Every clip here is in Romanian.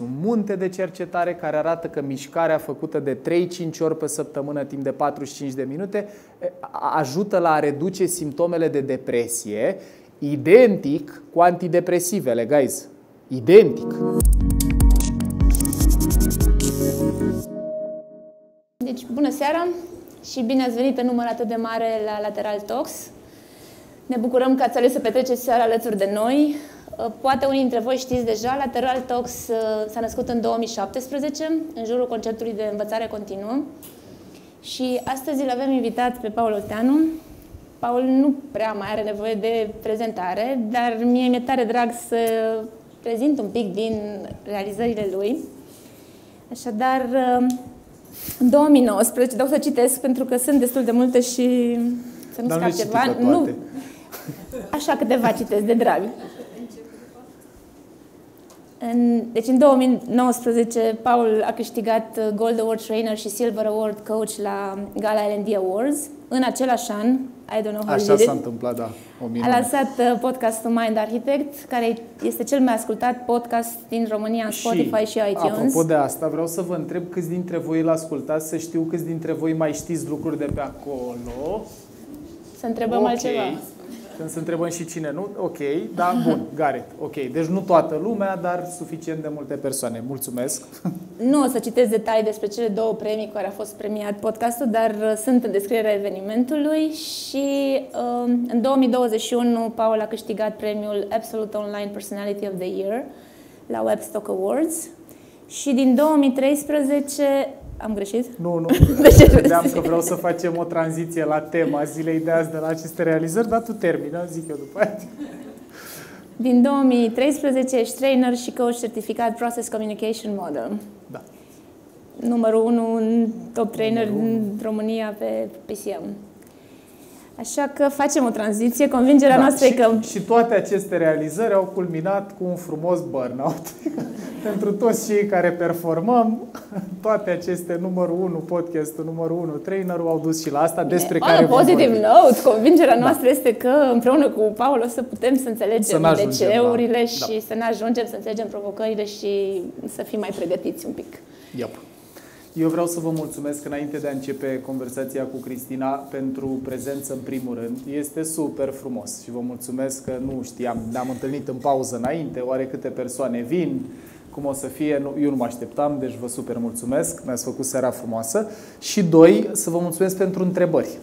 Un munte de cercetare care arată că mișcarea făcută de 3-5 ori pe săptămână timp de 45 de minute ajută la a reduce simptomele de depresie, identic cu antidepresivele, guys. Identic. Deci, bună seara și bine ați venit în număr atât de mare la Lateral Talks. Ne bucurăm că ați ales să petreceți seara alături de noi. Poate unii dintre voi știți deja, Lateral Talks s-a născut în 2017, în jurul conceptului de învățare continuă. Și astăzi îl avem invitat pe Paul Olteanu. Paul nu prea mai are nevoie de prezentare, dar mie mi-e tare drag să prezint un pic din realizările lui. Așadar, în 2019, dau să citesc pentru că sunt destul de multe și să nu scap ceva. Nu, așa câteva citesc de drag. Deci în 2019 Paul a câștigat Gold Award Trainer și Silver Award Coach la Gala L&D Awards. În același an, I don't know how așa s-a întâmplat, da. A lansat podcastul Mind Architect, care este cel mai ascultat podcast din România în Spotify și iTunes. Apropo de asta, vreau să vă întreb câți dintre voi îl ascultați, să știu câți dintre voi mai știți lucruri de pe acolo. Să întrebăm altceva. Când să întrebăm și cine nu, ok, da, bun, got it, ok. Deci nu toată lumea, dar suficient de multe persoane. Mulțumesc! Nu o să citesc detalii despre cele două premii care a fost premiat podcastul, dar sunt în descrierea evenimentului și în 2021 Paul a câștigat premiul Absolute Online Personality of the Year la Webstock Awards și din 2013... Am greșit? Nu. Vedeam că vreau să facem o tranziție la tema zilei de azi de la aceste realizări, dar tu termină, zic eu după aia. Din 2013 ești trainer și coach certificat Process Communication Model. Da. Numărul 1 în top trainer în România pe PCM. Așa că facem o tranziție. Convingerea noastră e că... Și toate aceste realizări au culminat cu un frumos burnout. Pentru toți cei care performăm, toate aceste numărul 1 podcastul, numărul 1 trainerul au dus și la asta despre care vom vorbi. Positive note, convingerea noastră este că împreună cu Paul o să putem să înțelegem DC-urile și să ne ajungem să înțelegem provocările și să fim mai pregătiți un pic. Yep. Eu vreau să vă mulțumesc înainte de a începe conversația cu Cristina pentru prezență în primul rând. Este super frumos și vă mulțumesc că nu știam, ne-am întâlnit în pauză înainte, oare câte persoane vin, cum o să fie, eu nu mă așteptam, deci vă super mulțumesc, mi-ați făcut seara frumoasă. Și doi, să vă mulțumesc pentru întrebări.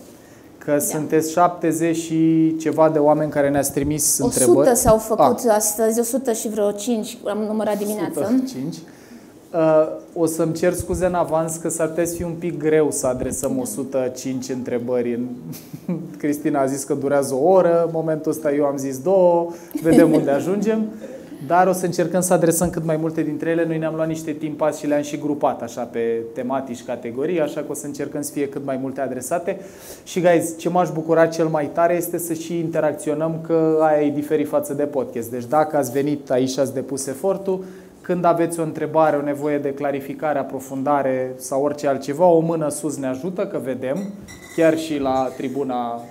Că sunteți 70 și ceva de oameni care ne-ați trimis întrebări. 100 s-au făcut astăzi, 100 și vreo 5, am numărat dimineața. 105. O să-mi cer scuze în avans că s-ar putea să fie un pic greu să adresăm 105 întrebări. Cristina a zis că durează o oră, în momentul ăsta eu am zis 2, vedem unde ajungem. Dar o să încercăm să adresăm cât mai multe dintre ele. Noi ne-am luat niște timpați și le-am și grupat așa pe tematici, categorii, așa că o să încercăm să fie cât mai multe adresate. Și guys, ce m-aș bucura cel mai tare este să și interacționăm, că aia e diferit față de podcast. Deci dacă ați venit aici și ați depus efortul, când aveți o întrebare, o nevoie de clarificare, aprofundare sau orice altceva, o mână sus ne ajută, că vedem, chiar și la tribuna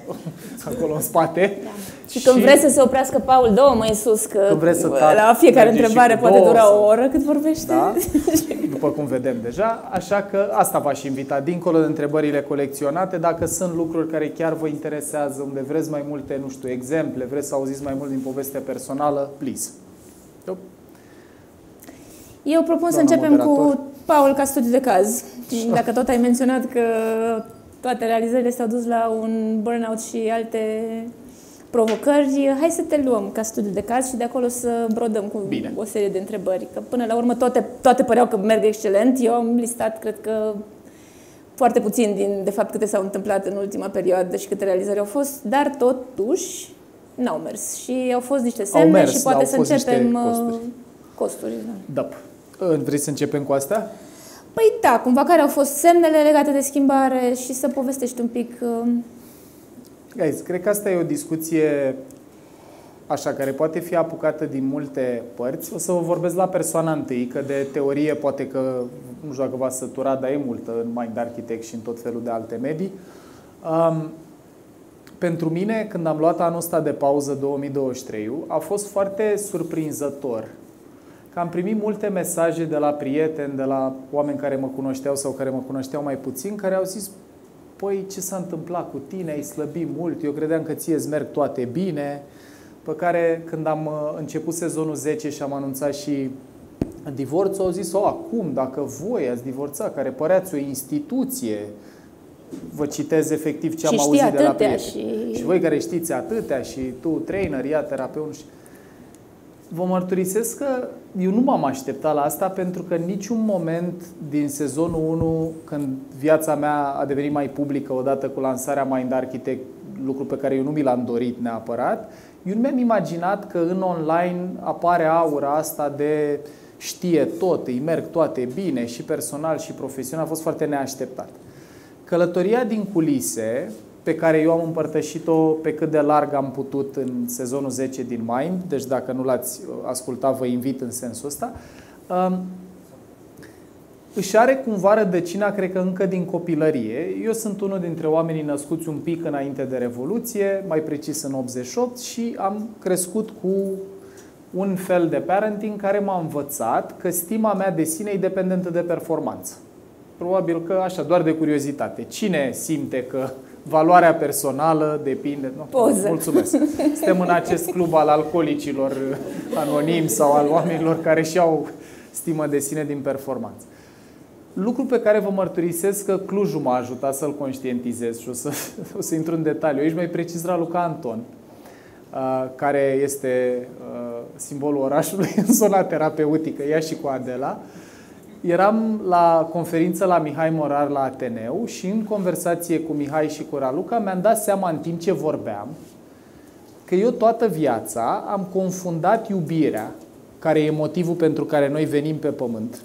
acolo în spate. Da. Și când vreți să se oprească Paul, 2 mai sus, că la fiecare întrebare poate dura o oră cât vorbește. Da? După cum vedem deja. Așa că asta v-aș invita, dincolo de întrebările colecționate, dacă sunt lucruri care chiar vă interesează, unde vreți mai multe, nu știu, exemple, vreți să auziți mai mult din poveste personală, please. Eu propun să începem cu Paul ca studiu de caz. Dacă tot ai menționat că toate realizările s-au dus la un burnout și alte provocări, hai să te luăm ca studiu de caz și de acolo să brodăm cu o serie de întrebări. Că până la urmă toate păreau că merg excelent. Eu am listat, cred că, foarte puțin din, de fapt, câte s-au întâmplat în ultima perioadă și câte realizări au fost, dar totuși n-au mers. Și au fost niște semne și poate să începem costuri. Da. Vrei să începem cu astea? Păi da, cumva care au fost semnele legate de schimbare și să povestești un pic. Guys, cred că asta e o discuție așa, care poate fi apucată din multe părți. O să vă vorbesc la persoana întâi, că de teorie poate că, nu știu dacă v-ați săturat, dar e multă în Mind Architect și în tot felul de alte medii. Pentru mine, când am luat anul ăsta de pauză 2023, a fost foarte surprinzător că am primit multe mesaje de la prieteni, de la oameni care mă cunoșteau sau care mă cunoșteau mai puțin, care au zis: păi, ce s-a întâmplat cu tine? Ai slăbit mult, eu credeam că ție îți merg toate bine. Pe care, când am început sezonul 10 și am anunțat și divorțul, au zis: acum, dacă voi ați divorțat, care păreați o instituție, vă citez efectiv ce am auzit de la prieteni. Și voi care știți atâtea, și tu, trainer, ea, terapeut. Vă mărturisesc că eu nu m-am așteptat la asta, pentru că în niciun moment din sezonul 1, când viața mea a devenit mai publică odată cu lansarea Mind Architect, lucru pe care eu nu mi l-am dorit neapărat, eu nu mi-am imaginat că în online apare aura asta de știe tot, îi merg toate bine, și personal și profesional. A fost foarte neașteptat. Călătoria din culise, pe care eu am împărtășit-o pe cât de larg am putut în sezonul 10 din Mind, deci dacă nu l-ați ascultat, vă invit în sensul ăsta, își are cumva rădăcina, cred că încă din copilărie. Eu sunt unul dintre oamenii născuți un pic înainte de Revoluție, mai precis în 88, și am crescut cu un fel de parenting care m-a învățat că stima mea de sine e dependentă de performanță. Probabil că așa, doar de curiozitate. Cine simte că valoarea personală depinde? No, poză. Mulțumesc. Suntem în acest club al alcoolicilor anonimi sau al oamenilor care și-au stimă de sine din performanță. Lucru pe care vă mărturisesc că Clujul m-a ajutat să-l conștientizez și o să intru în detaliu. Aici mai precis Raluca Anton, care este simbolul orașului în zona terapeutică, ea și cu Adela. Eram la conferință la Mihai Morar la Ateneu și în conversație cu Mihai și cu Raluca mi-am dat seama în timp ce vorbeam că eu toată viața am confundat iubirea, care e motivul pentru care noi venim pe pământ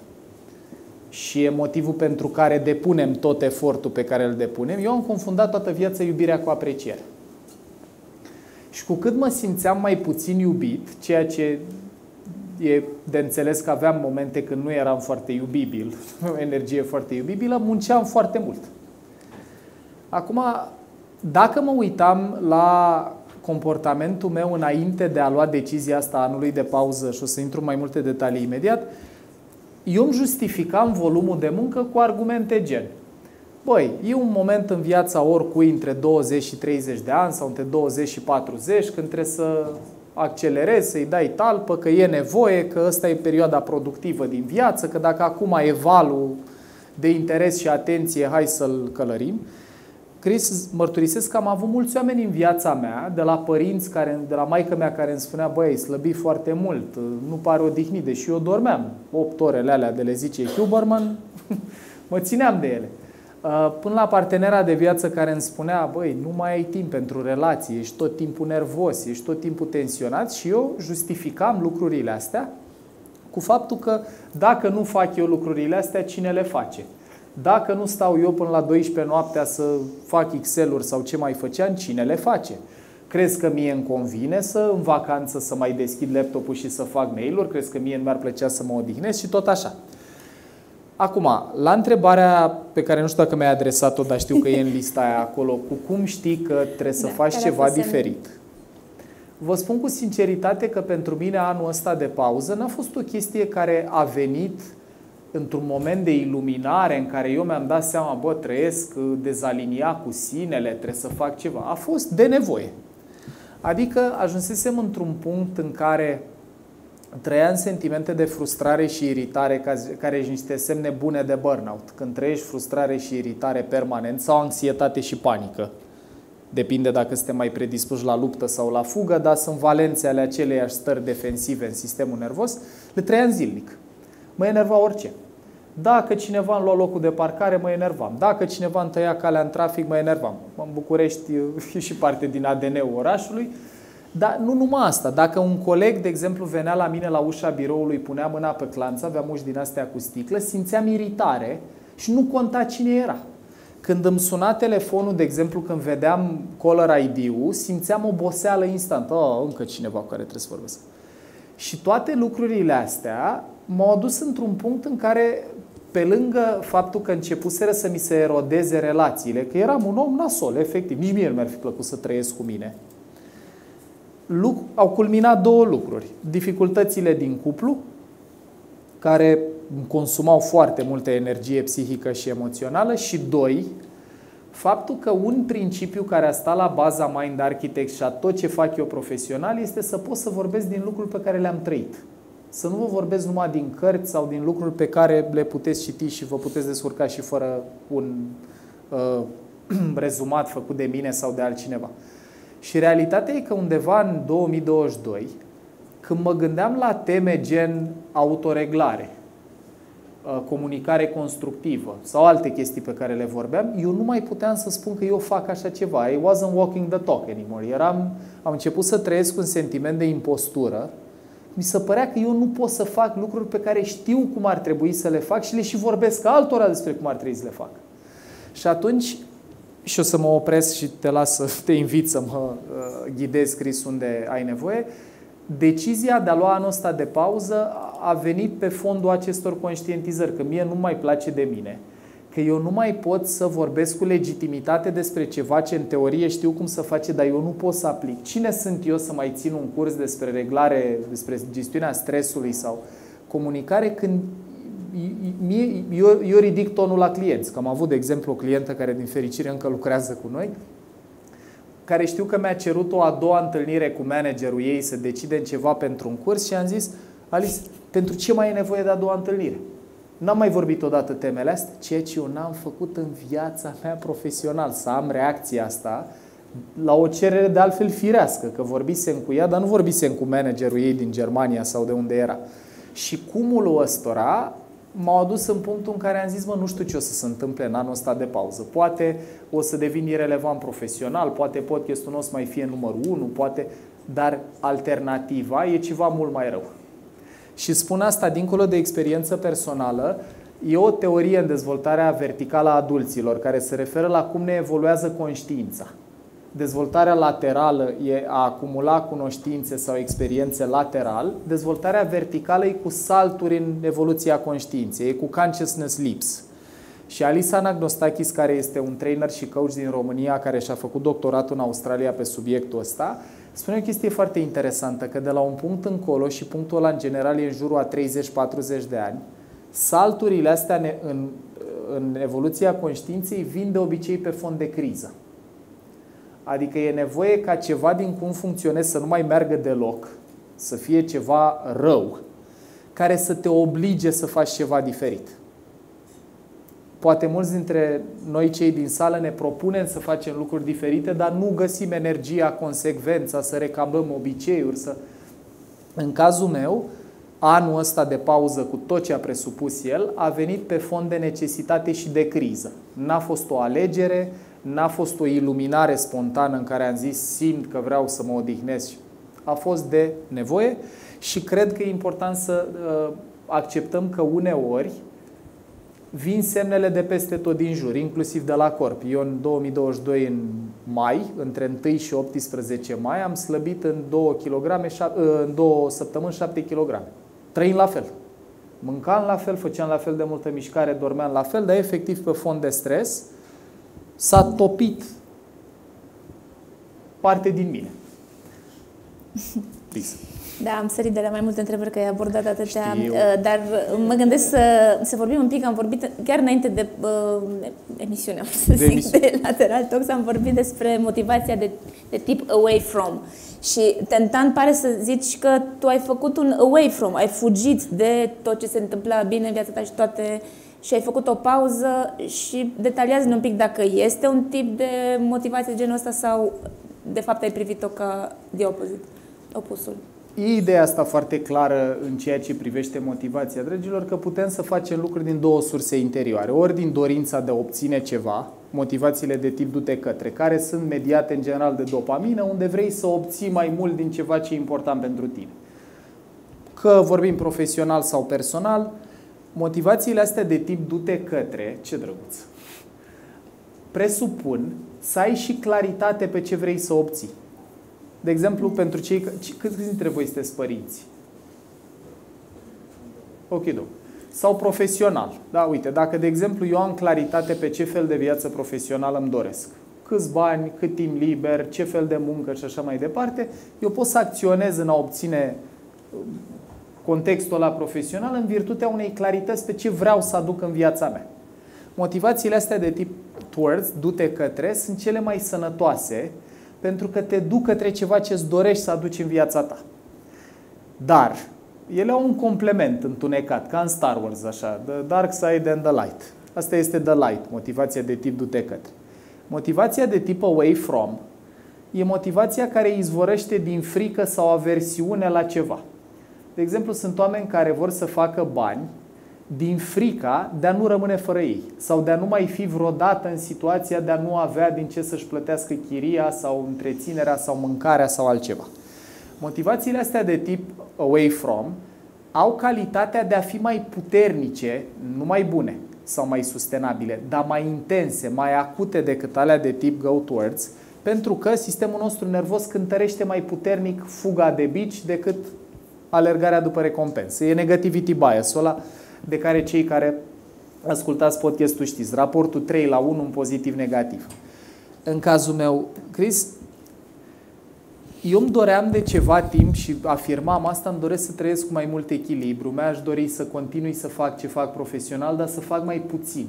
și e motivul pentru care depunem tot efortul pe care îl depunem. Eu am confundat toată viața iubirea cu apreciere. Și cu cât mă simțeam mai puțin iubit, ceea ce e de înțeles că aveam momente când nu eram foarte iubibil, o energie foarte iubibilă, munceam foarte mult. Acum, dacă mă uitam la comportamentul meu înainte de a lua decizia asta anului de pauză, și o să intru mai multe detalii imediat, eu îmi justificam volumul de muncă cu argumente gen: băi, e un moment în viața oricui între 20 și 30 de ani sau între 20 și 40 când trebuie să accelerezi, să-i dai talpă, că e nevoie, că ăsta e perioada productivă din viață, că dacă acum e valul de interes și atenție, hai să-l călărim. Chris, mărturisesc că am avut mulți oameni în viața mea, de la părinți, de la maică mea care îmi spunea: băi, slăbi foarte mult, nu pare odihnit, deși eu dormeam 8 orele alea de le zice Huberman, mă țineam de ele. Până la partenera de viață care îmi spunea: băi, nu mai ai timp pentru relații, ești tot timpul nervos, ești tot timpul tensionat, și eu justificam lucrurile astea cu faptul că dacă nu fac eu lucrurile astea, cine le face? Dacă nu stau eu până la 12 noaptea să fac Excel-uri sau ce mai făceam, cine le face? Crezi că mie îmi convine în vacanță să mai deschid laptopul și să fac mail-uri? Crezi că mie nu mi-ar plăcea să mă odihnesc? Și tot așa. Acum, la întrebarea pe care nu știu dacă mi-ai adresat-o, dar știu că e în lista aia acolo, cu cum știi că trebuie să faci ceva diferit. Vă spun cu sinceritate că pentru mine anul ăsta de pauză n-a fost o chestie care a venit într-un moment de iluminare în care eu mi-am dat seama: bă, trăiesc dezaliniat cu sinele, trebuie să fac ceva. A fost de nevoie. Adică ajunsesem într-un punct în care trăiam sentimente de frustrare și iritare, care sunt niște semne bune de burnout. Când trăiești frustrare și iritare permanent, sau anxietate și panică, depinde dacă suntem mai predispuși la luptă sau la fugă, dar sunt valențe ale aceleiași stări defensive în sistemul nervos, le trăiam zilnic. Mă enerva orice. Dacă cineva îmi lua locul de parcare, mă enervam. Dacă cineva îmi tăia calea în trafic, mă enervam. În București e și parte din ADN-ul orașului. Dar nu numai asta. Dacă un coleg, de exemplu, venea la mine la ușa biroului, punea mâna pe clanță, aveam uși din astea cu sticlă, simțeam iritare și nu conta cine era. Când îmi suna telefonul, de exemplu, când vedeam caller ID-ul, simțeam oboseală instant. Încă cineva cu care trebuie să vorbesc. Și toate lucrurile astea m-au adus într-un punct în care, pe lângă faptul că începuseră să mi se erodeze relațiile, că eram un om nasol, efectiv, nici mie nu mi-ar fi plăcut să trăiesc cu mine, au culminat două lucruri. Dificultățile din cuplu care consumau foarte multă energie psihică și emoțională și 2, faptul că un principiu care a stat la baza Mind Architect și a tot ce fac eu profesional este să pot să vorbesc din lucruri pe care le-am trăit. Să nu vă vorbesc numai din cărți sau din lucruri pe care le puteți citi și vă puteți descurca și fără un rezumat făcut de mine sau de altcineva. Și realitatea e că undeva în 2022, când mă gândeam la teme gen autoreglare, comunicare constructivă sau alte chestii pe care le vorbeam, eu nu mai puteam să spun că eu fac așa ceva. I wasn't walking the talk anymore. Am început să trăiesc un sentiment de impostură. Mi se părea că eu nu pot să fac lucruri pe care știu cum ar trebui să le fac și le și vorbesc altora despre cum ar trebui să le fac. Și atunci, și o să mă opresc și te las să te invit să mă ghidezi, Chris, unde ai nevoie, decizia de a lua anul ăsta de pauză a venit pe fondul acestor conștientizări, că mie nu mai place de mine, că eu nu mai pot să vorbesc cu legitimitate despre ceva ce în teorie știu cum să face, dar eu nu pot să aplic. Cine sunt eu să mai țin un curs despre reglare, despre gestiunea stresului sau comunicare când eu ridic tonul la clienți? Că am avut, de exemplu, o clientă care din fericire încă lucrează cu noi, care știu că mi-a cerut o a doua întâlnire cu managerul ei să decidem ceva pentru un curs și am zis: Alice, pentru ce mai e nevoie de a doua întâlnire? N-am mai vorbit odată temele astea, ceea ce eu n-am făcut în viața mea profesional, să am reacția asta la o cerere de altfel firească, că vorbisem cu ea, dar nu vorbisem cu managerul ei din Germania sau de unde era. Și cumulul ăstora m-au adus în punctul în care am zis: nu știu ce o să se întâmple în anul ăsta de pauză. Poate o să devin irelevant profesional, poate podcastul nostru mai fie numărul 1, poate, dar alternativa e ceva mult mai rău. Și spun asta dincolo de experiență personală. E o teorie în dezvoltarea verticală a adulților care se referă la cum ne evoluează conștiința. Dezvoltarea laterală e a acumula cunoștințe sau experiențe lateral. Dezvoltarea verticală e cu salturi în evoluția conștiinței, e cu consciousness leaps. Și Alice Anagnostakis, care este un trainer și coach din România, care și-a făcut doctoratul în Australia pe subiectul ăsta, spune o chestie foarte interesantă, că de la un punct încolo, și punctul ăla în general e în jurul a 30-40 de ani, salturile astea în evoluția conștiinței vin de obicei pe fond de criză. Adică e nevoie ca ceva din cum funcționezi să nu mai meargă deloc, să fie ceva rău, care să te oblige să faci ceva diferit. Poate mulți dintre noi, cei din sală, ne propunem să facem lucruri diferite, dar nu găsim energia, consecvența, să recamblăm obiceiuri. În cazul meu, anul ăsta de pauză, cu tot ce a presupus el, a venit pe fond de necesitate și de criză. N-a fost o alegere, n-a fost o iluminare spontană în care am zis: simt că vreau să mă odihnesc. A fost de nevoie și cred că e important să acceptăm că uneori vin semnele de peste tot din jur, inclusiv de la corp. Eu în 2022, în mai, între 1 și 18 mai, am slăbit în 2 săptămâni 7 kg. Trăind la fel. Mâncam la fel, făceam la fel de multă mișcare, dormeam la fel, dar efectiv pe fond de stres s-a topit parte din mine. Please. Da, am sărit de la mai multe întrebări, că ai abordat atâtea, dar mă gândesc să vorbim un pic. Am vorbit chiar înainte de emisiunea, de Lateral Talks, am vorbit despre motivația de tip away from. Și tentant pare să zici că tu ai făcut un away from, ai fugit de tot ce se întâmpla bine în viața ta și toate, și ai făcut o pauză. Și detaliază-ne un pic dacă este un tip de motivație genul ăsta sau de fapt ai privit-o ca de opusul. E ideea asta foarte clară în ceea ce privește motivația, dragilor, că putem să facem lucruri din două surse interioare. Ori din dorința de a obține ceva, motivațiile de tip du-te către, care sunt mediate în general de dopamină, unde vrei să obții mai mult din ceva ce e important pentru tine. Că vorbim profesional sau personal, motivațiile astea de tip du-te către, ce drăguț, presupun să ai și claritate pe ce vrei să obții. De exemplu, pentru câți dintre voi sunteți părinți? Ok, sau profesional. Da, uite, dacă, de exemplu, eu am claritate pe ce fel de viață profesională îmi doresc, câți bani, cât timp liber, ce fel de muncă și așa mai departe, eu pot să acționez în a obține contextul ăla profesional în virtutea unei clarități pe ce vreau să aduc în viața mea. Motivațiile astea de tip towards, du-te către, sunt cele mai sănătoase pentru că te duc către ceva ce îți dorești să aduci în viața ta. Dar ele au un complement întunecat, ca în Star Wars, așa, the dark side and the light. Asta este the light, motivația de tip du-te către. Motivația de tip away from e motivația care izvorăște din frică sau aversiune la ceva. De exemplu, sunt oameni care vor să facă bani din frica de a nu rămâne fără ei sau de a nu mai fi vreodată în situația de a nu avea din ce să-și plătească chiria sau întreținerea sau mâncarea sau altceva. Motivațiile astea de tip away from au calitatea de a fi mai puternice, nu mai bune sau mai sustenabile, dar mai intense, mai acute decât alea de tip go towards, pentru că sistemul nostru nervos cântărește mai puternic fuga de bici decât alergarea după recompensă. E negativity bias-ul ăla de care cei care ascultați podcastul știți. Raportul 3:1, un pozitiv-negativ. În cazul meu, Chris, eu îmi doream de ceva timp și afirmam asta, îmi doresc să trăiesc cu mai mult echilibru. Mi-aș dori să continui să fac ce fac profesional, dar să fac mai puțin.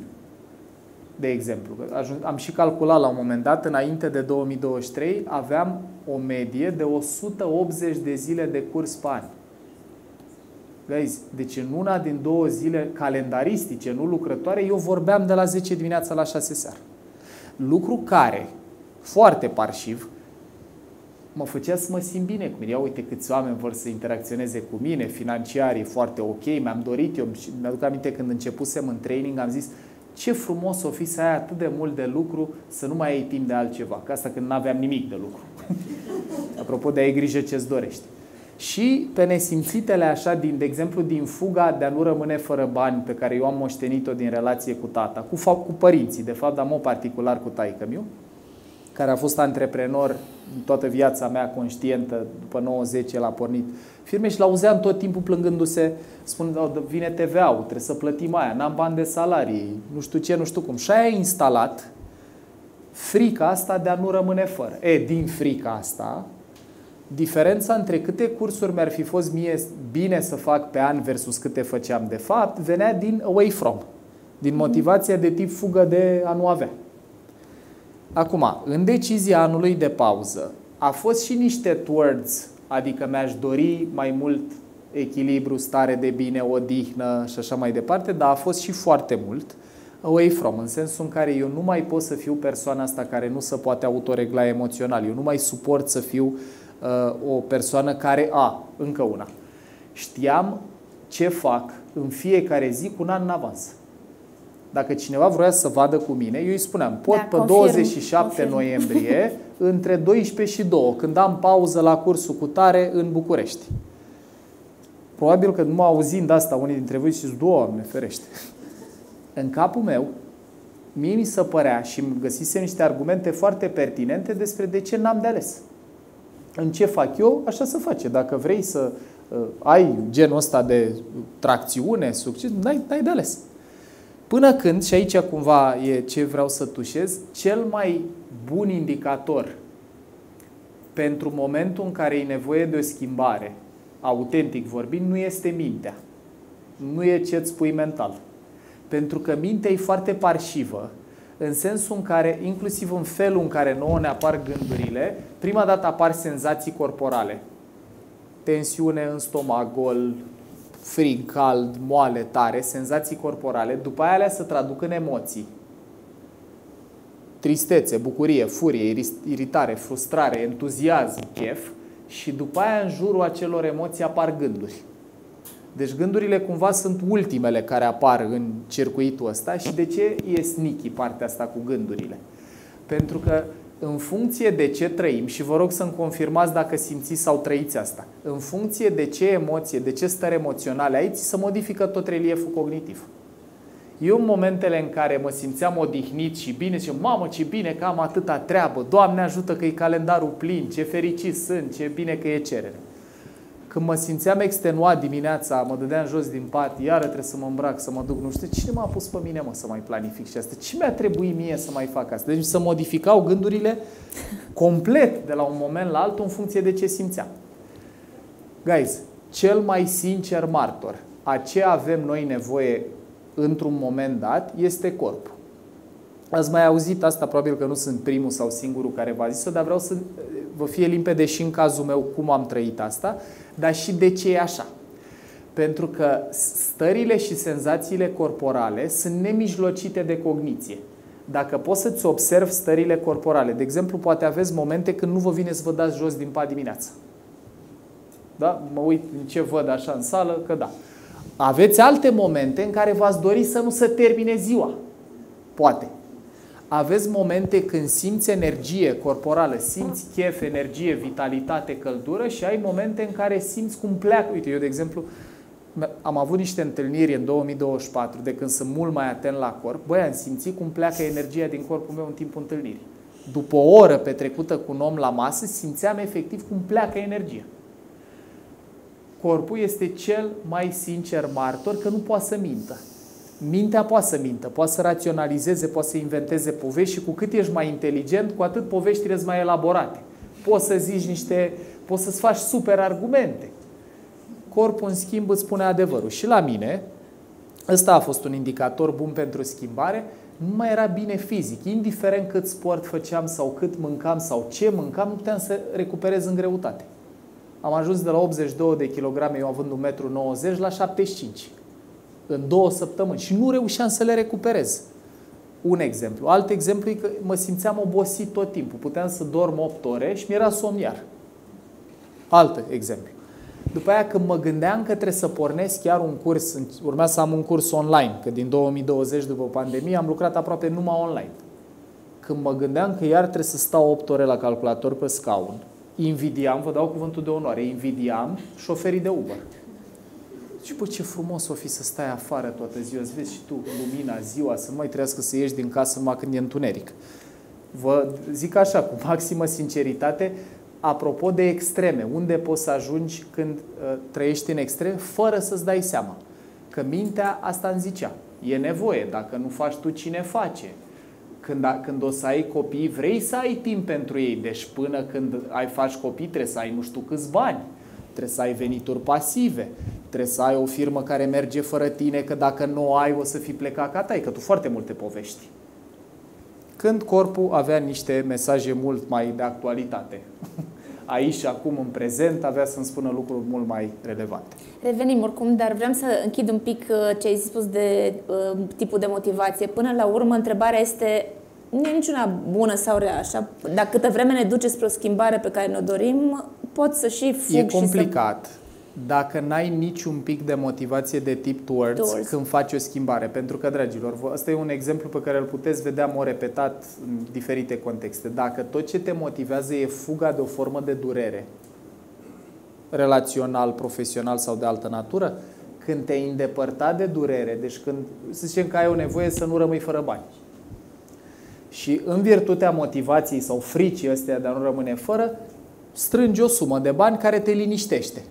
De exemplu, am și calculat la un moment dat, înainte de 2023, aveam o medie de 180 de zile de curs pe an. Guys, deci în una din 2 zile calendaristice, nu lucrătoare, eu vorbeam de la 10 dimineața la 6 seara. Lucru care, foarte parșiv, mă făcea să mă simt bine cu mine. Ia uite câți oameni vor să interacționeze cu mine, financiarii, foarte ok, mi-am dorit eu. Mi-aduc aminte când începusem în training, am zis ce frumos o fi să ai atât de mult de lucru să nu mai ai timp de altceva. Că asta când n-aveam nimic de lucru. Apropo de a ai grijă ce-ți dorești. Și pe nesimțitele așa, de exemplu, din fuga de a nu rămâne fără bani pe care eu am moștenit-o din relație cu tata, cu părinții, de fapt, dar în mod particular cu taică-miu, care a fost antreprenor în toată viața mea conștientă, după 90 el a pornit firme și l-auzeam tot timpul plângându-se, spunând, vine TVA-ul, trebuie să plătim aia, n-am bani de salarii, nu știu ce, nu știu cum. Și aia a instalat frica asta de a nu rămâne fără. Din frica asta, diferența între câte cursuri mi-ar fi fost mie bine să fac pe an versus câte făceam de fapt, venea din away from, din motivația de tip fugă de a nu avea. Acum, în decizia anului de pauză, a fost și niște towards, adică mi-aș dori mai mult echilibru, stare de bine, odihnă și așa mai departe, dar a fost și foarte mult away from, în sensul în care eu nu mai pot să fiu persoana asta care nu se poate autoregla emoțional. Eu nu mai suport să fiu o persoană care, încă una, știam ce fac în fiecare zi cu un an în avans. Dacă cineva vrea să vadă cu mine, eu îi spuneam, pot pe 27 noiembrie, între 12 și 2, când am pauză la cursul cu tare în București. Probabil că numai auzind asta, unii dintre voi ziceți, Doamne ferește. În capul meu, mie mi se părea și îmi găsisem niște argumente foarte pertinente despre de ce n-am de ales. În ce fac eu, așa se face. Dacă vrei să ai genul ăsta de tracțiune, succes, n-ai de ales. Până când, și aici cumva e ce vreau să tușez, cel mai bun indicator pentru momentul în care e nevoie de o schimbare, autentic vorbind, nu este mintea. Nu e ce îți spui mental. Pentru că mintea e foarte parșivă, în sensul în care, inclusiv în felul în care nouă ne apar gândurile, prima dată apar senzații corporale. Tensiune în stomac, gol, frig, cald, moale, tare, senzații corporale, după aia alea se traduc în emoții. Tristețe, bucurie, furie, iritare, frustrare, entuziasm, chef și după aia în jurul acelor emoții apar gânduri. Deci gândurile cumva sunt ultimele care apar în circuitul ăsta și de ce e sneaky partea asta cu gândurile? Pentru că în funcție de ce trăim, și vă rog să-mi confirmați dacă simțiți sau trăiți asta, în funcție de ce emoție, de ce stări emoționale ai, ți se modifică tot relieful cognitiv. Eu în momentele în care mă simțeam odihnit și bine, și mamă ce bine că am atâta treabă, Doamne ajută că e calendarul plin, ce fericit sunt, ce bine că e cerere. Când mă simțeam extenuat dimineața, mă dădeam jos din pat, iară trebuie să mă îmbrac, să mă duc, nu știu, cine m-a pus pe mine, să mai planific și asta? Ce mi-a trebuit mie să mai fac asta? Deci să modificau gândurile complet de la un moment la altul în funcție de ce simțeam. Guys, cel mai sincer martor a ce avem noi nevoie într-un moment dat este corpul. Ați mai auzit asta, probabil că nu sunt primul sau singurul care v-a zis-o, dar vreau să vă fie limpede și în cazul meu cum am trăit asta, dar și de ce e așa. Pentru că stările și senzațiile corporale sunt nemijlocite de cogniție. Dacă poți să-ți observi stările corporale, de exemplu, poate aveți momente când nu vă vine să vă dați jos din pat dimineața. Da? Mă uit în ce văd așa în sală, că da. Aveți alte momente în care v-ați dori să nu se termine ziua. Poate. Aveți momente când simți energie corporală, simți chef, energie, vitalitate, căldură și ai momente în care simți cum pleacă. Uite, eu, de exemplu, am avut niște întâlniri în 2024, de când sunt mult mai atent la corp. Băi, am simțit cum pleacă energia din corpul meu în timpul întâlnirii. După o oră petrecută cu un om la masă, simțeam efectiv cum pleacă energia. Corpul este cel mai sincer martor că nu poate să mintă. Mintea poate să mintă, poate să raționalizeze, poate să inventeze povești și cu cât ești mai inteligent, cu atât poveștile sunt mai elaborate. Poți să zici poți să-ți faci super argumente. Corpul, în schimb, îți spune adevărul. Și la mine, ăsta a fost un indicator bun pentru schimbare, nu mai era bine fizic. Indiferent cât sport făceam sau cât mâncam sau ce mâncam, nu puteam să recuperez în greutate. Am ajuns de la 82 de kilograme, eu având 1,90 m, la 75 în 2 săptămâni și nu reușeam să le recuperez. Un exemplu. Alt exemplu e că mă simțeam obosit tot timpul. Puteam să dorm 8 ore și mi-era somniar. Alt exemplu. După aia, când mă gândeam că trebuie să pornesc chiar un curs, urmea să am un curs online, că din 2020, după pandemie, am lucrat aproape numai online. Când mă gândeam că iar trebuie să stau 8 ore la calculator pe scaun, invidiam, vă dau cuvântul de onoare, invidiam șoferii de Uber. Și bă, ce frumos o fi să stai afară toată ziua, îți vezi și tu lumina, ziua, să nu mai trebuiască să ieși din casă numai când e întuneric. Vă zic așa, cu maximă sinceritate, apropo de extreme, unde poți să ajungi când trăiești în extrem fără să-ți dai seama? Că mintea asta îmi zicea, e nevoie, dacă nu faci tu, cine face? Când o să ai copii, vrei să ai timp pentru ei, deci până când faci copii trebuie să ai nu știu câți bani, trebuie să ai venituri pasive, trebuie să ai o firmă care merge fără tine, că dacă nu o ai o să fii plecat ca tai, că tu foarte multe povești. Când corpul avea niște mesaje mult mai de actualitate. Aici și acum, în prezent, avea să-mi spună lucruri mult mai relevante. Revenim oricum, dar vreau să închid un pic ce ai spus de tipul de motivație. Până la urmă, întrebarea este, nu e niciuna bună sau rea, așa? Dacă câtă vreme ne duce spre o schimbare pe care ne-o dorim, poți să și fug. E complicat. Dacă n-ai niciun pic de motivație de tip towards când faci o schimbare. Pentru că, dragilor, ăsta e un exemplu pe care îl puteți vedea repetat în diferite contexte. Dacă tot ce te motivează e fuga de o formă de durere, relațional, profesional sau de altă natură, când te-ai îndepărtat de durere, deci când, să zicem că ai o nevoie să nu rămâi fără bani, și în virtutea motivației sau fricii astea de a nu rămâne fără, strângi o sumă de bani care te liniștește.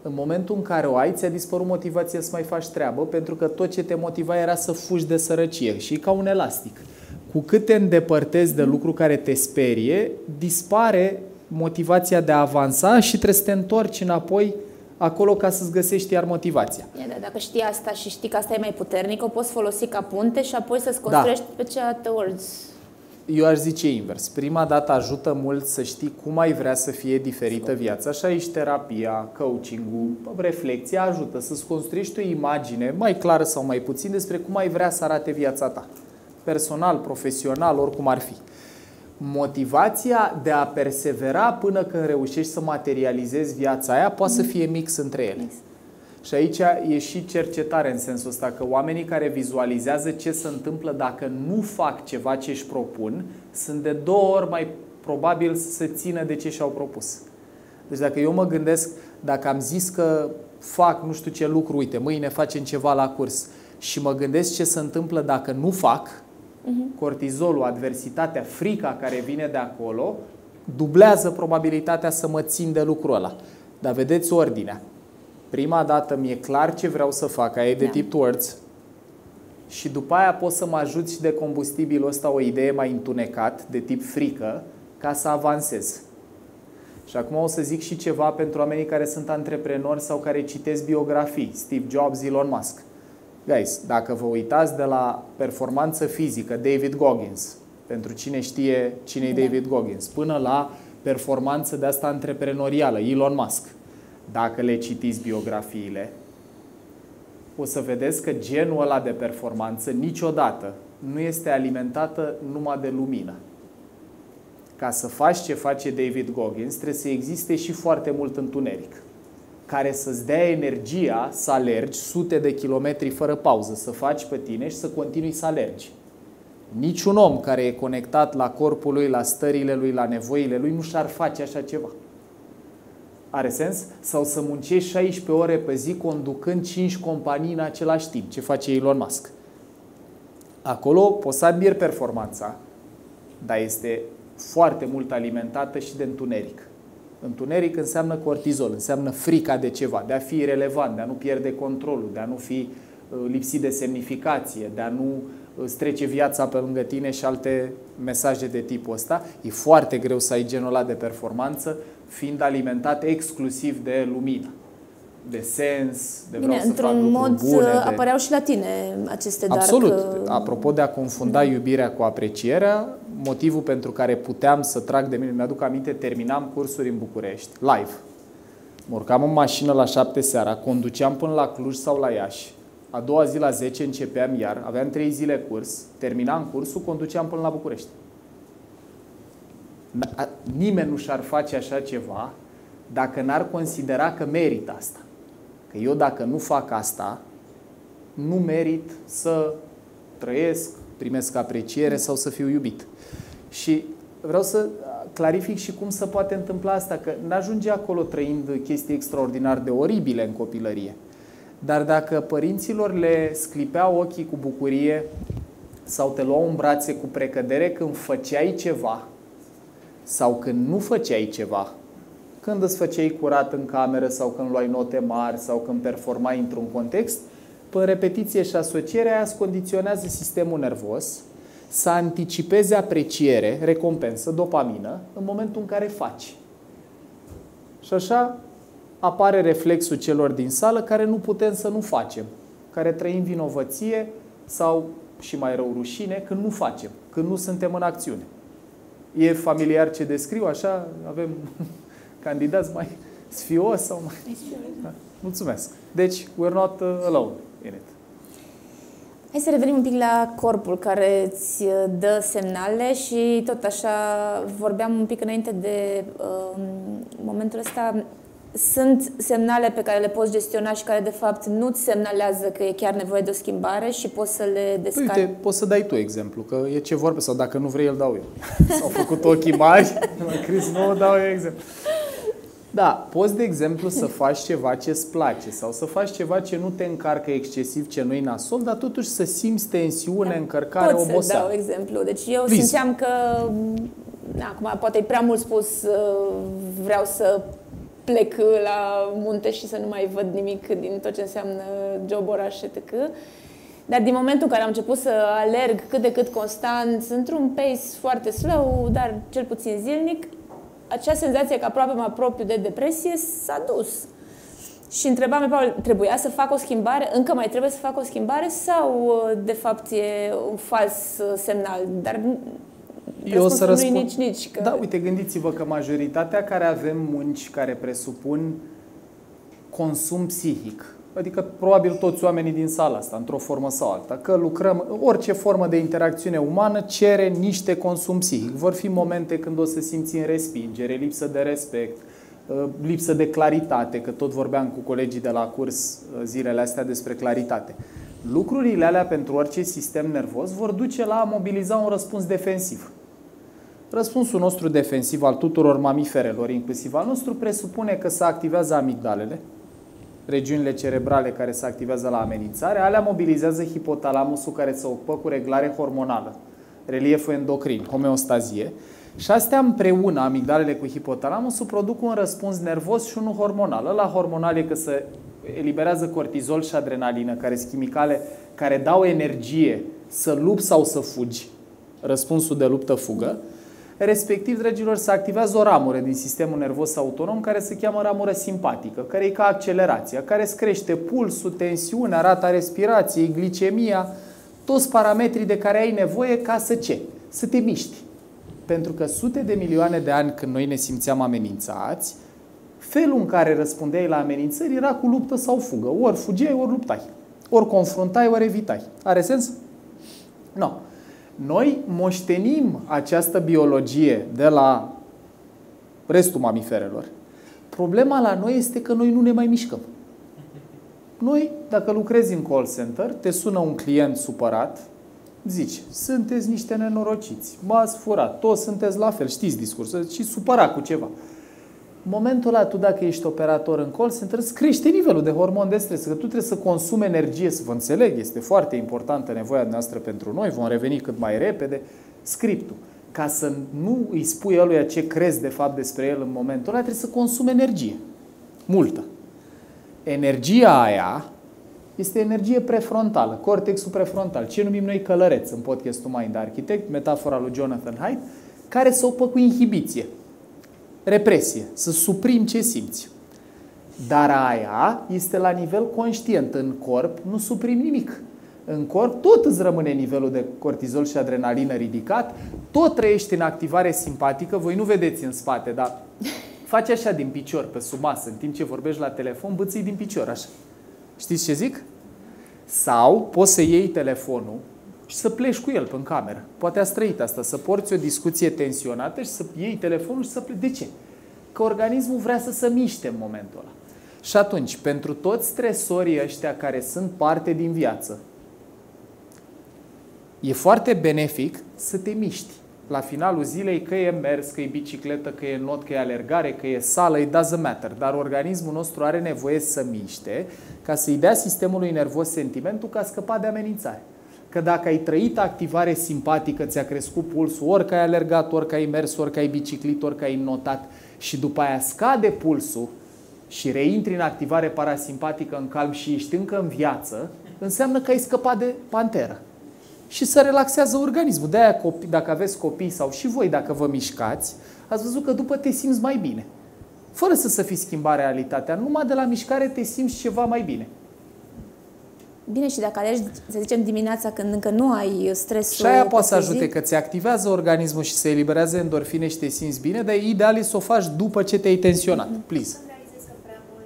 În momentul în care o ai, ți-a dispărut motivația să mai faci treabă, pentru că tot ce te motiva era să fugi de sărăcie și e ca un elastic. Cu cât te îndepărtezi de lucru care te sperie, dispare motivația de a avansa și trebuie să te întorci înapoi acolo ca să-ți găsești iar motivația. Da, dacă știi asta și știi că asta e mai puternic, o poți folosi ca punte și apoi să-ți construiești pe cea towards. Eu aș zice invers. Prima dată ajută mult să știi cum ai vrea să fie diferită viața. Și aici terapia, coaching-ul, reflexia ajută să-ți construiești o imagine mai clară sau mai puțin despre cum ai vrea să arate viața ta. Personal, profesional, oricum ar fi. Motivația de a persevera până când reușești să materializezi viața aia poate să fie mix între ele. Și aici e și cercetare în sensul ăsta, că oamenii care vizualizează ce se întâmplă dacă nu fac ceva ce își propun, sunt de 2 ori mai probabil să se țină de ce și-au propus. Deci dacă eu mă gândesc, dacă am zis că fac nu știu ce lucru, uite, mâine facem ceva la curs, și mă gândesc ce se întâmplă dacă nu fac, cortizolul, adversitatea, frica care vine de acolo, dublează probabilitatea să mă țin de lucrul ăla. Dar vedeți ordinea. Prima dată mi-e clar ce vreau să fac, aia e de tip towards, și după aia pot să mă ajut și de combustibilul ăsta, o idee mai întunecat, de tip frică, ca să avansez. Și acum o să zic și ceva pentru oamenii care sunt antreprenori sau care citesc biografii. Steve Jobs, Elon Musk. Guys, dacă vă uitați de la performanță fizică, David Goggins, pentru cine știe cine e David Goggins, până la performanță de asta antreprenorială, Elon Musk. Dacă le citiți biografiile, o să vedeți că genul ăla de performanță niciodată nu este alimentată numai de lumină. Ca să faci ce face David Goggins, trebuie să existe și foarte mult întuneric, care să-ți dea energia să alergi sute de kilometri fără pauză, să faci pe tine și să continui să alergi. Niciun om care e conectat la corpul lui, la stările lui, la nevoile lui, nu și-ar face așa ceva. Are sens? Sau să muncești 16 ore pe zi conducând 5 companii în același timp, ce face Elon Musk. Acolo poți să admiri performanța, dar este foarte mult alimentată și de întuneric. Întuneric înseamnă cortizol, înseamnă frica de ceva, de a fi irelevant, de a nu pierde controlul, de a nu fi lipsit de semnificație, de a nu îți trece viața pe lângă tine și alte mesaje de tipul ăsta. E foarte greu să ai genul ăla de performanță, fiind alimentat exclusiv de lumină, de sens, de vreau să fac lucruri bune. Într-un mod apăreau și la tine aceste dark. Absolut. Apropo de a confunda iubirea cu aprecierea, motivul pentru care puteam să trag de mine, mi-aduc aminte, terminam cursuri în București, live. Mă urcam în mașină la 7 seara, conduceam până la Cluj sau la Iași, a doua zi la 10 începeam iar, aveam 3 zile curs, terminam cursul, conduceam până la București. Nimeni nu și-ar face așa ceva dacă n-ar considera că merită asta. Că eu dacă nu fac asta, nu merit să trăiesc, primesc apreciere sau să fiu iubit. Și vreau să clarific și cum se poate întâmpla asta, că n-ajunge acolo trăind chestii extraordinar de oribile în copilărie. Dar dacă părinților le sclipeau ochii cu bucurie sau te luau în brațe cu precădere când făceai ceva sau când nu făceai ceva, când îți făceai curat în cameră sau când luai note mari sau când performai într-un context, prin repetiție și asociere aia îți condiționează sistemul nervos să anticipeze apreciere, recompensă, dopamină în momentul în care faci. Și așa apare reflexul celor din sală care nu putem să nu facem, care trăim vinovăție sau, și mai rău, rușine când nu facem, când nu suntem în acțiune. E familiar ce descriu, așa? Avem candidați mai sfios sau mai... Da. Mulțumesc. Deci, we're not alone in it. Hai să revenim un pic la corpul care îți dă semnale și tot așa vorbeam un pic înainte de momentul ăsta. Sunt semnale pe care le poți gestiona și care de fapt nu-ți semnalează că e chiar nevoie de o schimbare și poți să le descarci. Uite, poți să dai tu exemplu, că e ce vorbe, sau dacă nu vrei, îl dau eu. S-au făcut ochii mari, la Cris, nu dau eu exemplu. Da, poți, de exemplu, să faci ceva ce îți place sau să faci ceva ce nu te încarcă excesiv, ce nu-i nasol, dar totuși să simți tensiune, încărcare, oboseală. Pot să dau exemplu. Deci eu simțeam că, acum poate e prea mult spus, vreau să plec la munte și să nu mai văd nimic din tot ce înseamnă job, oraș, etc. Dar din momentul în care am început să alerg cât de cât constant, într-un pace foarte slow, dar cel puțin zilnic, acea senzație că aproape mă apropiu de depresie s-a dus. Și întrebam, Paul, trebuia să fac o schimbare? Încă mai trebuie să fac o schimbare? Sau, de fapt, e un fals semnal? Dar eu o să răspund. Nici. Că... Da, uite, gândiți-vă că majoritatea care avem munci care presupun consum psihic, adică probabil toți oamenii din sala asta, într-o formă sau alta, că lucrăm, orice formă de interacțiune umană cere niște consum psihic. Vor fi momente când o să simți în respingere, lipsă de respect, lipsă de claritate, că tot vorbeam cu colegii de la curs zilele astea despre claritate. Lucrurile alea pentru orice sistem nervos vor duce la a mobiliza un răspuns defensiv. Răspunsul nostru defensiv al tuturor mamiferelor, inclusiv al nostru, presupune că se activează amigdalele, regiunile cerebrale care se activează la amenințare, alea mobilizează hipotalamusul care se ocupă cu reglare hormonală, relieful endocrin, homeostazie, și astea împreună, amigdalele cu hipotalamusul, produc un răspuns nervos și unul hormonal. Ăla hormonal e că se eliberează cortizol și adrenalină, care sunt chimicale care dau energie să lupți sau să fugi, răspunsul de luptă-fugă. Respectiv, dragilor, se activează o ramură din sistemul nervos autonom care se cheamă ramură simpatică, care e ca accelerația, care îți crește pulsul, tensiunea, rata respirației, glicemia, toți parametrii de care ai nevoie ca să ce? Să te miști. Pentru că sute de milioane de ani când noi ne simțeam amenințați, felul în care răspundeai la amenințări era cu luptă sau fugă. Ori fugeai, ori luptai. Ori confruntai, ori evitai. Are sens? Nu. Noi moștenim această biologie de la restul mamiferelor. Problema la noi este că noi nu ne mai mișcăm. Noi, dacă lucrezi în call center, te sună un client supărat, zici, sunteți niște nenorociți, m-ați furat, toți sunteți la fel, știți discursul, și supărat cu ceva. În momentul ăla, tu dacă ești operator în call center, îți crește nivelul de hormon de stres, că tu trebuie să consumi energie, să vă înțeleg, este foarte importantă nevoia noastră pentru noi, vom reveni cât mai repede, scriptul. Ca să nu îi spui eluia ce crezi de fapt despre el în momentul ăla, trebuie să consumi energie. Multă. Energia aia este energie prefrontală, cortexul prefrontal, ce numim noi călăreț în podcastul Mind Architect, metafora lui Jonathan Haidt, care se ocupă cu inhibiție, represie, să suprimi ce simți. Dar aia este la nivel conștient. În corp nu suprimi nimic. În corp tot îți rămâne nivelul de cortizol și adrenalină ridicat, tot trăiești în activare simpatică, voi nu vedeți în spate, dar faci așa din picior pe sub masă, în timp ce vorbești la telefon, bății din picior, așa. Știți ce zic? Sau poți să iei telefonul și să pleci cu el în cameră. Poate ați trăit asta, să porți o discuție tensionată și să iei telefonul și să pleci. De ce? Că organismul vrea să se miște în momentul ăla. Și atunci, pentru toți stresorii ăștia care sunt parte din viață, e foarte benefic să te miști. La finalul zilei, că e mers, că e bicicletă, că e not, că e alergare, că e sală, it doesn't matter. Dar organismul nostru are nevoie să miște ca să-i dea sistemului nervos sentimentul că a scăpat de amenințare. Că dacă ai trăit activare simpatică, ți-a crescut pulsul, ori că ai alergat, ori că ai mers, ori că ai biciclit, ori că ai notat și după aia scade pulsul și reintri în activare parasimpatică în calm și ești încă în viață, înseamnă că ai scăpat de panteră. Și se relaxează organismul. De-aia, dacă aveți copii sau și voi dacă vă mișcați, ați văzut că după te simți mai bine. Fără să se fi schimbat realitatea. Numai de la mișcare te simți ceva mai bine. Bine, și dacă alegi, să zicem, dimineața când încă nu ai stresul... Și aia poate să ajute, că ți activează organismul și se eliberează endorfine și te simți bine, dar ideal e să o faci după ce te-ai tensionat. Please. Când realizezi că prea mult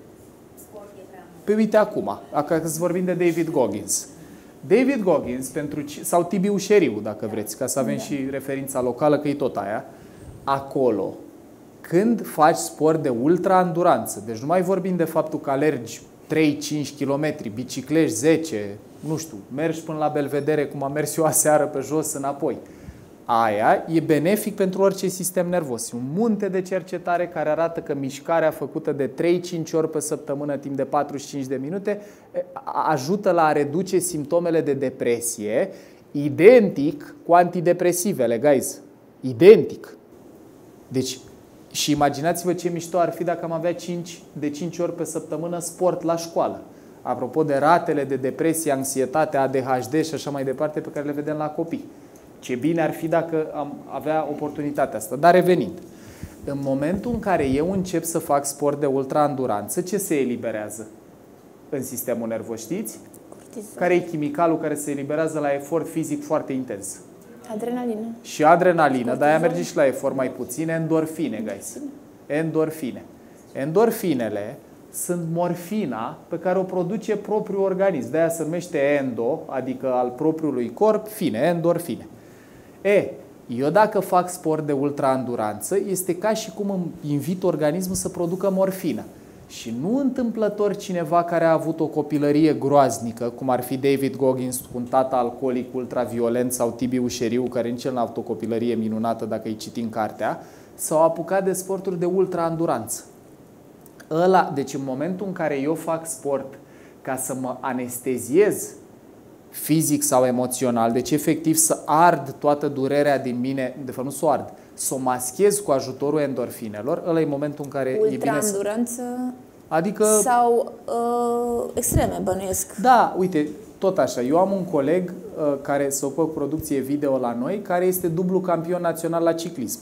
sport e prea mult. Păi uite acum, dacă vorbim de David Goggins. David Goggins, sau Tibi Ușeriu, dacă vreți, ca să avem și referința locală, că e tot aia, acolo, când faci sport de ultra-anduranță, deci nu mai vorbim de faptul că alergi 3-5 km, biciclești 10, nu știu, mergi până la Belvedere, cum am mers eu aseară pe jos înapoi. Aia e benefic pentru orice sistem nervos. E un munte de cercetare care arată că mișcarea făcută de 3-5 ori pe săptămână timp de 45 de minute ajută la a reduce simptomele de depresie, identic cu antidepresivele, guys. Identic. Deci, și imaginați-vă ce mișto ar fi dacă am avea 5 ori pe săptămână sport la școală. Apropo de ratele de depresie, anxietate, ADHD și așa mai departe pe care le vedem la copii. Ce bine ar fi dacă am avea oportunitatea asta. Dar revenind, în momentul în care eu încep să fac sport de ultra-anduranță, ce se eliberează în sistemul nervos, știți? Cortizol. Care e chimicalul care se eliberează la efort fizic foarte intens? Adrenalină. Și adrenalină, dar aia merge și la efort mai puțin, endorfine, guys. Endorfine. Endorfinele sunt morfina pe care o produce propriul organism. De-aia se numește endo, adică al propriului corp, fine, endorfine. Eu dacă fac sport de ultra-anduranță, este ca și cum îmi invit organismul să producă morfină. Și nu întâmplător cineva care a avut o copilărie groaznică, cum ar fi David Goggins, cu un tată alcoolic ultraviolent, sau Tibi Ușeriu, care nici el n-a avut o copilărie minunată dacă îi citim cartea, s-au apucat de sporturi de ultra-anduranță. Deci în momentul în care eu fac sport ca să mă anesteziez fizic sau emoțional, deci efectiv să ard toată durerea din mine, de fapt nu să o ard, să o maschez cu ajutorul endorfinelor, ăla e momentul în care e bine Ultra-anduranță adică... sau extreme, bănuiesc. Da, uite, tot așa. Eu am un coleg care se ocupă cu producție video la noi, care este dublu campion național la ciclism.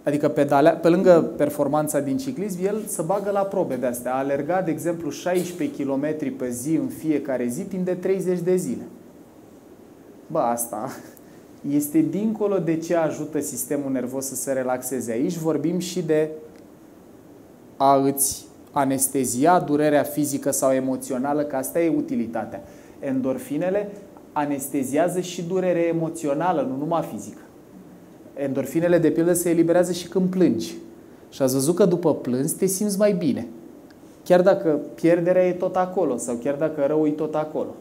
Adică pe lângă performanța din ciclism, el se bagă la probe de astea. A alergat, de exemplu, 16 km pe zi în fiecare zi timp de 30 de zile. Bă, asta este dincolo de ce ajută sistemul nervos să se relaxeze. Aici vorbim și de a îți anestezia durerea fizică sau emoțională, că asta e utilitatea. Endorfinele anesteziază și durerea emoțională, nu numai fizică. Endorfinele, de pildă, se eliberează și când plângi. Și ați văzut că după plâns te simți mai bine. Chiar dacă pierderea e tot acolo sau chiar dacă răul e tot acolo.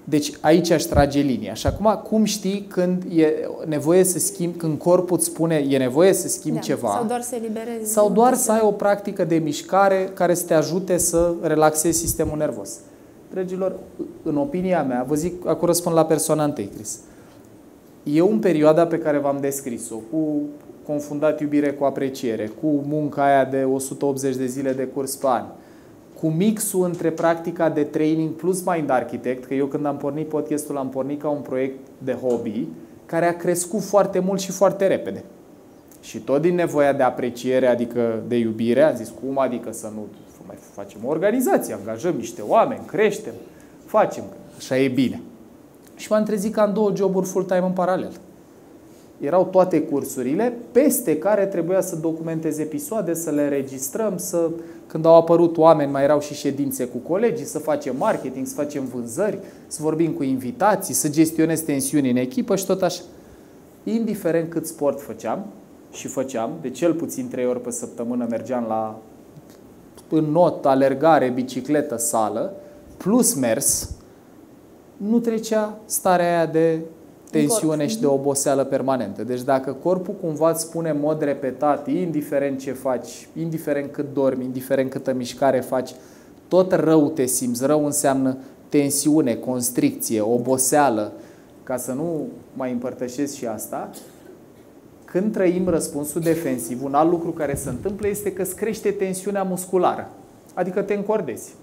Deci aici aș trage linia. Și acum, cum știi când e nevoie să schimbi, când corpul îți spune e nevoie să schimbi ceva? Sau doar să eliberezi. Sau doar să ai o practică de mișcare care să te ajute să relaxezi sistemul nervos. Dragilor, în opinia mea, vă zic, acum răspund la persoana întâi, Cris. Eu în perioada pe care v-am descris-o, cu confundat iubire cu apreciere, cu munca aia de 180 de zile de curs pe an, cu mixul între practica de training plus Mind Architect, că eu când am pornit podcastul am pornit ca un proiect de hobby, care a crescut foarte mult și foarte repede. Și tot din nevoia de apreciere, adică de iubire, am zis, cum adică să nu mai facem o organizație, angajăm niște oameni, creștem, facem, așa e bine. Și m-am trezit că am 2 joburi full-time în paralel. Erau toate cursurile, peste care trebuia să documentez episoade, să le înregistrăm, când au apărut oameni, mai erau și ședințe cu colegii, să facem marketing, să facem vânzări, să vorbim cu invitații, să gestionez tensiuni în echipă și tot așa. Indiferent cât sport făceam, de cel puțin 3 ori pe săptămână mergeam în not, alergare, bicicletă, sală, plus mers, nu trecea starea aia de tensiune și de oboseală permanentă. Deci dacă corpul cumva îți spune în mod repetat, indiferent ce faci, indiferent cât dormi, indiferent câtă mișcare faci, tot rău te simți. Rău înseamnă tensiune, constricție, oboseală. Ca să nu mai împărtășesc și asta, când trăim răspunsul defensiv, un alt lucru care se întâmplă este că îți crește tensiunea musculară. Adică te încordezi.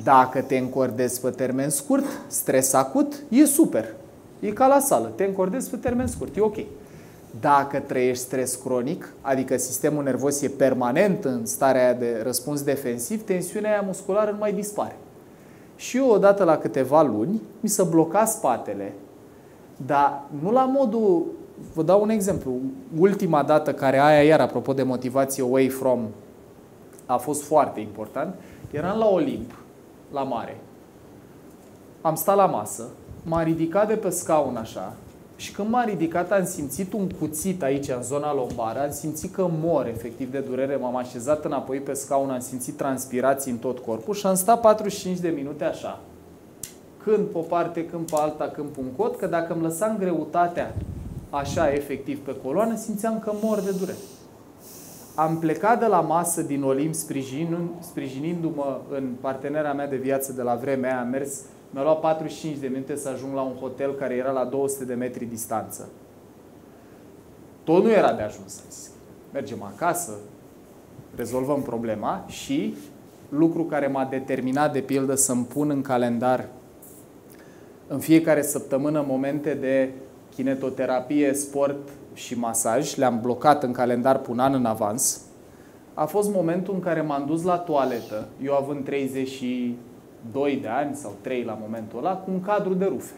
Dacă te încordezi pe termen scurt, stres acut, e super. E ca la sală, te încordezi pe termen scurt, e ok. Dacă trăiești stres cronic, adică sistemul nervos e permanent în starea aia de răspuns defensiv, tensiunea aia musculară nu mai dispare. Și eu, odată la câteva luni, mi se bloca spatele, dar nu la modul... Vă dau un exemplu. Ultima dată care aia, iar apropo de motivație away from, a fost foarte important, eram la Olimp, la mare. Am stat la masă, m-am ridicat de pe scaun așa și când m-am ridicat am simțit un cuțit aici în zona lombară, am simțit că mor efectiv de durere, m-am așezat înapoi pe scaun, am simțit transpirații în tot corpul și am stat 45 de minute așa. Când pe o parte, când pe alta, când pe un cot, că dacă îmi lăsam greutatea așa efectiv pe coloană, simțeam că mor de durere. Am plecat de la masă din Olimp sprijinindu-mă în partenera mea de viață de la vremea aia, am mers. Mi-a luat 45 de minute să ajung la un hotel care era la 200 de metri distanță. Tot nu era de ajuns. Mergem acasă, rezolvăm problema și lucru care m-a determinat, de pildă, să-mi pun în calendar în fiecare săptămână momente de kinetoterapie, sport și masaj. Le-am blocat în calendar pe un an în avans. A fost momentul în care m-am dus la toaletă, eu având 32 de ani sau 3 la momentul ăla, cu un cadru de rufe.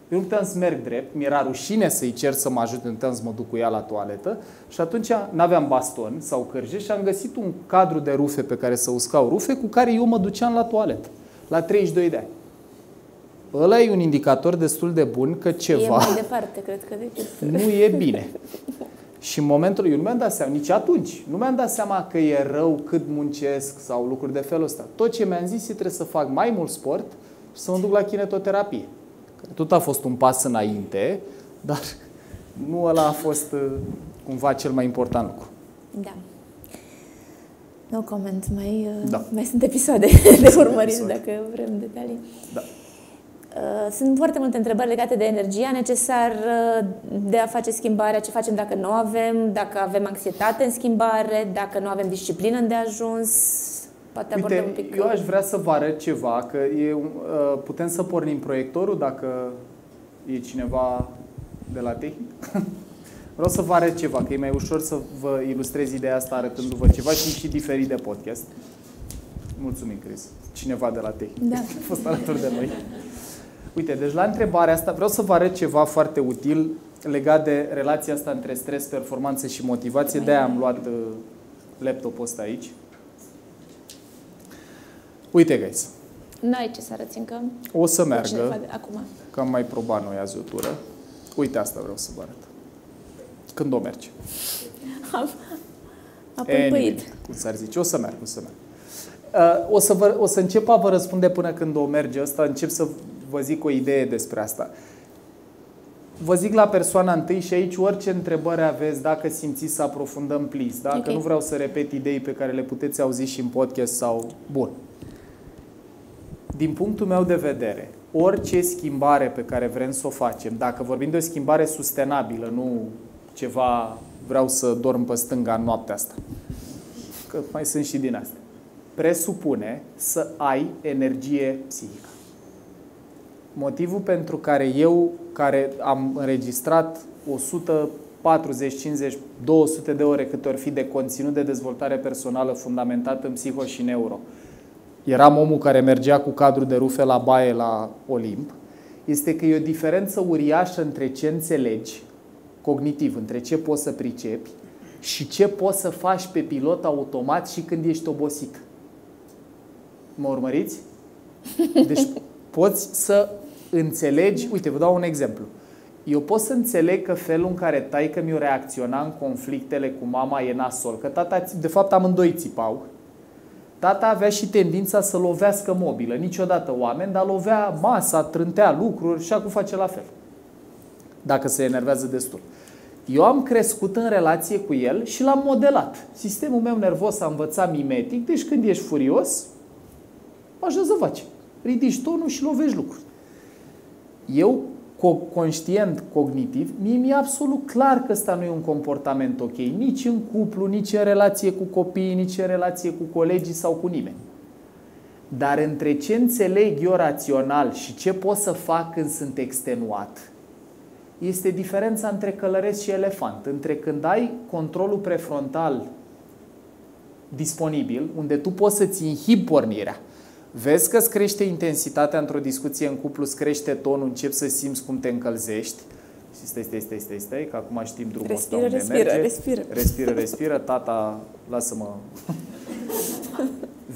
Eu nu puteam să merg drept, mi-era rușine să-i cer să mă ajute, nu puteam să mă duc cu ea la toaletă și atunci n-aveam baston sau cârje și am găsit un cadru de rufe pe care să uscau rufe cu care eu mă duceam la toaletă, la 32 de ani. Ăla e un indicator destul de bun că ceva... E mai departe, cred că decât... Nu e bine. Și în momentul eu nu mi-am dat seama, nici atunci, nu mi-am dat seama că e rău cât muncesc sau lucruri de felul ăsta. Tot ce mi-am zis e trebuie să fac mai mult sport și să mă duc la kinetoterapie. Tot a fost un pas înainte, dar nu ăla a fost cumva cel mai important lucru. Da. No comment, Da. mai sunt episoade de urmărit dacă vrem detalii. Da. Sunt foarte multe întrebări legate de energia necesară de a face schimbarea, ce facem dacă nu avem, dacă avem anxietate în schimbare, dacă nu avem disciplină îndeajuns. Poate abordăm un pic. Eu aș vrea să vă arăt ceva, că putem să pornim proiectorul dacă e cineva de la tehnic. Vreau să vă arăt ceva, că e mai ușor să vă ilustrez ideea asta arătându-vă ceva și diferit de podcast. Mulțumim, Chris. Cineva de la tehnic. Da. A fost alături de noi. Uite, deci la întrebarea asta vreau să vă arăt ceva foarte util legat de relația asta între stres, performanță și motivație. De-aia am luat laptopul ăsta aici. Uite, guys. N-ai ce să arăți încă. O să meargă, acum. că am mai probat noi azi o tură. Uite, asta vreau să vă arăt. Când o merge. A pâlpâit. Cum s-ar zice? O să merg, o să merg. O să încep a vă răspunde până când o merge asta. Încep să vă zic o idee despre asta. Vă zic la persoana întâi și aici orice întrebări aveți, dacă simțiți să aprofundăm, please. Dacă Okay. nu vreau să repet idei pe care le puteți auzi și în podcast sau... Bun. Din punctul meu de vedere, orice schimbare pe care vrem să o facem, dacă vorbim de o schimbare sustenabilă, nu ceva vreau să dorm pe stânga în noaptea asta, că mai sunt și din astea, presupune să ai energie psihică. Motivul pentru care eu, care am înregistrat 140, 50, 200 de ore câte ori fi de conținut de dezvoltare personală fundamentat în psiho și neuro, eram omul care mergea cu cadru de rufe la baie la Olimp, este că e o diferență uriașă între ce înțelegi cognitiv, între ce poți să pricepi și ce poți să faci pe pilot automat și când ești obosit. Mă urmăriți? Deci poți să înțelegi, uite, vă dau un exemplu. Eu pot să înțeleg că felul în care taică-miu reacționa în conflictele cu mama e nasol, că tata, de fapt amândoi țipau. Tata avea și tendința să lovească mobilă, niciodată oameni, dar lovea masa, trântea lucruri și acum face la fel, dacă se enervează destul. Eu am crescut în relație cu el și l-am modelat. Sistemul meu nervos a învățat mimetic, deci când ești furios, așa să faci. Ridici tonul și lovești lucruri. Eu, conștient, cognitiv, mi-e absolut clar că ăsta nu e un comportament ok. Nici în cuplu, nici în relație cu copiii, nici în relație cu colegii sau cu nimeni. Dar între ce înțeleg eu rațional și ce pot să fac când sunt extenuat, este diferența între călăreț și elefant. Între când ai controlul prefrontal disponibil, unde tu poți să-ți inhibi pornirea, vezi că îți crește intensitatea într-o discuție în cuplu, îți crește tonul, începi să simți cum te încălzești. Și stai, că acum știm drumul ăsta unde merge. Respiră, tata, lasă-mă.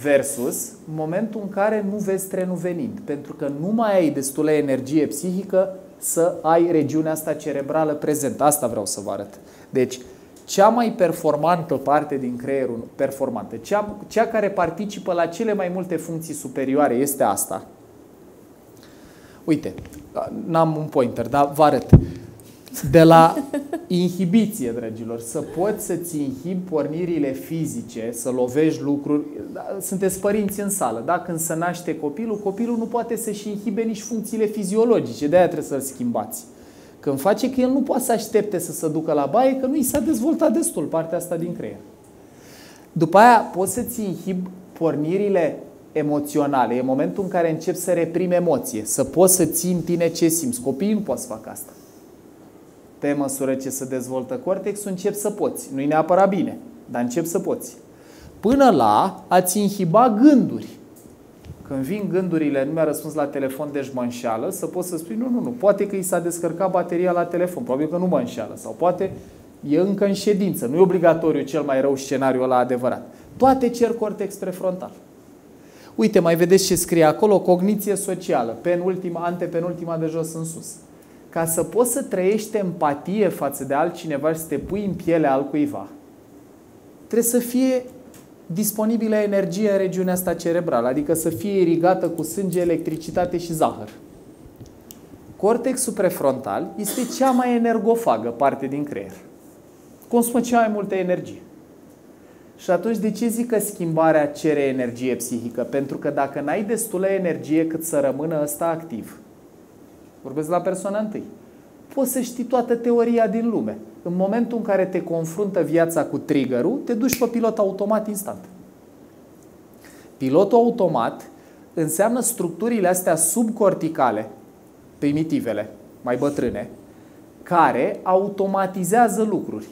Versus momentul în care nu vezi trenul venind, pentru că nu mai ai destulă energie psihică să ai regiunea asta cerebrală prezentă. Asta vreau să vă arăt. Deci, cea mai performantă parte din creierul, cea care participă la cele mai multe funcții superioare este asta. Uite, n-am un pointer, dar vă arăt. De la inhibiție, dragilor, să poți să-ți inhibi pornirile fizice, să lovești lucruri. Sunteți părinți în sală, da? Când se naște copilul nu poate să-și inhibe nici funcțiile fiziologice, de-aia trebuie să-l schimbați. Când face că el nu poate să aștepte să se ducă la baie, că nu i s-a dezvoltat destul partea asta din creier. După aia poți să-ți inhibi pornirile emoționale. E momentul în care începi să reprimi emoție, să poți să ții în tine ce simți. Copiii nu pot să facă asta. Pe măsură ce se dezvoltă cortexul, începi să poți. Nu-i neapărat bine, dar începi să poți. Până la a-ți inhiba gânduri. Când vin gândurile, nu mi-a răspuns la telefon, deci mă înșeală, să poți să spui, nu, poate că i s-a descărcat bateria la telefon, probabil că nu mă înșeală, sau poate e încă în ședință, nu e obligatoriu cel mai rău scenariu ăla adevărat. Toate cer cortex prefrontal. Uite, mai vedeți ce scrie acolo, cogniție socială, antepenultima de jos în sus. Ca să poți să trăiești empatie față de altcineva și să te pui în pielea altcuiva, trebuie să fie disponibilă energie în regiunea asta cerebrală, adică să fie irigată cu sânge, electricitate și zahăr. Cortexul prefrontal este cea mai energofagă parte din creier. Consumă cea mai multă energie. Și atunci de ce zic că schimbarea cere energie psihică? Pentru că dacă n-ai destulă energie cât să rămână ăsta activ, vorbesc la persoana întâi, poți să știi toată teoria din lume. În momentul în care te confruntă viața cu trigger-ul, te duci pe pilot automat instant. Pilotul automat înseamnă structurile astea subcorticale, primitivele, mai bătrâne, care automatizează lucruri.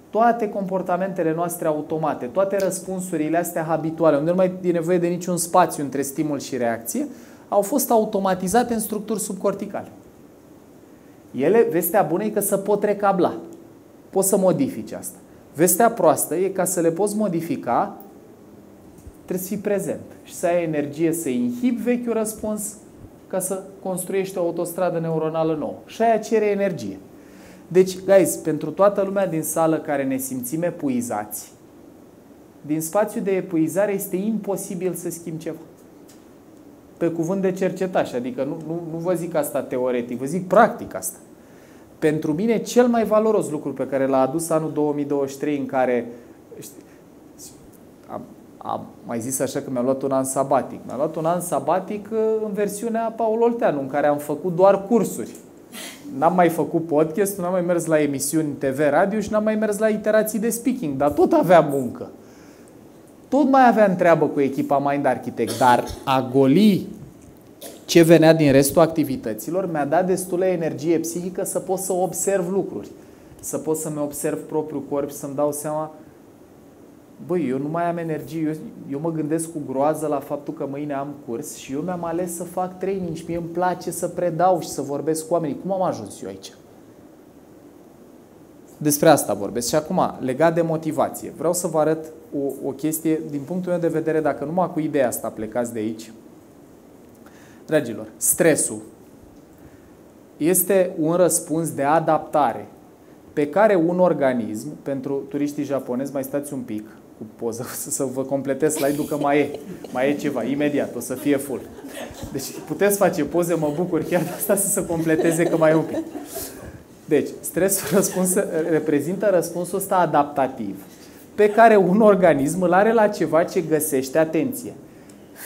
Toate comportamentele noastre automate, toate răspunsurile astea habituale, unde nu mai e nevoie de niciun spațiu între stimul și reacție, au fost automatizate în structuri subcorticale. Ele, vestea bună e că se pot recabla. Poți să modifici asta. Vestea proastă e ca să le poți modifica, trebuie să fii prezent și să ai energie să inhibi vechiul răspuns ca să construiești o autostradă neuronală nouă. Și aia cere energie. Deci, guys, pentru toată lumea din sală care ne simțim epuizați, din spațiul de epuizare este imposibil să schimbi ceva. Pe cuvânt de cercetaș, adică nu vă zic asta teoretic, vă zic practic asta. Pentru mine, cel mai valoros lucru pe care l-a adus anul 2023, în care am mai zis așa că mi-am luat un an sabatic. Mi-am luat un an sabatic în versiunea Paul Olteanu, în care am făcut doar cursuri. N-am mai făcut podcast, n-am mai mers la emisiuni TV, radio și n-am mai mers la iterații de speaking, dar tot aveam muncă. Tot mai aveam treabă cu echipa Mind Architect, dar a goli ce venea din restul activităților mi-a dat destulă energie psihică să pot să observ lucruri, să pot să-mi observ propriul corp și să-mi dau seama, băi, eu nu mai am energie, eu mă gândesc cu groază la faptul că mâine am curs și eu mi-am ales să fac training și mie îmi place să predau și să vorbesc cu oamenii. Cum am ajuns eu aici? Despre asta vorbesc. Și acum, legat de motivație, vreau să vă arăt o chestie, din punctul meu de vedere, dacă numai cu ideea asta plecați de aici. Dragilor, stresul este un răspuns de adaptare pe care un organism, pentru turiștii japonezi, mai stați un pic cu poză, să vă completez slide-ul că mai e ceva, imediat, o să fie full. Deci puteți face poze, mă bucur chiar de asta, să se completeze că mai e un pic. Deci, stresul reprezintă răspunsul ăsta adaptativ pe care un organism îl are la ceva ce găsește, atenție,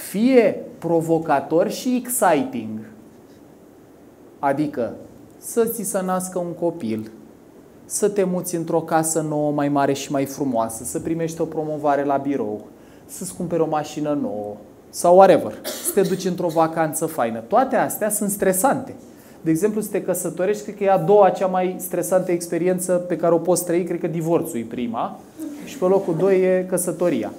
fie provocator și exciting, adică să ți se nască un copil, să te muți într-o casă nouă, mai mare și mai frumoasă, să primești o promovare la birou, să-ți cumperi o mașină nouă sau whatever, să te duci într-o vacanță faină. Toate astea sunt stresante. De exemplu, să te căsătorești, cred că e a doua cea mai stresantă experiență pe care o poți trăi, cred că divorțul e prima și pe locul 2 e căsătoria.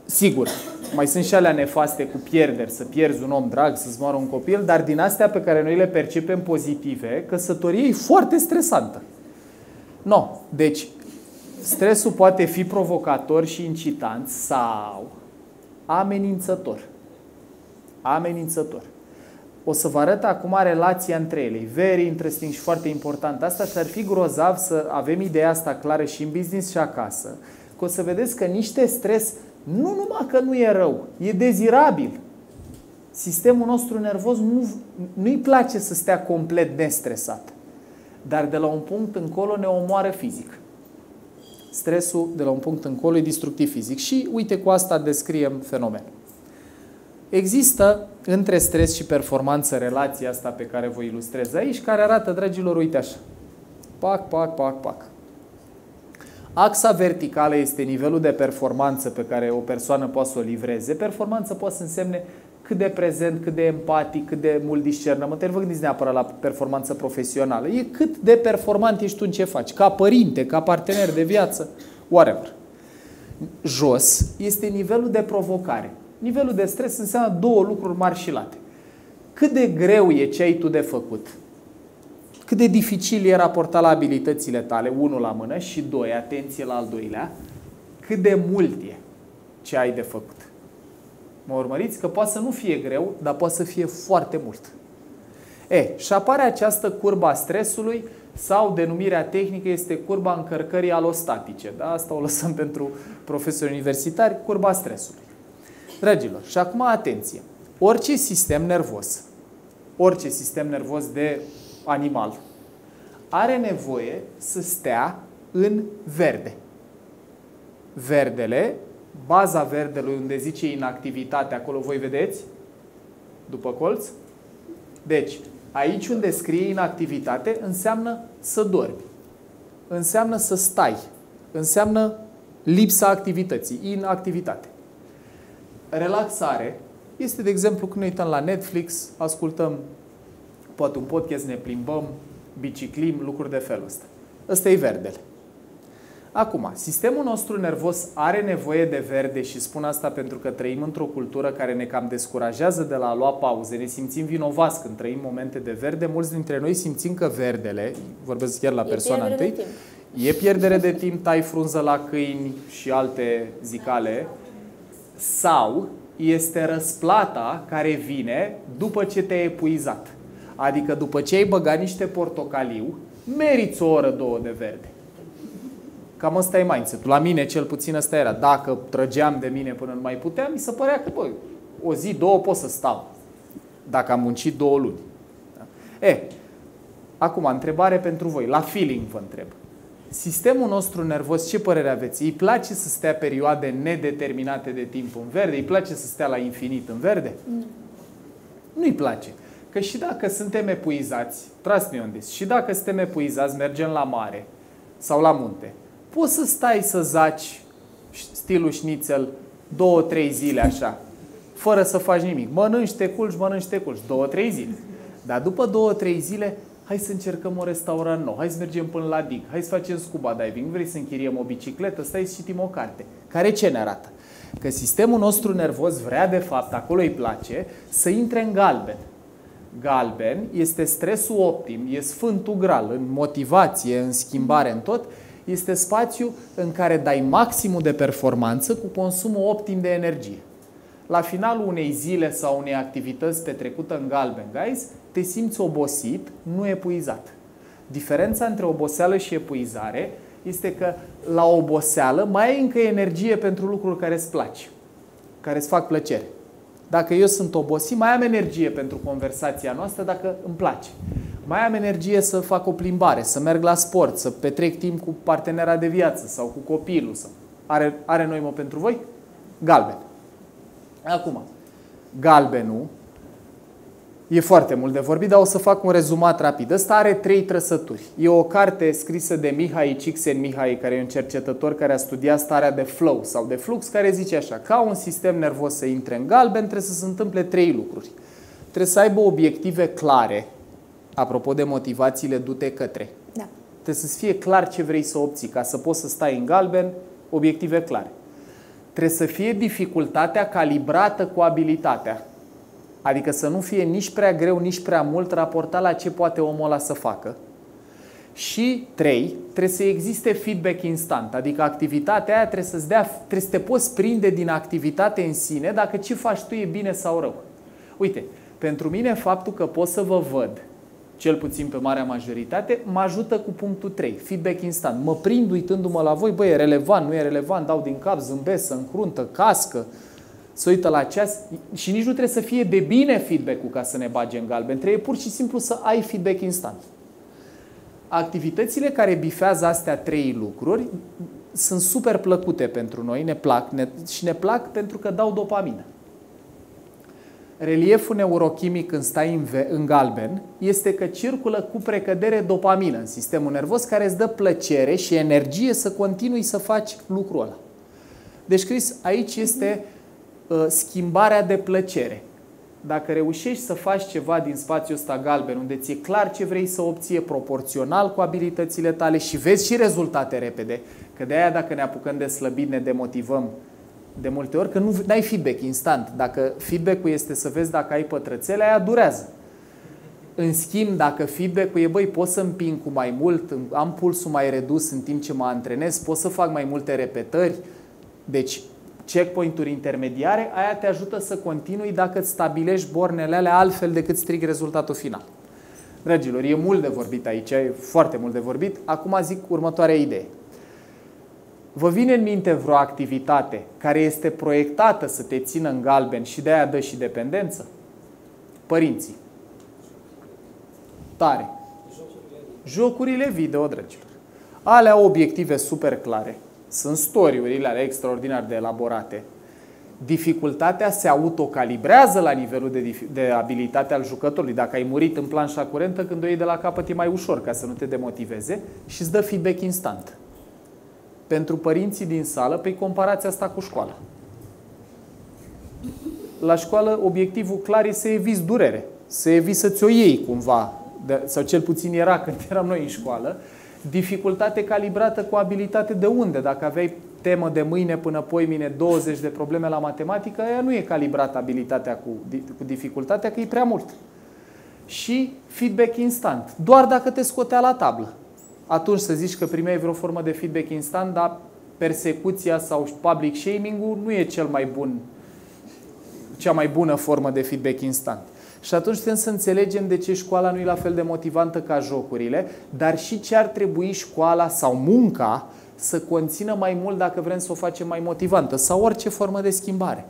Sigur, mai sunt și alea nefaste cu pierderi, să pierzi un om drag, să-ți moară un copil, dar din astea pe care noi le percepem pozitive, căsătoria e foarte stresantă. No. Deci, stresul poate fi provocator și incitant sau amenințător. Amenințător. O să vă arăt acum relația între ele. Very interesting și foarte important asta și ar fi grozav să avem ideea asta clară și în business și acasă. Că o să vedeți că niște stres, nu numai că nu e rău, e dezirabil. Sistemul nostru nervos nu-i place să stea complet nestresat. Dar de la un punct încolo ne omoară fizic. Stresul de la un punct încolo e destructiv fizic. Și uite, cu asta descriem fenomenul. Există între stres și performanță relația asta pe care vă ilustrez aici, care arată, dragilor, uite așa. Pac, pac, pac, pac. Axa verticală este nivelul de performanță pe care o persoană poate să o livreze. Performanță poate să însemne cât de prezent, cât de empatic, cât de mult discernământ. Nu vă gândiți neapărat la performanță profesională. E cât de performant ești tu în ce faci. Ca părinte, ca partener de viață, whatever. Jos este nivelul de provocare. Nivelul de stres înseamnă două lucruri mari și late. Cât de greu e ce ai tu de făcut. Cât de dificil e raportat la abilitățile tale, unul la mână, și doi, atenție la al doilea, cât de mult e ce ai de făcut. Mă urmăriți? Că poate să nu fie greu, dar poate să fie foarte mult. Și apare această curba a stresului, sau denumirea tehnică este curba încărcării alostatice. Da? Asta o lăsăm pentru profesori universitari, curba stresului. Dragilor, și acum atenție. Orice sistem nervos de animal are nevoie să stea în verde. Verdele, baza verdelui unde zice inactivitate, acolo voi vedeți, după colț. Deci, aici unde scrie inactivitate înseamnă să dormi, înseamnă să stai, înseamnă lipsa activității, inactivitate. Relaxare este, de exemplu, când ne uităm la Netflix, ascultăm poate un podcast, ne plimbăm, biciclim, lucruri de felul ăsta. Ăsta e verdele. Acum, sistemul nostru nervos are nevoie de verde și spun asta pentru că trăim într-o cultură care ne cam descurajează de la a lua pauze, ne simțim vinovați când trăim momente de verde. Mulți dintre noi simțim că verdele, vorbesc chiar la persoana întâi, e pierdere de timp, tai frunză la câini și alte zicale, sau este răsplata care vine după ce te-ai epuizat. Adică după ce ai băgat niște portocaliu, meriți o oră, două de verde. Cam ăsta e mindset-ul. La mine cel puțin ăsta era. Dacă trăgeam de mine până nu mai puteam, mi se părea că, băi, o zi, două pot să stau. Dacă am muncit 2 luni. Da? Acum, întrebare pentru voi. La feeling vă întreb. Sistemul nostru nervos, ce părere aveți? Îi place să stea perioade nedeterminate de timp în verde? Îi place să stea la infinit în verde? Nu. Nu-i place. Că și dacă suntem epuizați, trust me on this, și dacă suntem epuizați, mergem la mare sau la munte, poți să stai să zaci stilul șnițel 2-3 zile așa, fără să faci nimic. Mănânci, te culci, 2-3 zile. Dar după 2-3 zile, hai să încercăm un restaurant nou, hai să mergem până la dig, hai să facem scuba diving, vrei să închiriem o bicicletă, stai să citim o carte. Care ce ne arată? Că sistemul nostru nervos vrea, de fapt, acolo îi place, să intre în galben. Galben este stresul optim, e Sfântul Graal, în motivație, în schimbare, în tot. Este spațiu în care dai maximul de performanță cu consumul optim de energie. La finalul unei zile sau unei activități petrecută în galben, guys, te simți obosit, nu epuizat. Diferența între oboseală și epuizare este că la oboseală mai ai încă energie pentru lucruri care îți place, care îți fac plăcere. Dacă eu sunt obosit, mai am energie pentru conversația noastră dacă îmi place. Mai am energie să fac o plimbare, să merg la sport, să petrec timp cu partenera de viață sau cu copilul. Sau... Are noimă pentru voi? Galben. Acum, galbenul e foarte mult de vorbit, dar o să fac un rezumat rapid. Ăsta are 3 trăsături. E o carte scrisă de Mihai Csikszentmihalyi, care e un cercetător care a studiat starea de flow sau de flux, care zice așa: ca un sistem nervos să intre în galben, trebuie să se întâmple 3 lucruri. Trebuie să aibă obiective clare, apropo de motivațiile du-te către. Da. Trebuie să-ți fie clar ce vrei să obții, ca să poți să stai în galben, obiective clare. Trebuie să fie dificultatea calibrată cu abilitatea. Adică să nu fie nici prea greu, nici prea mult raportat la ce poate omul ăla să facă. Și 3, trebuie să existe feedback instant. Adică activitatea aia trebuie să te poți prinde din activitate în sine dacă ce faci tu e bine sau rău. Uite, pentru mine faptul că pot să vă văd, cel puțin pe marea majoritate, mă ajută cu punctul 3, feedback instant. Mă prind uitându-mă la voi, băi, e relevant, nu e relevant, dau din cap, zâmbesc, se încruntă, cască, se uită la ceas și nici nu trebuie să fie de bine feedback-ul ca să ne bage în galben. Trebuie pur și simplu să ai feedback instant. Activitățile care bifează astea 3 lucruri sunt super plăcute pentru noi, ne plac și ne plac pentru că dau dopamină. Relieful neurochimic când stai în galben este că circulă cu precădere dopamină în sistemul nervos care îți dă plăcere și energie să continui să faci lucrul ăla. Deci, Chris, aici este schimbarea de plăcere. Dacă reușești să faci ceva din spațiul ăsta galben, unde ți-e clar ce vrei să obții, proporțional cu abilitățile tale și vezi și rezultate repede, că de aia dacă ne apucăm de slăbit ne demotivăm de multe ori, că nu ai feedback instant. Dacă feedback-ul este să vezi dacă ai pătrățele, aia durează. În schimb, dacă feedback-ul e, băi, pot să împing cu mai mult, am pulsul mai redus în timp ce mă antrenez, pot să fac mai multe repetări, deci checkpoint-uri intermediare, aia te ajută să continui dacă îți stabilești bornele alea altfel decât strigi rezultatul final. Dragilor, e mult de vorbit aici, e foarte mult de vorbit. Acum zic următoarea idee. Vă vine în minte vreo activitate care este proiectată să te țină în galben și de aia dă și dependență? Părinții. Tare. Jocurile video, dragilor. Alea au obiective super clare. Sunt story-urile alea extraordinar de elaborate. Dificultatea se autocalibrează la nivelul de abilitate al jucătorului. Dacă ai murit în planșa curentă, când o iei de la capăt e mai ușor ca să nu te demotiveze și îți dă feedback instant. Pentru părinții din sală, pe comparația asta cu școala. La școală, obiectivul clar e să eviți durere. Să eviți să ți-o iei cumva sau cel puțin era când eram noi în școală, dificultate calibrată cu abilitate de unde? Dacă aveai temă de mâine până poimine 20 de probleme la matematică, aia nu e calibrată abilitatea cu dificultatea, că e prea mult. Și feedback instant, doar dacă te scotea la tablă. Atunci să zici că primeai vreo formă de feedback instant, dar persecuția sau public shaming-ul nu e cea mai bună formă de feedback instant. Și atunci trebuie să înțelegem de ce școala nu e la fel de motivantă ca jocurile, dar și ce ar trebui școala sau munca să conțină mai mult dacă vrem să o facem mai motivantă sau orice formă de schimbare.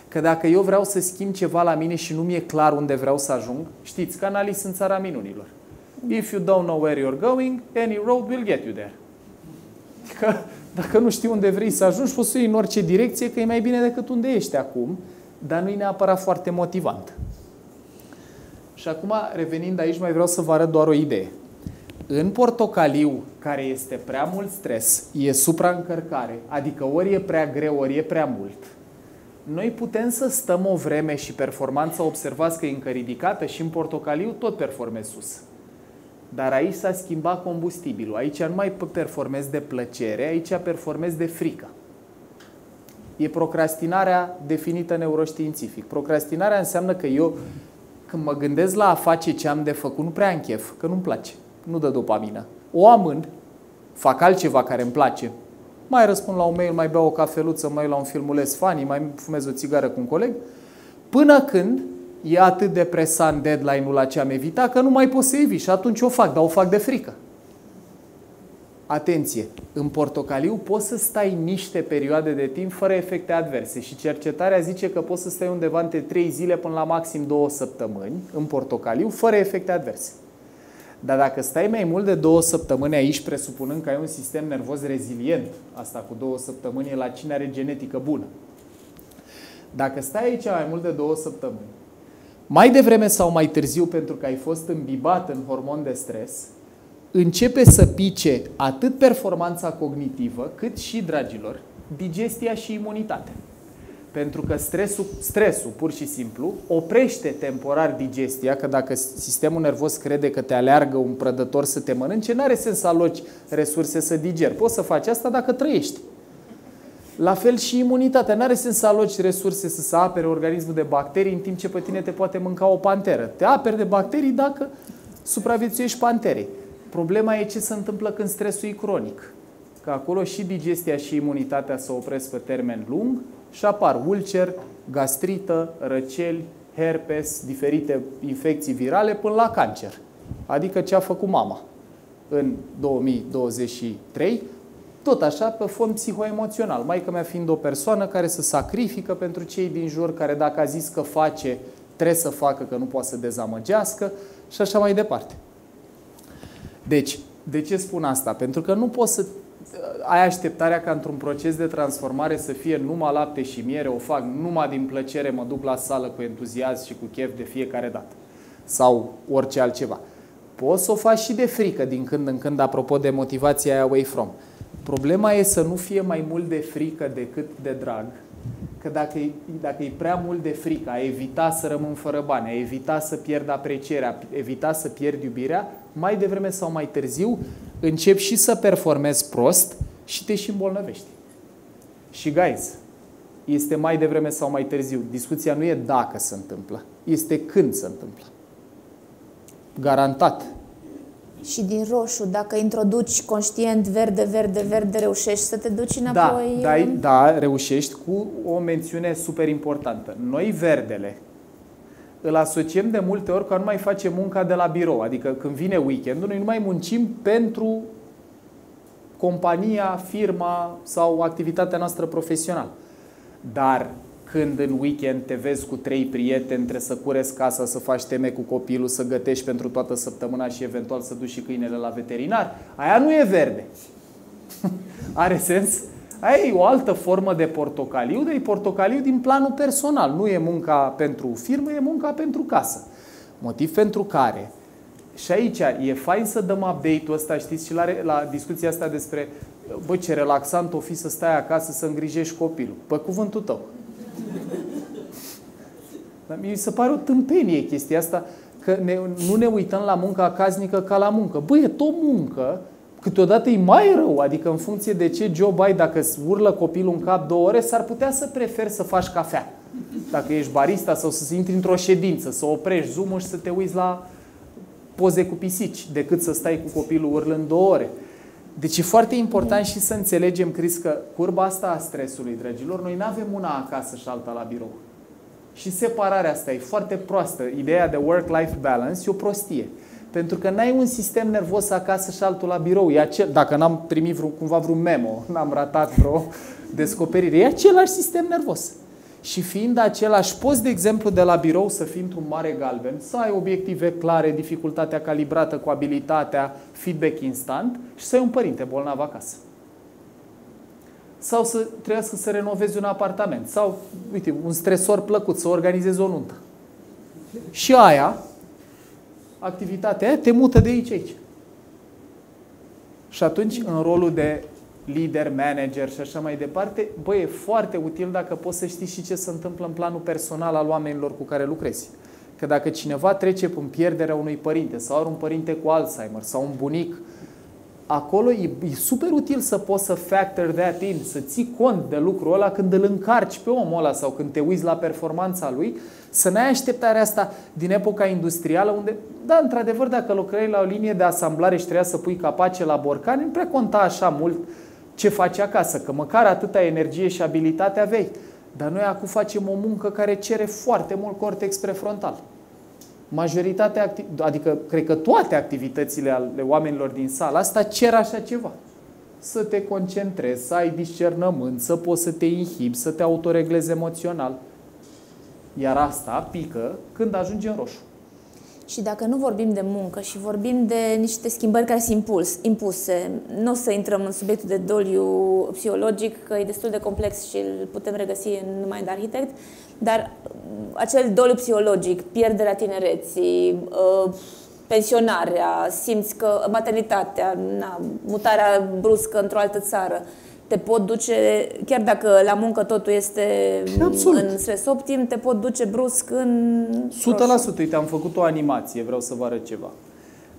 Că dacă eu vreau să schimb ceva la mine și nu mi-e clar unde vreau să ajung, știți, ca în Alice în țara minunilor. If you don't know where you're going, any road will get you there. Adică, dacă nu știi unde vrei să ajungi, poți să iei în orice direcție, că e mai bine decât unde ești acum, dar nu e neapărat foarte motivant. Și acum, revenind aici, mai vreau să vă arăt doar o idee. În portocaliu, care este prea mult stres, e supraîncărcare, adică ori e prea greu, ori e prea mult, noi putem să stăm o vreme și performanța, observați că e încă ridicată și în portocaliu tot performezi sus. Dar aici s-a schimbat combustibilul. Aici nu mai performezi de plăcere, aici performezi de frică. E procrastinarea definită neuroștiințific. Procrastinarea înseamnă că eu, când mă gândesc la a face ce am de făcut, nu prea am chef, că nu-mi place, nu dă dopamină. O amân, fac altceva care îmi place, mai răspund la un mail, mai beau o cafeluță, mai la un filmuleț funny, mai fumez o țigară cu un coleg, până când e atât de presant deadline-ul la ce am evitat că nu mai pot să evit și atunci o fac, dar o fac de frică. Atenție! În portocaliu poți să stai niște perioade de timp fără efecte adverse și cercetarea zice că poți să stai undeva între 3 zile până la maxim 2 săptămâni în portocaliu fără efecte adverse. Dar dacă stai mai mult de 2 săptămâni aici, presupunând că ai un sistem nervos rezilient, asta cu 2 săptămâni e la cine are genetică bună. Dacă stai aici mai mult de 2 săptămâni, mai devreme sau mai târziu, pentru că ai fost îmbibat în hormon de stres, începe să pice atât performanța cognitivă, cât și, dragilor, digestia și imunitatea. Pentru că stresul, pur și simplu, oprește temporar digestia, că dacă sistemul nervos crede că te aleargă un prădător să te mănânce, n-are sens să aloci resurse să digeri. Poți să faci asta dacă trăiești. La fel și imunitatea. N-are sens să aloci resurse să apere organismul de bacterii în timp ce pe tine te poate mânca o panteră. Te aperi de bacterii dacă supraviețuiești panterei. Problema e ce se întâmplă când stresul e cronic. Că acolo și digestia și imunitatea se opresc pe termen lung și apar ulcer, gastrită, răceli, herpes, diferite infecții virale până la cancer. Adică ce a făcut mama în 2023, tot așa pe fond psihoemoțional. Maică-mea fiind o persoană care se sacrifică pentru cei din jur, care dacă a zis că face, trebuie să facă, că nu poate să dezamăgească și așa mai departe. Deci, de ce spun asta? Pentru că nu poți să ai așteptarea ca într-un proces de transformare să fie numai lapte și miere, o fac numai din plăcere, mă duc la sală cu entuziasm și cu chef de fiecare dată. Sau orice altceva. Poți să o faci și de frică din când în când, apropo de motivația aia away from. Problema e să nu fie mai mult de frică decât de drag. Că dacă e prea mult de frică, a evita să rămân fără bani, a evita să pierd aprecierea, a evita să pierd iubirea, mai devreme sau mai târziu începi și să performezi prost și te și îmbolnăvești. Și guys, este mai devreme sau mai târziu. Discuția nu e dacă se întâmplă, este când se întâmplă. Garantat. Și din roșu, dacă introduci conștient verde, verde, verde, reușești să te duci înapoi? Da, reușești cu o mențiune super importantă. Noi verdele îl asociem de multe ori că nu mai facem munca de la birou. Adică când vine weekendul, noi nu mai muncim pentru compania, firma sau activitatea noastră profesională. Dar când în weekend te vezi cu 3 prieteni, trebuie să curezi casa, să faci teme cu copilul, să gătești pentru toată săptămâna și eventual să duci și câinele la veterinar, aia nu e verde. Are sens? Aia e o altă formă de portocaliu, dar e portocaliu din planul personal. Nu e munca pentru firmă, e munca pentru casă. Motiv pentru care, și aici e fain să dăm update-ul ăsta, știți, și la discuția asta despre bă, ce relaxant o fi să stai acasă să îngrijești copilul. Pe cuvântul tău. Mi se pare o tâmpenie chestia asta, că nu ne uităm la munca casnică ca la muncă. Băi, e tot muncă, câteodată e mai rău, adică în funcție de ce job ai, dacă urlă copilul în cap 2 ore, s-ar putea să preferi să faci cafea. Dacă ești barista sau să intri într-o ședință, să oprești Zoom-ul și să te uiți la poze cu pisici, decât să stai cu copilul urlând 2 ore. Deci e foarte important și să înțelegem, Cris, că curba asta a stresului, dragilor, noi nu avem una acasă și alta la birou. Și separarea asta e foarte proastă. Ideea de work-life balance e o prostie. Pentru că n-ai un sistem nervos acasă și altul la birou. Dacă n-am primit cumva vreun memo, n-am ratat vreo descoperire, e același sistem nervos. Și fiind același, poți, de exemplu, de la birou să fii într-un mare galben, să ai obiective clare, dificultatea calibrată cu abilitatea, feedback instant și să ai un părinte bolnav acasă. Sau să trebuiască să renovezi un apartament. Sau, uite, un stresor plăcut, să organizezi o nuntă. Și activitatea aia te mută de aici. Și atunci, în rolul de lider, manager și așa mai departe, băi, e foarte util dacă poți să știi și ce se întâmplă în planul personal al oamenilor cu care lucrezi. Că dacă cineva trece prin pierderea unui părinte sau are un părinte cu Alzheimer sau un bunic, acolo e super util să poți să factor that in, să ții cont de lucrul ăla când îl încarci pe omul ăla sau când te uiți la performanța lui, să n-ai așteptarea asta din epoca industrială unde, da, într-adevăr, dacă lucrai la o linie de asamblare și trebuia să pui capace la borcani, nu prea conta așa mult ce faci acasă, că măcar atâta energie și abilitate aveai. Dar noi acum facem o muncă care cere foarte mult cortex prefrontal. Majoritatea, adică cred că toate activitățile ale oamenilor din sala asta cer așa ceva. Să te concentrezi, să ai discernământ, să poți să te inhibi, să te autoreglezi emoțional. Iar asta pică când ajunge în roșu. Și dacă nu vorbim de muncă și vorbim de niște schimbări care sunt impuse, nu o să intrăm în subiectul de doliu psihologic, că e destul de complex și îl putem regăsi în numai de arhitect, dar acel doliu psihologic, pierderea tinereții, pensionarea, simți că maternitatea, mutarea bruscă într-o altă țară, te pot duce, chiar dacă la muncă totul este în stres optim, te pot duce brusc în 100%. Uite, am făcut o animație, vreau să vă arăt ceva.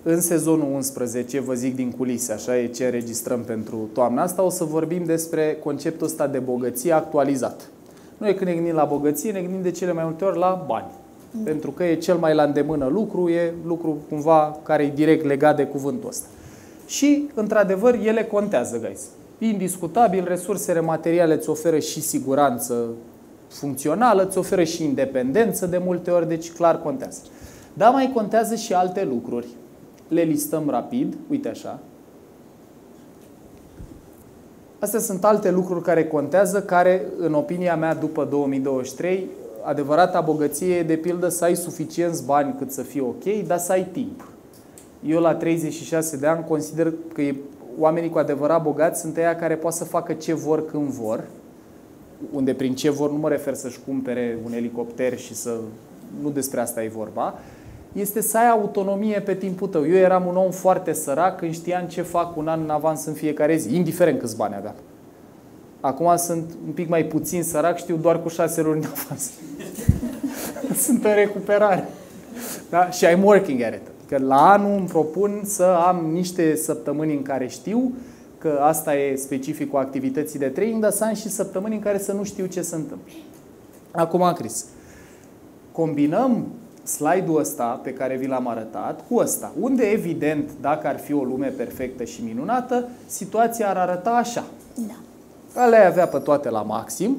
În sezonul 11, vă zic din culise, așa e ce înregistrăm pentru toamna asta, o să vorbim despre conceptul ăsta de bogăție actualizat. Noi când ne gândim la bogăție, ne gândim de cele mai multe ori la bani. Pentru că e cel mai la îndemână lucru, e lucru cumva care e direct legat de cuvântul ăsta. Și, într-adevăr, ele contează, guys. Indiscutabil, resursele materiale îți oferă și siguranță funcțională, îți oferă și independență de multe ori, deci clar contează. Dar mai contează și alte lucruri. Le listăm rapid, uite așa. Astea sunt alte lucruri care contează, care, în opinia mea, după 2023, adevărata bogăție e, de pildă, să ai suficienți bani cât să fie ok, dar să ai timp. Eu, la 36 de ani, consider că oamenii cu adevărat bogați sunt aia care pot să facă ce vor când vor, unde prin ce vor nu mă refer să-și cumpere un elicopter și să... Nu despre asta e vorba. Este să ai autonomie pe timpul tău. Eu eram un om foarte sărac când știam ce fac un an în avans în fiecare zi, indiferent câți bani aveam. Acum sunt un pic mai puțin sărac, știu doar cu 6 luni în avans. Sunt în recuperare. Da? Și I'm working at it. Că la anul îmi propun să am niște săptămâni în care știu că asta e specificul activității de training, dar să am și săptămâni în care să nu știu ce se întâmplă. Acum, Cris, combinăm slide-ul ăsta pe care vi l-am arătat cu ăsta, unde evident, dacă ar fi o lume perfectă și minunată, situația ar arăta așa. Da. Le-ai avea pe toate la maxim,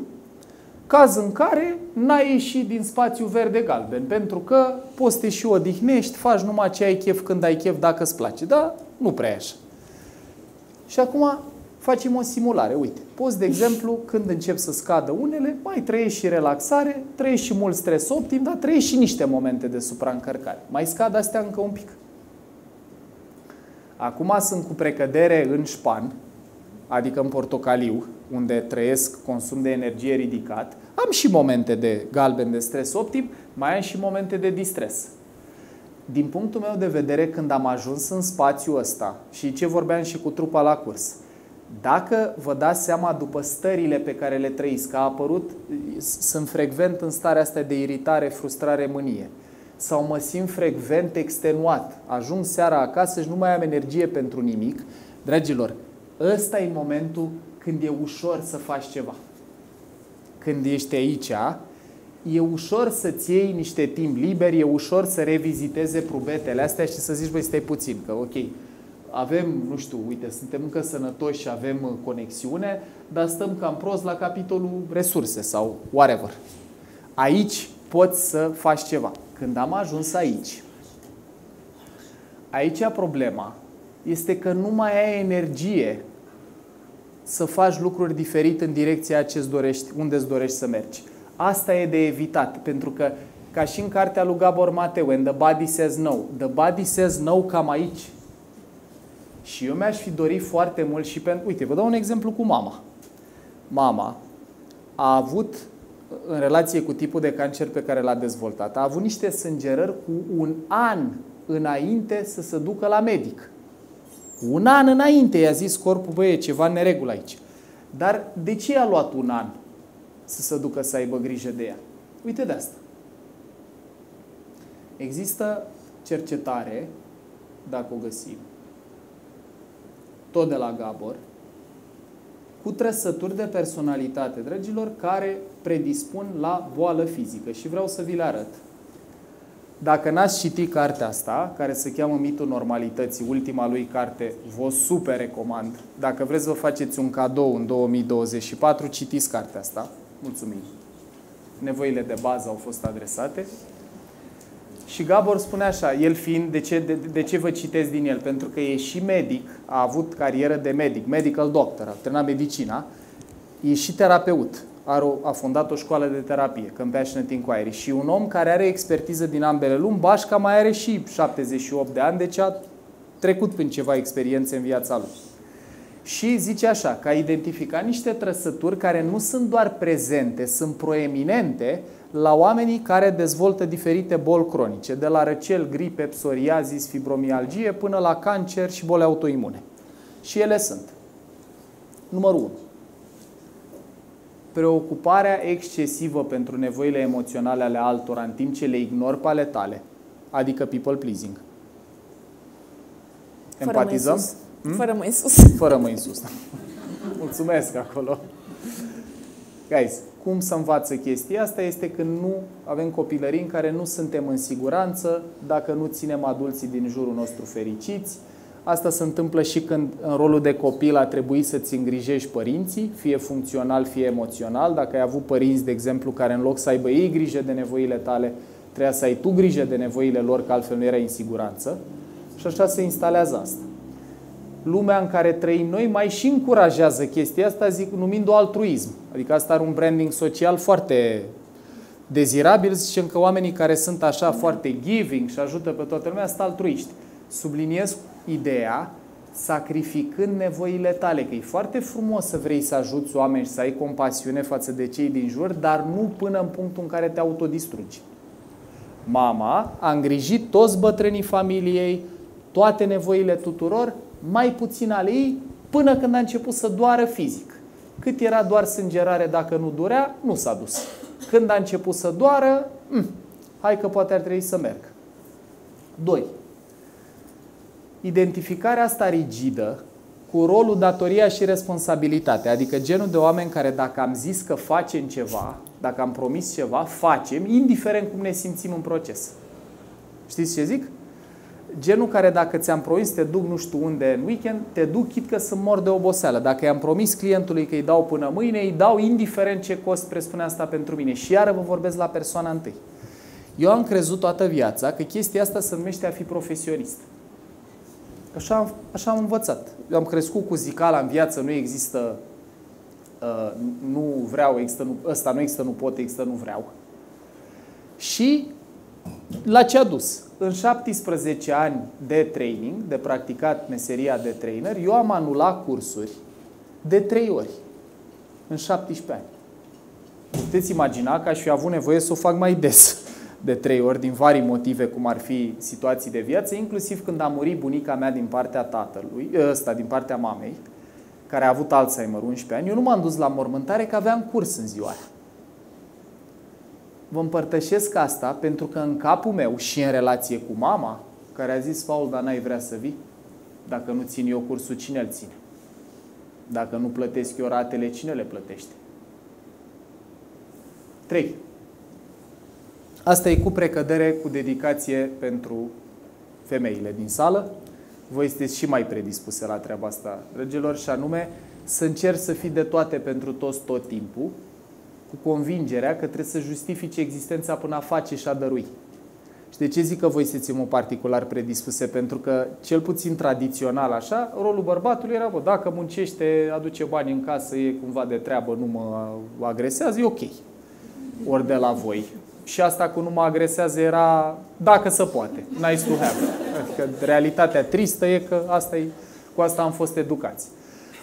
caz în care n-ai ieșit din spațiu verde-galben, pentru că poți să te și odihnești, faci numai ce ai chef când ai chef, dacă îți place, dar nu prea e așa. Și acum facem o simulare. Uite, poți, de exemplu, când încep să scadă unele, mai trăiești și relaxare, trăiești și mult stres optim, dar trăiești și niște momente de supraîncărcare. Mai scad astea încă un pic. Acum sunt cu precădere în șpan, adică în portocaliu, unde trăiesc consum de energie ridicat. Am și momente de galben, de stres optim, mai am și momente de distres. Din punctul meu de vedere, când am ajuns în spațiul ăsta, și ce vorbeam și cu trupa la curs, dacă vă dați seama după stările pe care le trăiți, că a apărut, sunt frecvent în starea asta de iritare, frustrare, mânie. sau mă simt frecvent extenuat, ajung seara acasă și nu mai am energie pentru nimic. Dragilor, ăsta e momentul când e ușor să faci ceva. Când ești aici, e ușor să-ți iei niște timp liber, e ușor să reviziteze probetele astea și să zici, băi, stai puțin, că ok, avem, nu știu, uite, suntem încă sănătoși și avem conexiune, dar stăm cam prost la capitolul resurse sau whatever. Aici poți să faci ceva. Când am ajuns aici problema este că nu mai ai energie să faci lucruri diferite în direcția ce-ți dorești, unde îți dorești să mergi. Asta e de evitat, pentru că, ca și în cartea lui Gabor Mateu, When the Body Says No, the body says no cam aici. Și eu mi-aș fi dorit foarte mult și pentru... Uite, vă dau un exemplu cu mama. Mama a avut, în relație cu tipul de cancer pe care l-a dezvoltat, a avut niște sângerări cu un an înainte să se ducă la medic. Un an înainte i-a zis corpul, băi, e ceva în neregulă aici. Dar de ce i-a luat un an să se ducă să aibă grijă de ea? Uite de asta. Există cercetare, dacă o găsim, tot de la Gabor, cu trăsături de personalitate, dragilor, care predispun la boală fizică. Și vreau să vi le arăt. Dacă n-ați citit cartea asta, care se cheamă Mitul Normalității, ultima lui carte, vă super recomand. Dacă vreți să vă faceți un cadou în 2024, citiți cartea asta. Mulțumim. Nevoile de bază au fost adresate. Și Gabor spune așa, el fiind, de ce vă citesc din el? Pentru că e și medic, a avut carieră de medic, medical doctor, a terminat medicina, e și terapeut. A fondat o școală de terapie, Compassionate Inquiry, și un om care are expertiză din ambele lumi. Bașca mai are și 78 de ani, deci a trecut prin ceva experiențe în viața lui. Și zice așa, că a identificat niște trăsături care nu sunt doar prezente, sunt proeminente la oamenii care dezvoltă diferite boli cronice, de la răcel, gripe, psoriazis, fibromialgie, până la cancer și boli autoimune. Și ele sunt. Numărul 1. Preocuparea excesivă pentru nevoile emoționale ale altora în timp ce le ignori pe ale tale, adică people pleasing. Empatizăm? Fără mâini sus. Fără mâini sus. Mulțumesc acolo. Guys, cum să învață chestia asta este când nu avem copilării în care nu suntem în siguranță, dacă nu ținem adulții din jurul nostru fericiți. Asta se întâmplă și când în rolul de copil a trebuit să-ți îngrijești părinții, fie funcțional, fie emoțional. Dacă ai avut părinți, de exemplu, care în loc să aibă ei grijă de nevoile tale, trebuia să ai tu grijă de nevoile lor, că altfel nu erai în siguranță. Și așa se instalează asta. Lumea în care trăim noi mai și încurajează chestia asta, zic, numind-o altruism. Adică asta are un branding social foarte dezirabil. Zicem că oamenii care sunt așa foarte giving și ajută pe toată lumea sunt altruiști. Subliniez ideea sacrificând nevoile tale, că e foarte frumos să vrei să ajuți oameni și să ai compasiune față de cei din jur, dar nu până în punctul în care te autodistrugi. Mama a îngrijit toți bătrânii familiei, toate nevoile tuturor, mai puțin ale ei, până când a început să doară fizic. Cât era doar sângerare, dacă nu durea, nu s-a dus. Când a început să doară, hai că poate ar trebui să merg. 2. Identificarea asta rigidă cu rolul, datoria și responsabilitatea. Adică genul de oameni care dacă am zis că facem ceva, dacă am promis ceva, facem, indiferent cum ne simțim în proces. Știți ce zic? Genul care dacă ți-am promis te duc nu știu unde în weekend, te duc chit că să mor de oboseală. Dacă i-am promis clientului că îi dau până mâine, îi dau indiferent ce cost presupune asta pentru mine. Și iară vă vorbesc la persoana întâi. Eu am crezut toată viața că chestia asta se numește a fi profesionist. Așa am învățat. Eu am crescut cu zicala în viață, nu există nu vreau, există, ăsta nu există, nu pot, există, nu vreau. Și la ce a dus? În 17 ani de training, de practicat meseria de trainer, eu am anulat cursuri de 3 ori în 17 ani. Puteți imagina că aș fi avut nevoie să o fac mai des de 3 ori, din vari motive, cum ar fi situații de viață, inclusiv când a murit bunica mea din partea tatălui, din partea mamei, care a avut Alzheimer 11 ani, eu nu m-am dus la mormântare că aveam curs în ziua aia. Vă împărtășesc asta pentru că în capul meu și în relație cu mama, care a zis, Paul, dar n-ai vrea să vii? Dacă nu țin eu cursul, cine îl ține? Dacă nu plătesc eu ratele, cine le plătește? 3. Asta e cu precădere, cu dedicație pentru femeile din sală. Voi sunteți și mai predispuse la treaba asta, dragilor, și anume să încerci să fii de toate pentru toți tot timpul, cu convingerea că trebuie să justifici existența până a face și a dărui. Și de ce zic că voi sunteți în mod particular predispuse? Pentru că, cel puțin tradițional așa, rolul bărbatului era, dacă muncește, aduce bani în casă, e cumva de treabă, nu mă agresează, e ok. Ori de la voi. Și asta cu nu mă agresează era dacă se poate, nice to have. Adică realitatea tristă e că cu asta am fost educați.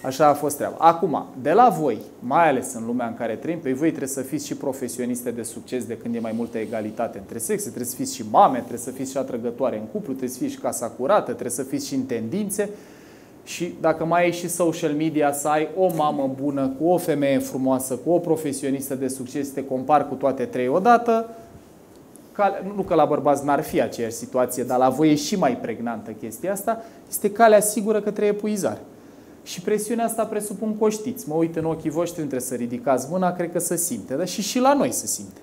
Așa a fost treaba. Acum, de la voi, mai ales în lumea în care trăim, pe voi trebuie să fiți și profesioniste de succes de când e mai multă egalitate între sexe, trebuie să fiți și mame, trebuie să fiți și atrăgătoare în cuplu, trebuie să fiți și casa curată, trebuie să fiți și în tendințe. Și dacă mai ai și social media, să ai o mamă bună, cu o femeie frumoasă, cu o profesionistă de succes, te compari cu toate 3 odată, nu că la bărbați n-ar fi aceeași situație, dar la voi e și mai pregnantă chestia asta, este calea sigură către epuizare. Și presiunea asta presupun că o știți. Mă uit în ochii voștri, nu trebuie să ridicați mâna, cred că se simte, dar și la noi se simte.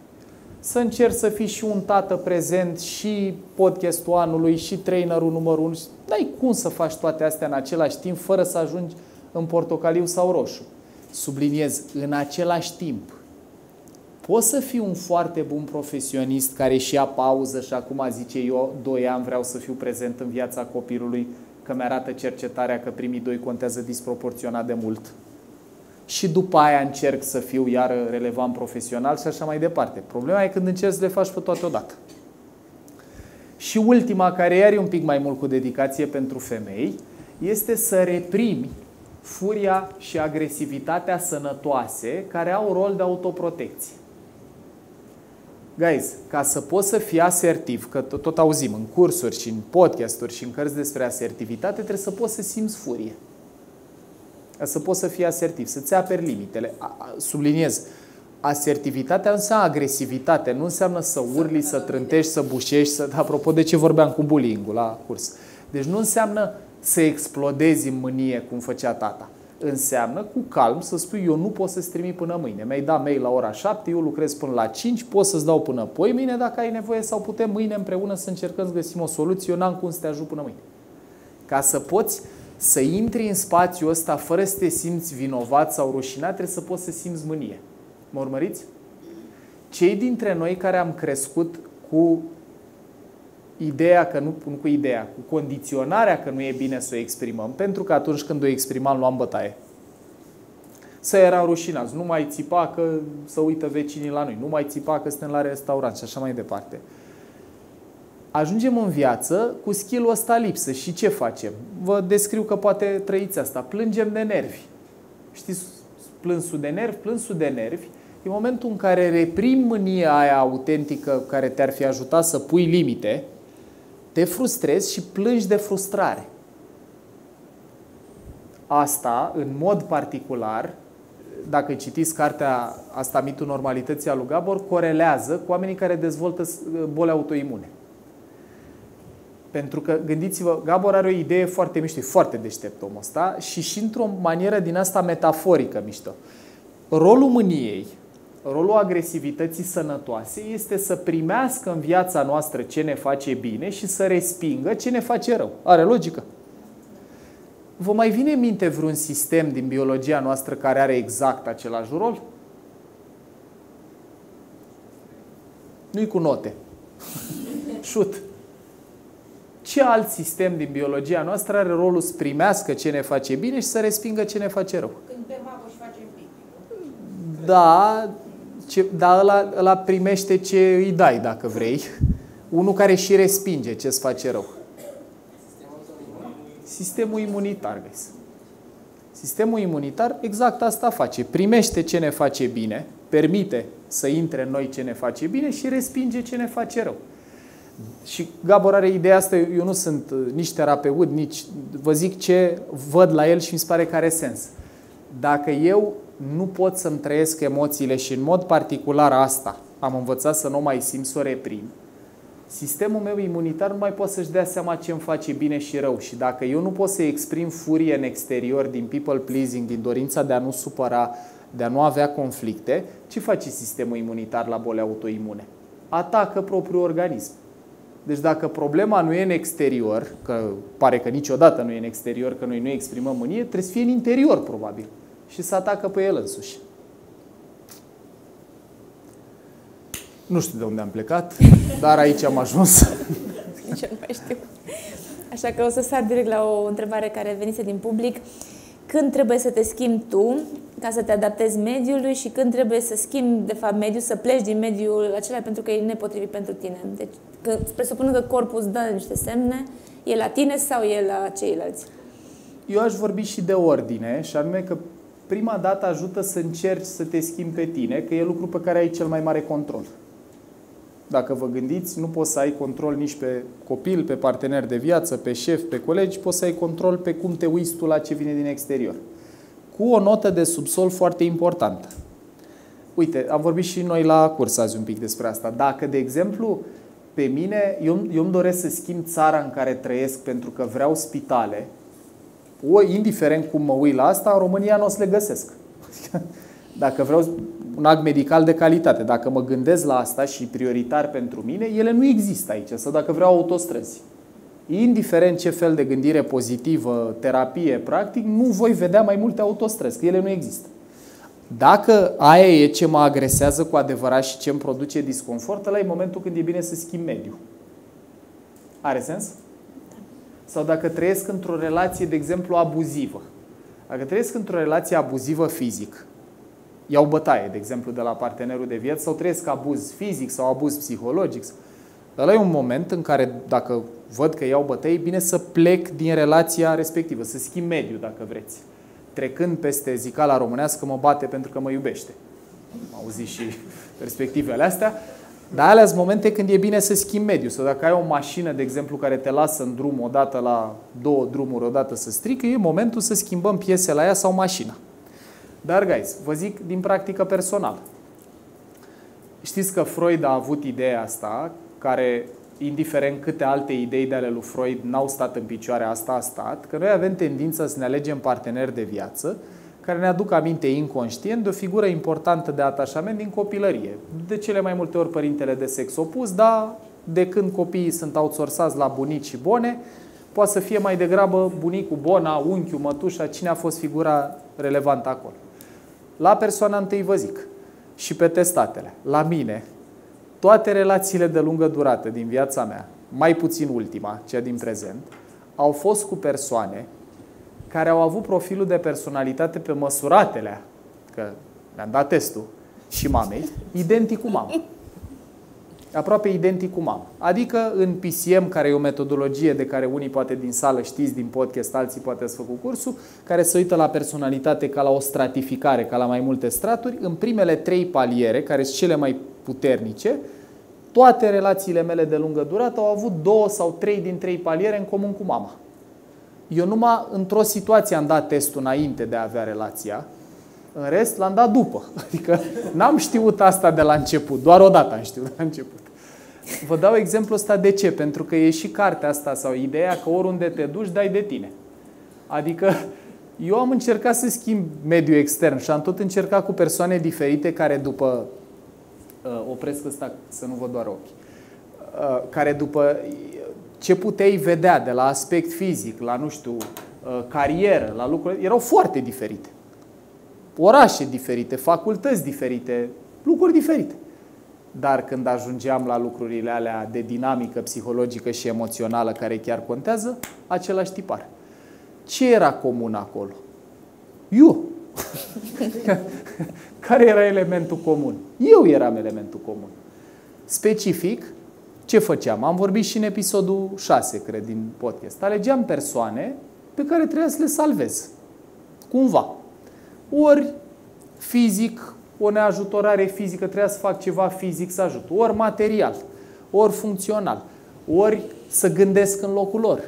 Să încerci să fii și un tată prezent, și podcastul anului, și trainerul numărul 1. N-ai cum să faci toate astea în același timp, fără să ajungi în portocaliu sau roșu. Subliniez, în același timp. Poți să fii un foarte bun profesionist care și ia pauză și acum zice, eu 2 ani vreau să fiu prezent în viața copilului, că mi-arată cercetarea că primii 2 contează disproporționat de mult. Și după aia încerc să fiu iară relevant profesional și așa mai departe. Problema e când încerci să le faci pe toate odată. Și ultima, care iar e un pic mai mult cu dedicație pentru femei, este să reprimi furia și agresivitatea sănătoase care au rol de autoprotecție. Guys, ca să poți să fii asertiv, că tot auzim în cursuri și în podcasturi și în cărți despre asertivitate, trebuie să poți să simți furie. Ca să poți să fii asertiv, să-ți aperi limitele. Subliniez, asertivitatea nu înseamnă agresivitate, nu înseamnă să urli, să trântești, să bușești, apropo de ce vorbeam cu bullying-ul la curs. Deci nu înseamnă să explodezi în mânie cum făcea tata. Înseamnă cu calm să spui, eu nu pot să-ți trimit până mâine. Mi-ai dat mail la ora 7, eu lucrez până la 5, pot să-ți dau până poimâine dacă ai nevoie sau putem mâine împreună să încercăm să găsim o soluție, eu n-am cum să te ajut până mâine. Ca să poți să intri în spațiul ăsta fără să te simți vinovat sau rușinat, trebuie să poți să simți mânie. Mă urmăriți? Cei dintre noi care am crescut cu ideea că cu condiționarea că nu e bine să o exprimăm, pentru că atunci când o exprimam luam bătaie. Să eram rușinați, nu mai țipa că să uită vecinii la noi, nu mai țipa că suntem la restaurant și așa mai departe. Ajungem în viață cu skill-ul ăsta lipsă și ce facem? Vă descriu că poate trăiți asta. Plângem de nervi. Știți plânsul de nervi? Plânsul de nervi e momentul în care reprimi mânia aia autentică care te-ar fi ajutat să pui limite, te frustrezi și plângi de frustrare. Asta, în mod particular, dacă citiți cartea asta, Mitul normalității a lui Gabor, corelează cu oamenii care dezvoltă boli autoimune. Pentru că, gândiți-vă, Gabor are o idee foarte mișto, foarte deștept omul ăsta și într-o manieră din asta metaforică mișto. Rolul mâniei, rolul agresivității sănătoase este să primească în viața noastră ce ne face bine și să respingă ce ne face rău. Are logică? Vă mai vine în minte vreun sistem din biologia noastră care are exact același rol? Nu-i cu note. Șut. Ce alt sistem din biologia noastră are rolul să primească ce ne face bine și să respingă ce ne face rău? Când bem apă și facem pipi. Da, dar ăla primește ce îi dai, dacă vrei. Unul care și respinge ce îți face rău. Sistemul imunitar, guys. Sistemul imunitar exact asta face. Primește ce ne face bine, permite să intre în noi ce ne face bine și respinge ce ne face rău. Și Gabor are ideea asta, eu nu sunt nici terapeut, nici vă zic ce văd la el și mi se pare că are sens. Dacă eu nu pot să-mi trăiesc emoțiile și în mod particular asta, am învățat să nu mai simt, să o reprim, sistemul meu imunitar nu mai poate să-și dea seama ce îmi face bine și rău. Și dacă eu nu pot să exprim furie în exterior, din people pleasing, din dorința de a nu supăra, de a nu avea conflicte, ce face sistemul imunitar la boli autoimune? Atacă propriul organism. Deci dacă problema nu e în exterior, că pare că niciodată nu e în exterior, că noi nu exprimăm mânie, trebuie să fie în interior, probabil. Și să atacă pe el însuși. Nu știu de unde am plecat, dar aici am ajuns. Nici eu nu mai știu. Așa că o să sar direct la o întrebare care venise din public. Când trebuie să te schimbi tu ca să te adaptezi mediului și când trebuie să schimbi, de fapt, mediul, să pleci din mediul acela pentru că e nepotrivit pentru tine? Deci, presupunând că corpul îți dă niște semne, e la tine sau e la ceilalți? Eu aș vorbi și de ordine, și anume că prima dată ajută să încerci să te schimbi pe tine, că e lucru pe care ai cel mai mare control. Dacă vă gândiți, nu poți să ai control nici pe copil, pe partener de viață, pe șef, pe colegi, poți să ai control pe cum te uiți tu la ce vine din exterior. Cu o notă de subsol foarte importantă. Uite, am vorbit și noi la curs azi un pic despre asta. Dacă, de exemplu, pe mine, eu îmi doresc să schimb țara în care trăiesc pentru că vreau spitale, indiferent cum mă uit la asta, în România nu o să le găsesc. Dacă vreau un act medical de calitate, dacă mă gândesc la asta și prioritar pentru mine, ele nu există aici. Sau dacă vreau autostrăzi. Indiferent ce fel de gândire pozitivă, terapie, practic, nu voi vedea mai multe autostrăzi, că ele nu există. Dacă aia e ce mă agresează cu adevărat și ce îmi produce disconfort, ăla e momentul când e bine să schimb mediul. Are sens? Sau dacă trăiesc într-o relație, de exemplu, abuzivă. Dacă trăiesc într-o relație abuzivă fizic, iau bătaie, de exemplu, de la partenerul de viață, sau trăiesc abuz fizic sau abuz psihologic, ăla e un moment în care, dacă văd că iau bătaie, e bine să plec din relația respectivă, să schimb mediul, dacă vreți. Trecând peste zicala românească, mă bate pentru că mă iubește. Am auzit și perspectivele astea. Dar alea sunt momente când e bine să schimbi mediul. Sau dacă ai o mașină, de exemplu, care te lasă în drum odată la 2 drumuri, odată să strică, e momentul să schimbăm piese la ea sau mașina. Dar, guys, vă zic din practică personală. Știți că Freud a avut ideea asta, care, indiferent câte alte idei de ale lui Freud n-au stat în picioare, asta a stat, că noi avem tendința să ne alegem parteneri de viață care ne aduc aminte inconștient de o figură importantă de atașament din copilărie. De cele mai multe ori părintele de sex opus, dar de când copiii sunt outsourcați la bunici și bone, poate să fie mai degrabă bunicul, bona, unchiul, mătușa, cine a fost figura relevantă acolo. La persoana întâi vă zic, și pe testatele, la mine, toate relațiile de lungă durată din viața mea, mai puțin ultima, cea din prezent, au fost cu persoane care au avut profilul de personalitate pe măsuratele, că le-am dat testul, și mamei, identic cu mama. Aproape identic cu mama. Adică în PCM, care e o metodologie de care unii poate din sală știți, din podcast, alții poate ați făcut cursul, care se uită la personalitate ca la o stratificare, ca la mai multe straturi, în primele 3 paliere, care sunt cele mai puternice, toate relațiile mele de lungă durată au avut 2 sau 3 din 3 paliere în comun cu mama. Eu numai într-o situație am dat testul înainte de a avea relația, în rest l-am dat după. Adică n-am știut asta de la început, doar o dată am știut de la început. Vă dau exemplul ăsta de ce? Pentru că e și cartea asta sau ideea că oriunde te duci, dai de tine. Adică eu am încercat să schimb mediul extern și am tot încercat cu persoane diferite care după... opresc ăsta să nu vă doară ochii. Care după ce puteai vedea de la aspect fizic, la, nu știu, carieră, la lucruri, erau foarte diferite. Orașe diferite, facultăți diferite, lucruri diferite. Dar când ajungeam la lucrurile alea de dinamică psihologică și emoțională care chiar contează, același tipar. Ce era comun acolo? Eu. Care era elementul comun? Eu eram elementul comun. Specific, ce făceam? Am vorbit și în episodul 6, cred, din podcast. Alegeam persoane pe care trebuia să le salvez. Cumva. Ori fizic, o neajutorare fizică, trebuia să fac ceva fizic să ajut. Ori material, ori funcțional, ori să gândesc în locul lor.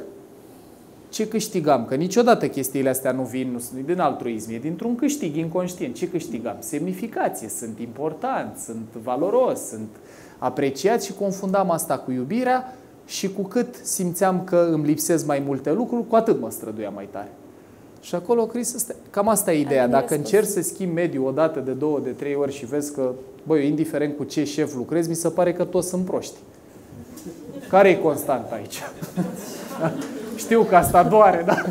ce câștigam? Că niciodată chestiile astea nu vin, nu sunt din altruism, e dintr-un câștig inconștient. Ce câștigam? Semnificație, sunt important, sunt valoros, sunt apreciat și confundam asta cu iubirea și cu cât simțeam că îmi lipsesc mai multe lucruri, cu atât mă străduia mai tare. Și acolo, Chris, cam asta e ideea. Dacă încerci să schimbi mediul o dată, de 2, de 3 ori și vezi că, băi, indiferent cu ce șef lucrezi, mi se pare că toți sunt proști. Care e constant aici? Știu că asta doare, da?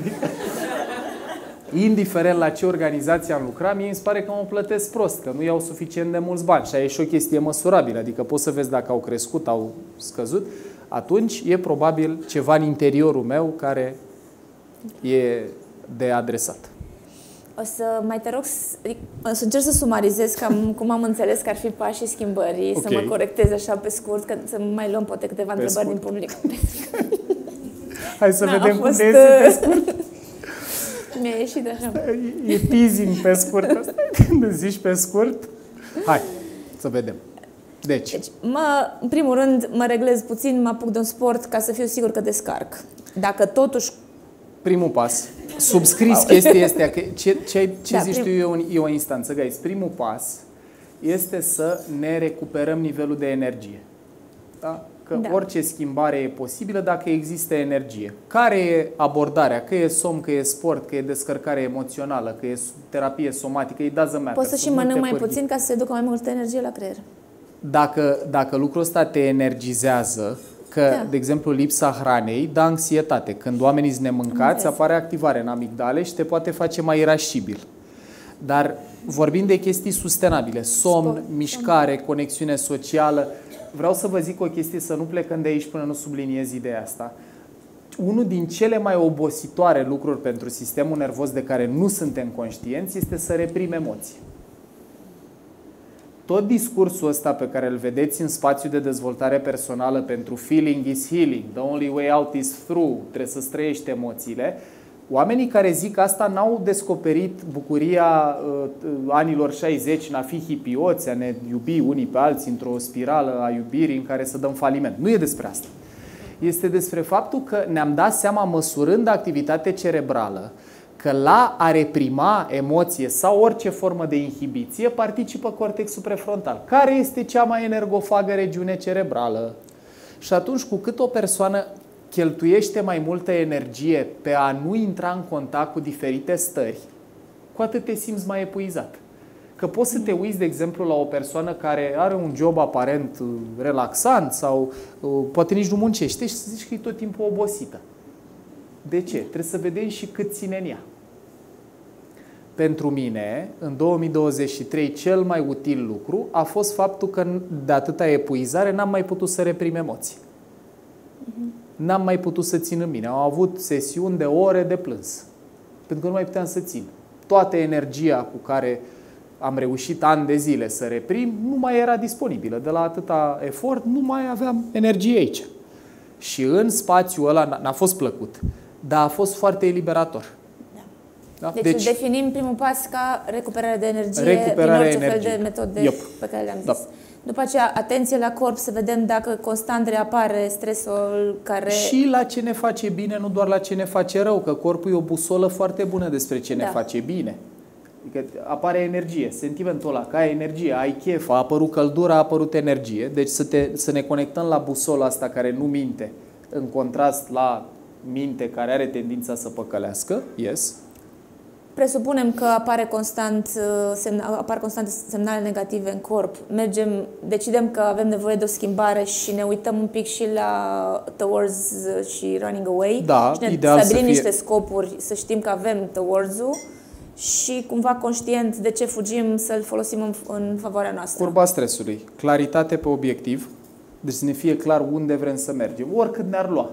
Indiferent la ce organizație am lucrat, mie îmi pare că mă plătesc prost, că nu iau suficient de mulți bani. Și aia e și o chestie măsurabilă, adică poți să vezi dacă au crescut, au scăzut. Atunci e probabil ceva în interiorul meu care e de adresat. O să mai te rog să încerc să sumarizez cam cum am înțeles că ar fi pașii schimbării, okay. Să mă corectez așa pe scurt, că să mai luăm poate câteva întrebări din public. Hai să vedem cum te iese pe scurt. Mi-a ieșit așa. E teasing pe scurt. Asta când zici pe scurt. Hai, să vedem. Deci în primul rând, mă reglez puțin, mă apuc de un sport ca să fiu sigur că descarc. Dacă totuși... Primul pas. Subscris chestia astea. Ce zici tu e o instanță, guys. Primul pas este să ne recuperăm nivelul de energie. Da? Că orice schimbare e posibilă dacă există energie. Care e abordarea? Că e somn, că e sport, că e descărcare emoțională, că e terapie somatică, e doesn't matter. Poți să și mănânc mai puțin ca să se ducă mai multă energie la creier. Dacă lucrul ăsta te energizează, că, de exemplu, lipsa hranei dă anxietate. Când oamenii sunt nemâncați, apare activare în amigdale și te poate face mai irascibil. Dar vorbim de chestii sustenabile, somn, mișcare, conexiune socială. Vreau să vă zic o chestie, să nu plecăm de aici până nu subliniez ideea asta. Unul din cele mai obositoare lucruri pentru sistemul nervos de care nu suntem conștienți este să reprim emoții. Tot discursul ăsta pe care îl vedeți în spațiul de dezvoltare personală pentru feeling is healing, the only way out is through, trebuie să străiești emoțiile, oamenii care zic asta n-au descoperit bucuria anilor 60 în a fi hipioți, a ne iubi unii pe alții într-o spirală a iubirii în care să dăm faliment. Nu e despre asta. Este despre faptul că ne-am dat seama, măsurând activitate cerebrală, că la a reprima emoție sau orice formă de inhibiție participă cortexul prefrontal, care este cea mai energofagă regiune cerebrală. Și atunci, cu cât o persoană cheltuiește mai multă energie pe a nu intra în contact cu diferite stări, cu atât te simți mai epuizat. Că poți să te uiți, de exemplu, la o persoană care are un job aparent relaxant sau poate nici nu muncește și să zici că e tot timpul obosită. De ce? Trebuie să vedem și cât ține în ea. Pentru mine, în 2023, cel mai util lucru a fost faptul că de atâta epuizare n-am mai putut să reprim emoții. N-am mai putut să țin în mine. Am avut sesiuni de ore de plâns. Pentru că nu mai puteam să țin. Toată energia cu care am reușit ani de zile să reprim nu mai era disponibilă. De la atâta efort nu mai aveam energie aici. Și în spațiul ăla n-a fost plăcut, dar a fost foarte eliberator. Da? Deci definim primul pas ca recuperare de energie prin orice fel de metode pe care le-am zis. Da. După aceea, atenție la corp, să vedem dacă constant reapare stresul care... Și la ce ne face bine, nu doar la ce ne face rău, că corpul e o busolă foarte bună despre ce ne face bine. Adică apare energie, sentimentul ăla, că ai energie, ai chef, a apărut căldură, a apărut energie. Deci să ne conectăm la busola asta care nu minte, în contrast la minte care are tendința să păcălească. Yes. Presupunem că apar constant semnale negative în corp. Decidem că avem nevoie de o schimbare și ne uităm un pic și la towards și running away. Da, și ne stabilim niște scopuri, să știm că avem towards-ul și cumva conștient de ce fugim să-l folosim în favoarea noastră. Curba stresului. Claritate pe obiectiv. Deci să ne fie clar unde vrem să mergem. Oricât ne-ar lua.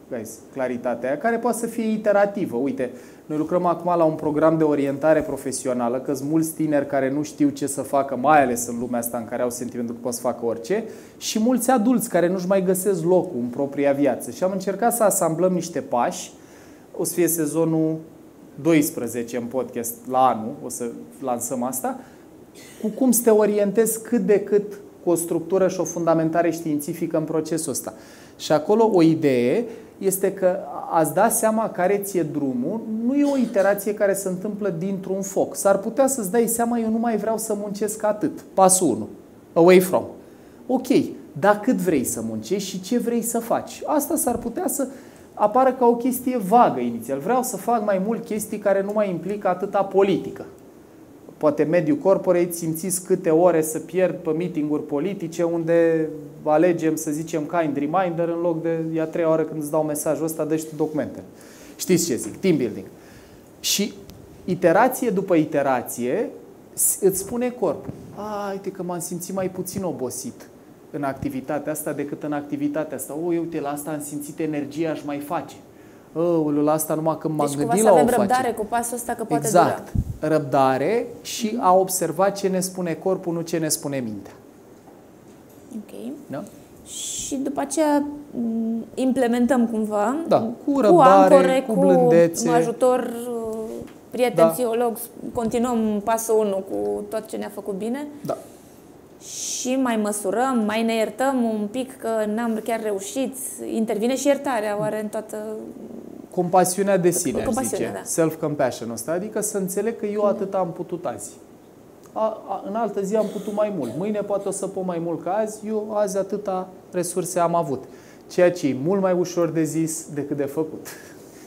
Guys, claritatea aia, care poate să fie iterativă. Uite, noi lucrăm acum la un program de orientare profesională, că sunt mulți tineri care nu știu ce să facă, mai ales în lumea asta în care au sentimentul că pot să facă orice, și mulți adulți care nu-și mai găsesc locul în propria viață. Și am încercat să asamblăm niște pași. O să fie sezonul 12 în podcast la anul, o să lansăm asta, cu cum să te orientezi cât de cât cu o structură și o fundamentare științifică în procesul ăsta. Și acolo o idee este că ați da seama care ți-e drumul, nu e o iterație care se întâmplă dintr-un foc. S-ar putea să-ți dai seama, eu nu mai vreau să muncesc atât. Pasul 1. Away from. Ok, dar cât vrei să muncești și ce vrei să faci? Asta s-ar putea să apară ca o chestie vagă inițial. Vreau să fac mai mult chestii care nu mai implică atâta politică. Poate mediul corporate, simțiți câte ore să pierd pe meeting-uri politice unde alegem, să zicem, kind reminder în loc de a 3 ore când îți dau mesajul ăsta, dă-și tu documente. Știți ce zic? Team building. Și iterație după iterație îți spune corpul: uite că m-am simțit mai puțin obosit în activitatea asta decât în activitatea asta. Uite, la asta am simțit energia, aș mai face. La asta numai când m-am gândit la o face. Deci avem răbdare cu pasul ăsta că poate exact. dura. Răbdare și a observa ce ne spune corpul, nu ce ne spune mintea. Ok. Da? Și după aceea implementăm cumva cu răbdare, cu ancore, cu blândețe, cu ajutor, prieten psiholog, continuăm pasul 1 cu tot ce ne-a făcut bine. Da. Și mai măsurăm, mai ne iertăm un pic că n-am chiar reușit. Intervine și iertarea, oare, în toată... Compasiunea de sine, aș zice. Da. Self-compassion ăsta. Adică să înțeleg că eu atât am putut azi. În altă zi am putut mai mult. Mâine poate o să pot mai mult ca azi. Eu azi atâta resurse am avut. Ceea ce e mult mai ușor de zis decât de făcut.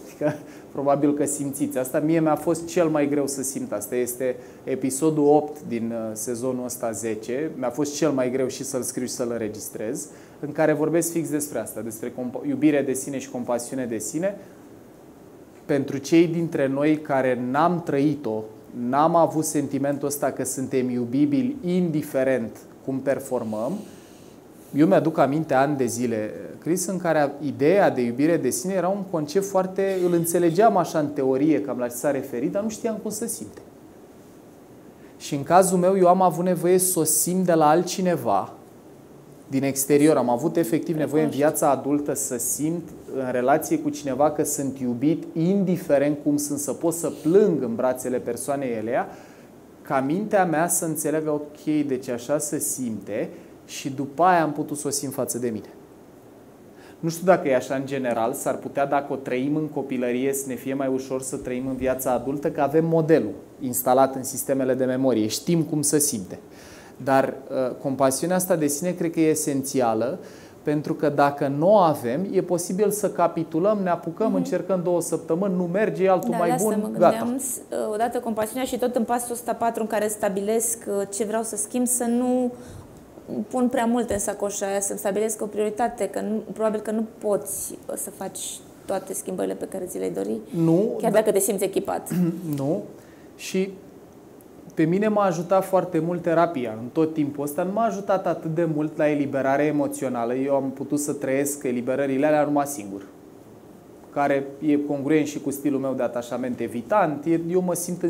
Adică, probabil că simțiți asta. Mie mi-a fost cel mai greu să simt asta. Este episodul 8 din sezonul ăsta 10. Mi-a fost cel mai greu și să-l scriu și să-l înregistrez, în care vorbesc fix despre asta, despre iubire de sine și compasiune de sine. Pentru cei dintre noi care n-am trăit-o, n-am avut sentimentul ăsta că suntem iubibili indiferent cum performăm. Eu mi-aduc aminte ani de zile, Chris, în care ideea de iubire de sine era un concept foarte... Îl înțelegeam așa în teorie, cam la ce s-a referit, dar nu știam cum să simte. Și în cazul meu, eu am avut nevoie să o simt de la altcineva, din exterior. Am avut efectiv nevoie în viața adultă să simt în relație cu cineva că sunt iubit, indiferent cum sunt, să pot să plâng în brațele persoanei elea, ca mintea mea să înțeleagă, ok, deci așa se simte, și după aia am putut să o simt față de mine. Nu știu dacă e așa în general, s-ar putea, dacă o trăim în copilărie, să ne fie mai ușor să trăim în viața adultă, că avem modelul instalat în sistemele de memorie, știm cum să simte. Dar compasiunea asta de sine cred că e esențială, pentru că dacă nu o avem, e posibil să capitulăm, ne apucăm, încercăm 2 săptămâni, nu merge, e altul mai bun, mă gândeam, odată compasiunea și tot în pasul ăsta 4 în care stabilesc ce vreau să schimb, să nu pun prea multe în sacoșa aia, să-mi stabilesc o prioritate, că probabil că nu poți să faci toate schimbările pe care ți le-ai dori, chiar dacă te simți echipat. Nu. Și pe mine m-a ajutat foarte mult terapia în tot timpul ăsta. Nu m-a ajutat atât de mult la eliberare emoțională. Eu am putut să trăiesc eliberările alea numai singur, care e congruent și cu stilul meu de atașament evitant. Eu mă simt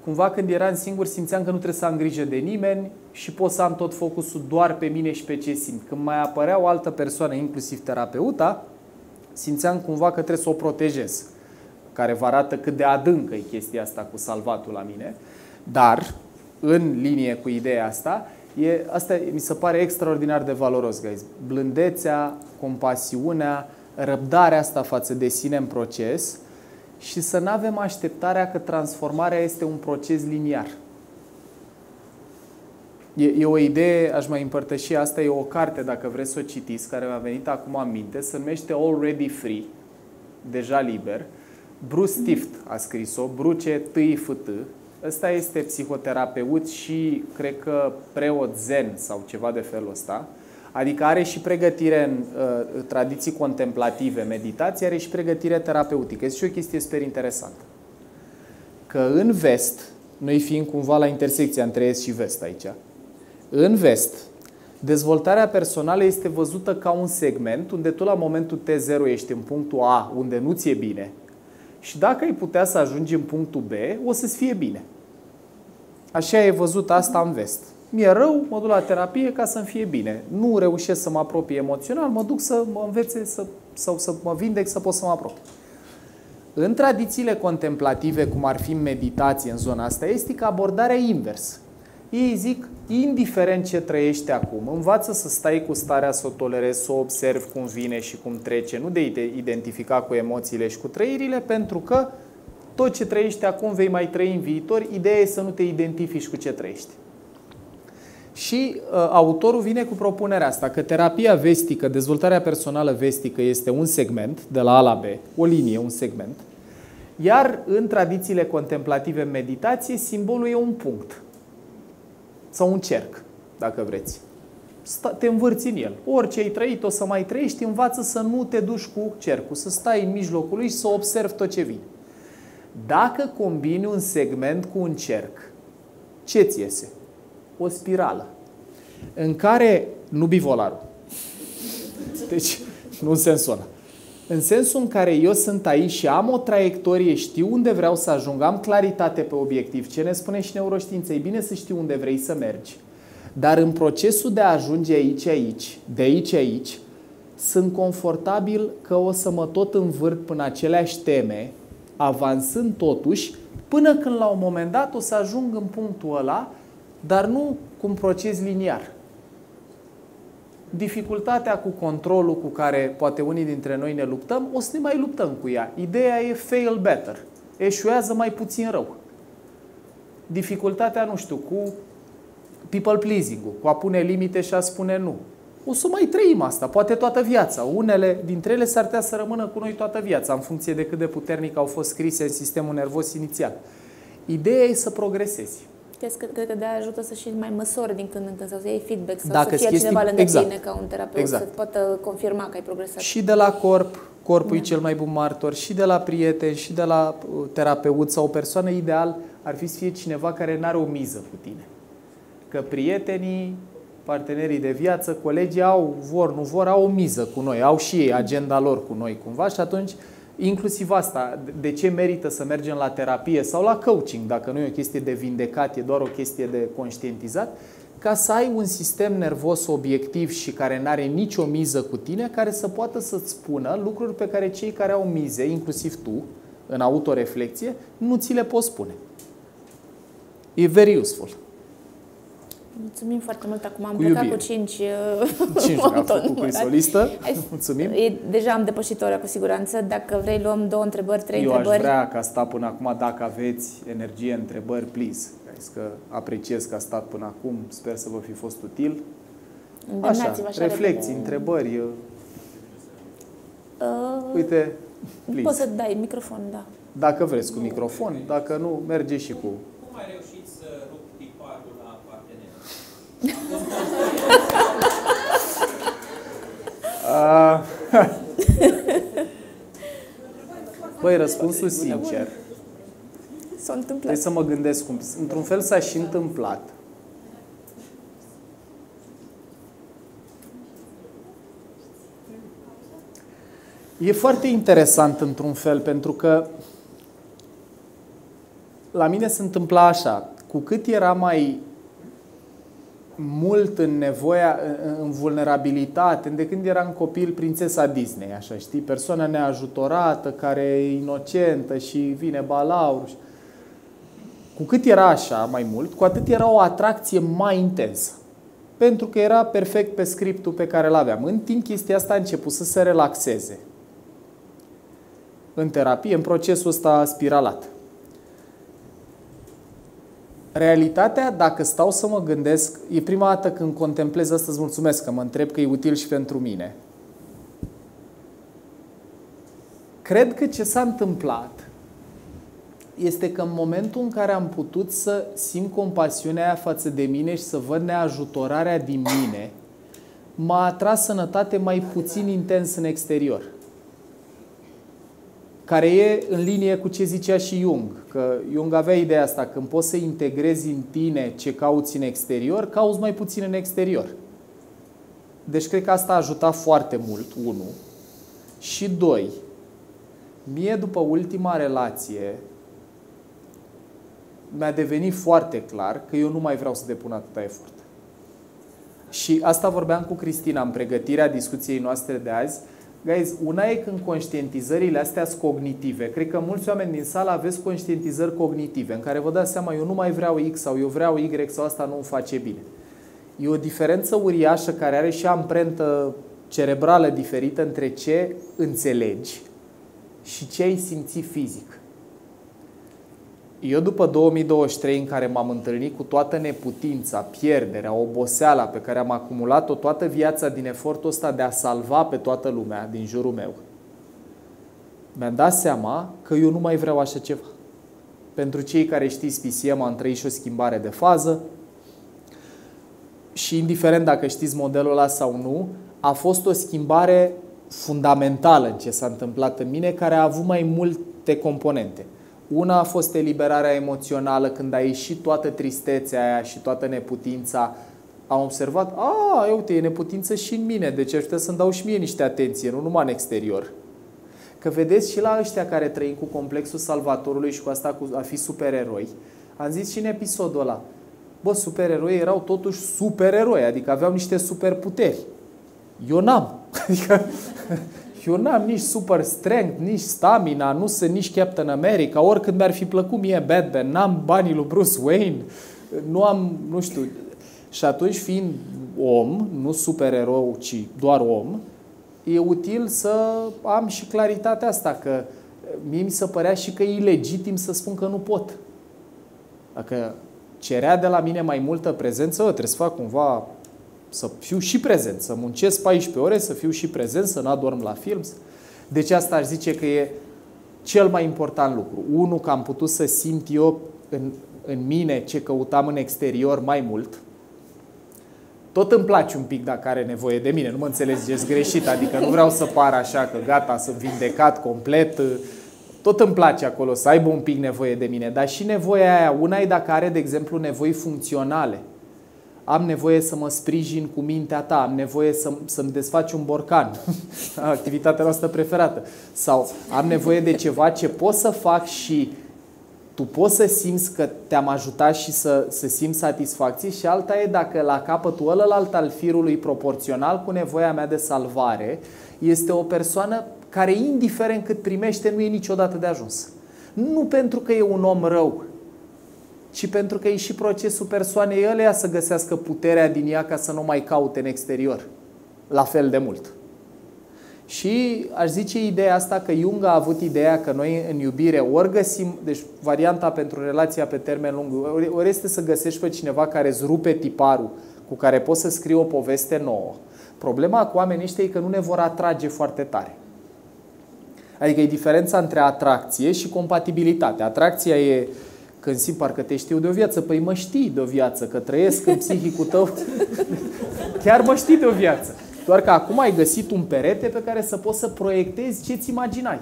cumva când eram singur simțeam că nu trebuie să am grijă de nimeni și pot să am tot focusul doar pe mine și pe ce simt. Când mai apărea o altă persoană, inclusiv terapeuta, simțeam cumva că trebuie să o protejez, care vă arată cât de adâncă e chestia asta cu salvatul la mine. Dar, în linie cu ideea asta, asta mi se pare extraordinar de valoros, guys. Blândețea, compasiunea, răbdarea asta față de sine în proces și să nu avem așteptarea că transformarea este un proces liniar. E o idee, aș mai împărtăși asta, e o carte, dacă vreți să o citiți, care mi-a venit acum în minte, se numește Already Free, deja liber. Bruce Tift a scris-o, Bruce T-I-F-T. Ăsta este psihoterapeut și cred că preot zen sau ceva de felul ăsta. Adică are și pregătire în tradiții contemplative, meditație, are și pregătire terapeutică. Este și o chestie super interesantă. Că în vest, noi fiind cumva la intersecția între est și vest aici, în vest, dezvoltarea personală este văzută ca un segment unde tu la momentul T0 ești în punctul A, unde nu ți-e bine, și dacă ai putea să ajungi în punctul B, o să-ți fie bine. Așa e văzut asta în vest. Mi-e rău, mă duc la terapie ca să-mi fie bine. Nu reușesc să mă apropie emoțional, mă duc să mă învețe sau să mă vindec să pot să mă apropie. În tradițiile contemplative, cum ar fi meditație în zona asta estică, abordarea invers. Ei zic, indiferent ce trăiești acum, învață să stai cu starea, să o tolerezi, să o observi cum vine și cum trece, nu de te identifica cu emoțiile și cu trăirile, pentru că tot ce trăiești acum vei mai trăi în viitor, ideea e să nu te identifici cu ce trăiești. Și autorul vine cu propunerea asta, că terapia vestică, dezvoltarea personală vestică este un segment, de la A la B, o linie, un segment, iar în tradițiile contemplative în meditație, simbolul e un punct sau un cerc, dacă vreți. Te învârți în el. Orice ai trăit, o să mai trăiești, învață să nu te duci cu cercul, să stai în mijlocul lui și să observi tot ce vine. Dacă combini un segment cu un cerc, ce-ți iese? O spirală în care, nu bivolarul, deci nu în sensul ăla, în sensul în care eu sunt aici și am o traiectorie, știu unde vreau să ajung, am claritate pe obiectiv. Ce ne spune și neuroștiința? E bine să știi unde vrei să mergi. Dar în procesul de a ajunge aici, de aici, sunt confortabil că o să mă tot învârt până aceleași teme, avansând totuși, până când la un moment dat o să ajung în punctul ăla, dar nu cu un proces liniar. Dificultatea cu controlul cu care poate unii dintre noi ne luptăm, o să ne mai luptăm cu ea. Ideea e fail better. Eșuează mai puțin rău. Dificultatea, nu știu, cu people pleasing-ul, cu a pune limite și a spune nu. O să mai trăim asta, poate toată viața. Unele dintre ele s-ar putea să rămână cu noi toată viața, în funcție de cât de puternic au fost scrise în sistemul nervos inițial. Ideea e să progresezi. Cred că de-aia ajută să și mai măsori din când în când, sau să iei feedback, sau să fie cineva lângă tine ca un terapeut, să poată confirma că ai progresat. Și de la corpul e cel mai bun martor, și de la prieteni, și de la terapeut sau o persoană ideal ar fi să fie cineva care n-are o miză cu tine. Că prietenii, partenerii de viață, colegii nu vor, au o miză cu noi, au și ei agenda lor cu noi cumva și atunci inclusiv asta, de ce merită să mergem la terapie sau la coaching, dacă nu e o chestie de vindecat, e doar o chestie de conștientizat, ca să ai un sistem nervos obiectiv și care n-are nicio miză cu tine, care să poată să-ți spună lucruri pe care cei care au mize, inclusiv tu, în autoreflexie, nu ți le poți spune. E very useful. Mulțumim foarte mult. Acum am plecat cu 5 am făcut cu solistă. Mulțumim. Deja am depășit ora cu siguranță. Dacă vrei, luăm 2 întrebări, 3 întrebări. Eu aș vrea ca stat până acum, dacă aveți energie, întrebări, please. Că apreciez că a stat până acum. Sper să vă fi fost util. Așa, reflexii, întrebări. Uite, please. Poți să dai microfon, da. Dacă vreți cu microfon, dacă nu, merge și cu... Cum ai reușit să rup tiparul la partener? Băi, răspunsul sincer. S-a întâmplat. Trebuie să mă gândesc cum. Într-un fel s-a și întâmplat. E foarte interesant într-un fel, pentru că la mine se întâmpla așa. Cu cât era mai mult în nevoia, în vulnerabilitate, de când eram copil, prințesa Disney, așa, știi? Persoana neajutorată, care e inocentă și vine balaur. Cu cât era așa mai mult, cu atât era o atracție mai intensă. Pentru că era perfect pe scriptul pe care îl aveam. În timp, chestia asta a început să se relaxeze. În terapie, în procesul ăsta spiralat. Realitatea, dacă stau să mă gândesc, e prima dată când contemplez asta, îți mulțumesc că mă întreb că e util și pentru mine. Cred că ce s-a întâmplat este că în momentul în care am putut să simt compasiunea aia față de mine și să văd neajutorarea din mine, m-a atras sănătate mai puțin intens în exterior. Care e în linie cu ce zicea și Jung. Că Jung avea ideea asta, când poți să integrezi în tine ce cauți în exterior, cauți mai puțin în exterior. Deci cred că asta a ajutat foarte mult, 1. Și 2, mie după ultima relație mi-a devenit foarte clar că eu nu mai vreau să depun atâta efort. Și asta vorbeam cu Cristina în pregătirea discuției noastre de azi. Guys, una e când conștientizările astea sunt cognitive. Cred că mulți oameni din sală aveți conștientizări cognitive, în care vă dați seama, eu nu mai vreau X sau eu vreau Y sau asta nu îmi face bine. E o diferență uriașă care are și amprentă cerebrală diferită între ce înțelegi și ce ai simțit fizic. Eu după 2023, în care m-am întâlnit cu toată neputința, pierderea, oboseala pe care am acumulat-o toată viața din efortul ăsta de a salva pe toată lumea din jurul meu, mi-am dat seama că eu nu mai vreau așa ceva. Pentru cei care știți PCM, am trăit și o schimbare de fază și indiferent dacă știți modelul ăla sau nu, a fost o schimbare fundamentală în ce s-a întâmplat în mine, care a avut mai multe componente. Una a fost eliberarea emoțională, când a ieșit toată tristețea aia și toată neputința. Am observat, ia uite, e neputință și în mine, deci aș putea să-mi dau și mie niște atenție, nu numai în exterior. Că vedeți și la ăștia care trăim cu complexul salvatorului și cu asta cu a fi supereroi, am zis și în episodul ăla, bă, supereroi erau totuși supereroi, adică aveau niște superputeri. Eu n-am. Adică eu n-am nici super strength, nici stamina, nu sunt nici Captain America, oricând mi-ar fi plăcut mie Batman, n-am banii lui Bruce Wayne, nu am, nu știu. Și atunci, fiind om, nu supererou, ci doar om, e util să am și claritatea asta, că mie mi se părea și că e ilegitim să spun că nu pot. Dacă cerea de la mine mai multă prezență, trebuie să fac cumva să fiu și prezent, să muncesc 14 ore, să fiu și prezent, să nu adorm la film. Deci asta aș zice că e cel mai important lucru. Unu, că am putut să simt eu în mine ce căutam în exterior mai mult. Tot îmi place un pic dacă are nevoie de mine, nu mă înțelegeți greșit, adică nu vreau să par așa că gata, sunt vindecat complet. Tot îmi place acolo să aibă un pic nevoie de mine, dar și nevoia aia, una e dacă are, de exemplu, nevoi funcționale. Am nevoie să mă sprijin cu mintea ta, am nevoie să-mi desfaci un borcan, activitatea noastră preferată. Sau am nevoie de ceva ce pot să fac și tu poți să simți că te-am ajutat și să simți satisfacție, și alta e dacă la capătul ălălalt al firului proporțional cu nevoia mea de salvare este o persoană care, indiferent cât primește, nu e niciodată de ajuns. Nu pentru că e un om rău, ci pentru că e și procesul persoanei ăleia să găsească puterea din ea ca să nu mai caute în exterior la fel de mult. Și aș zice ideea asta, că Jung a avut ideea că noi în iubire ori găsim, deci varianta pentru relația pe termen lung, ori este să găsești pe cineva care îți rupe tiparul, cu care poți să scrii o poveste nouă. Problema cu oamenii ăștia e că nu ne vor atrage foarte tare. Adică e diferența între atracție și compatibilitate. Atracția e când simt parcă te știu de o viață. Păi mă știi de o viață, că trăiesc în psihicul tău. Chiar mă știi de o viață. Doar că acum ai găsit un perete pe care să poți să proiectezi ce-ți imaginai.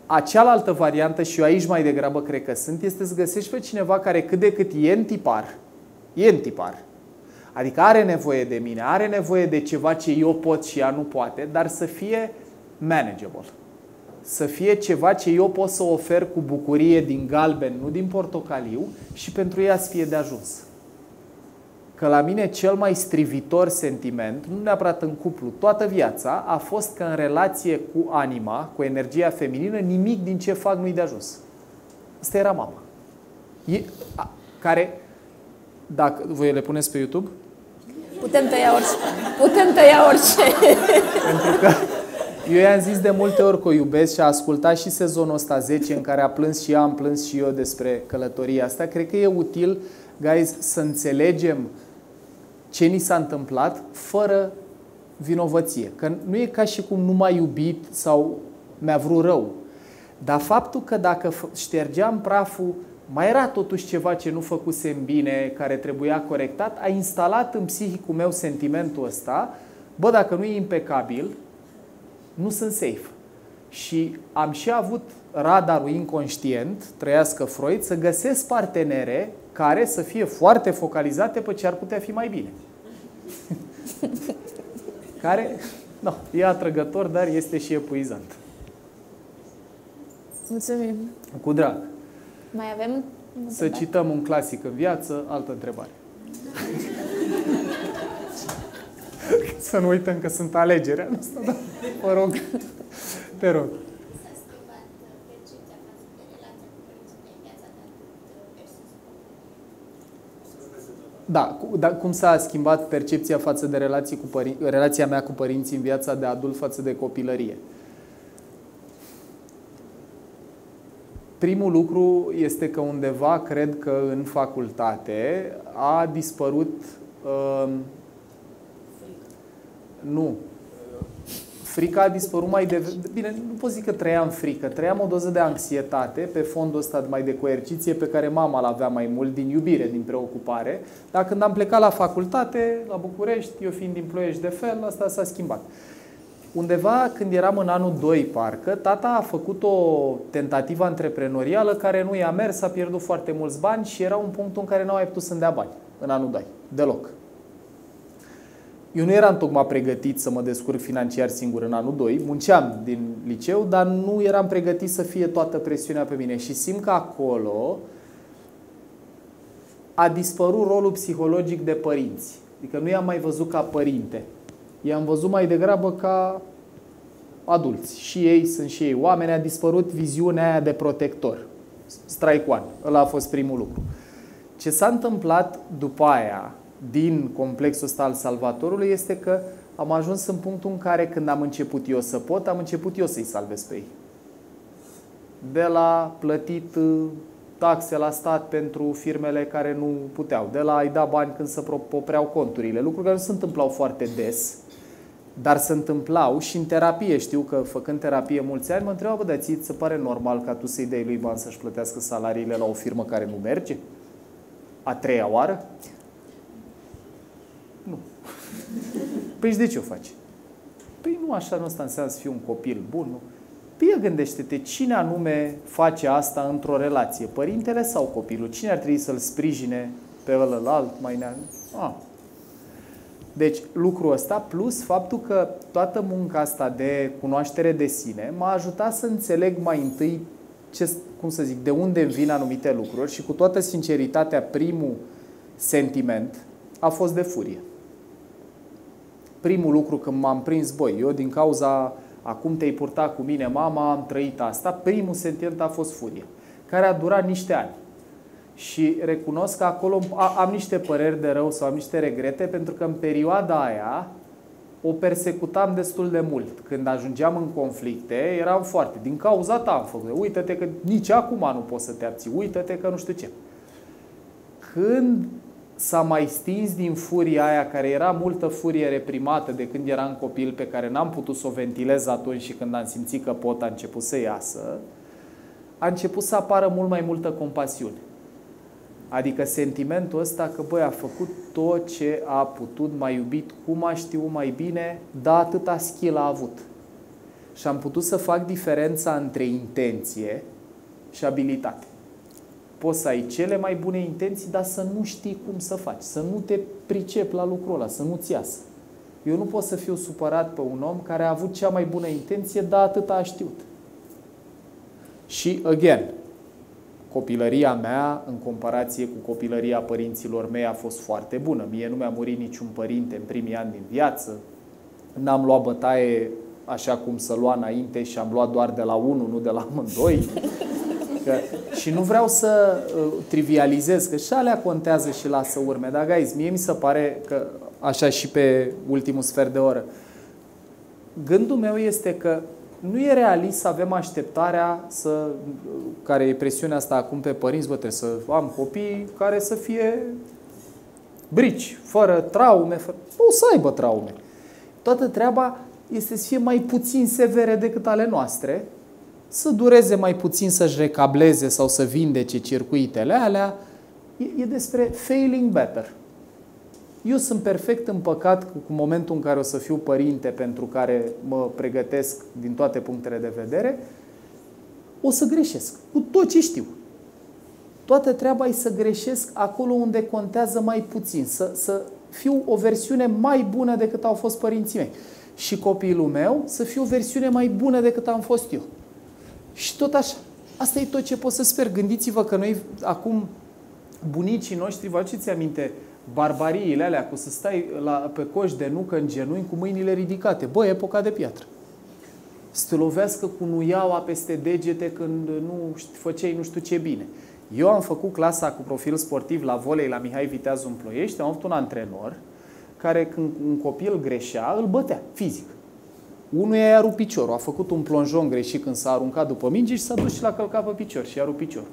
A cealaltă variantă, și eu aici mai degrabă cred că sunt, este să găsești pe cineva care cât de cât e în tipar. Adică are nevoie de mine, are nevoie de ceva ce eu pot și ea nu poate, dar să fie manageable. Să fie ceva ce eu pot să ofer cu bucurie din galben, nu din portocaliu, și pentru ea să fie de ajuns. Că la mine cel mai strivitor sentiment, nu neapărat în cuplu, toată viața, a fost că în relație cu anima, cu energia feminină, nimic din ce fac nu-i de ajuns. Asta era mama. Care, dacă voi le puneți pe YouTube? Putem tăia orice. Pentru că eu i-am zis de multe ori că o iubesc și a ascultat și sezonul ăsta 10 în care a plâns și ea, am plâns și eu despre călătoria asta. Cred că e util, guys, să înțelegem ce ni s-a întâmplat fără vinovăție. Că nu e ca și cum nu m-a iubit sau mi-a vrut rău. Dar faptul că dacă ștergeam praful, mai era totuși ceva ce nu făcusem bine, care trebuia corectat, a instalat în psihicul meu sentimentul ăsta, bă, dacă nu e impecabil, nu sunt safe. Și am și avut radarul inconștient, trăiască Freud, să găsesc partenere care să fie foarte focalizate pe ce ar putea fi mai bine. Care, no, e atrăgător, dar este și epuizant. Mulțumim. Cu drag. Mai avem? Să cităm un clasic în viață, altă întrebare. Să nu uităm că sunt alegeri anul ăsta, da? Vă rog, te rog. S-a schimbat percepția față de relația cu părinții în viața ta versus Da, cum s-a schimbat percepția față de relația mea cu părinții în viața de adult față de copilărie? Primul lucru este că undeva, cred că în facultate, a dispărut... nu. Frica a dispărut mai devreme. Bine, nu pot zic că trăiam frică. Trăiam o doză de anxietate pe fondul ăsta mai de coerciție pe care mama l-avea mai mult din iubire, din preocupare. Dar când am plecat la facultate, la București, eu fiind din Ploiești de fel, asta s-a schimbat. Undeva, când eram în anul 2, parcă, tata a făcut o tentativă antreprenorială care nu i-a mers, a pierdut foarte mulți bani și era un punct în care nu ai putut să-mi dea bani în anul 2. Deloc. Eu nu eram tocmai pregătit să mă descurc financiar singur în anul 2, munceam din liceu, dar nu eram pregătit să fie toată presiunea pe mine. Și simt că acolo a dispărut rolul psihologic de părinți. Adică nu i-am mai văzut ca părinte. I-am văzut mai degrabă ca adulți. Și ei sunt și ei oameni. A dispărut viziunea aia de protector. Strike one. Ăla a fost primul lucru. Ce s-a întâmplat după aia, din complexul ăsta al Salvatorului, este că am ajuns în punctul în care, când am început eu să pot, am început eu să-i salvez pe ei. De la plătit taxe la stat pentru firmele care nu puteau, de la a-i da bani când se opreau conturile, lucruri care nu se întâmplau foarte des, dar se întâmplau și în terapie. Știu că, făcând terapie mulți ani, mă întreabă, bă, dar ți se pare normal ca tu să-i dai lui bani să-și plătească salariile la o firmă care nu merge? A treia oară? Nu. Păi și de ce o faci? Păi nu așa, nu asta înseamnă să fii un copil bun, nu? Păi gândește-te, cine anume face asta într-o relație? Părintele sau copilul? Cine ar trebui să-l sprijine pe ălălalt mai neam? Deci lucrul ăsta, plus faptul că toată munca asta de cunoaștere de sine m-a ajutat să înțeleg mai întâi de unde îmi vin anumite lucruri și cu toată sinceritatea primul sentiment a fost de furie. Primul lucru când m-am prins, eu din cauza acum te-ai purtat cu mine, mama, am trăit asta, primul sentiment a fost furie, care a durat niște ani. Și recunosc că acolo am niște păreri de rău sau am niște regrete, pentru că în perioada aia o persecutam destul de mult. Când ajungeam în conflicte, eram foarte, din cauza ta am făcut, uită-te că nici acum nu poți să te abții, uită-te că nu știu ce. Când s-a mai stins din furia aia, care era multă furie reprimată de când eram copil, pe care n-am putut să o ventilez atunci, și când am simțit că pot, a început să iasă, a început să apară mult mai multă compasiune. Adică sentimentul ăsta că, a făcut tot ce a putut, m-a iubit cum a știut mai bine, dar atâta skill a avut. Și am putut să fac diferența între intenție și abilitate. Poți să ai cele mai bune intenții, dar să nu știi cum să faci, să nu te pricepi la lucrul ăla, să nu-ți iasă. Eu nu pot să fiu supărat pe un om care a avut cea mai bună intenție, dar atâta a știut. Și, again, copilăria mea, în comparație cu copilăria părinților mei, a fost foarte bună. Mie nu mi-a murit niciun părinte în primii ani din viață. N-am luat bătaie așa cum să lua înainte și am luat doar de la unul, nu de la amândoi. Și nu vreau să trivializez, că și alea contează și lasă urme. Dar, guys, mie mi se pare că, așa și pe ultimul sfert de oră, gândul meu este că nu e realist să avem așteptarea care e presiunea asta acum pe părinți, trebuie să am copii care să fie brici, fără traume, o să aibă traume. Toată treaba este să fie mai puțin severe decât ale noastre, să dureze mai puțin să-și recableze sau să vindece circuitele alea. E despre failing better. Eu sunt perfect împăcat cu momentul în care o să fiu părinte, pentru care mă pregătesc din toate punctele de vedere. O să greșesc cu tot ce știu. Toată treaba e să greșesc acolo unde contează mai puțin, să fiu o versiune mai bună decât au fost părinții mei. Și copilul meu să fiu o versiune mai bună decât am fost eu. Și tot așa. Asta e tot ce pot să sper. Gândiți-vă că noi acum, bunicii noștri, vă aduceți aminte, Barbariile alea cu să stai pe coș de nucă în genunchi cu mâinile ridicate. Bă, epoca de piatră. Să te lovească cu nuiaua peste degete când nu făceai nu știu ce bine. Eu am făcut clasa cu profil sportiv la volei la Mihai Viteazu în Ploiești. Am avut un antrenor care când un copil greșea, îl bătea fizic. Unuia i-a rupt piciorul. A făcut un plonjon greșit când s-a aruncat după minge și s-a dus și l-a călcat pe picior și i-a rupt piciorul.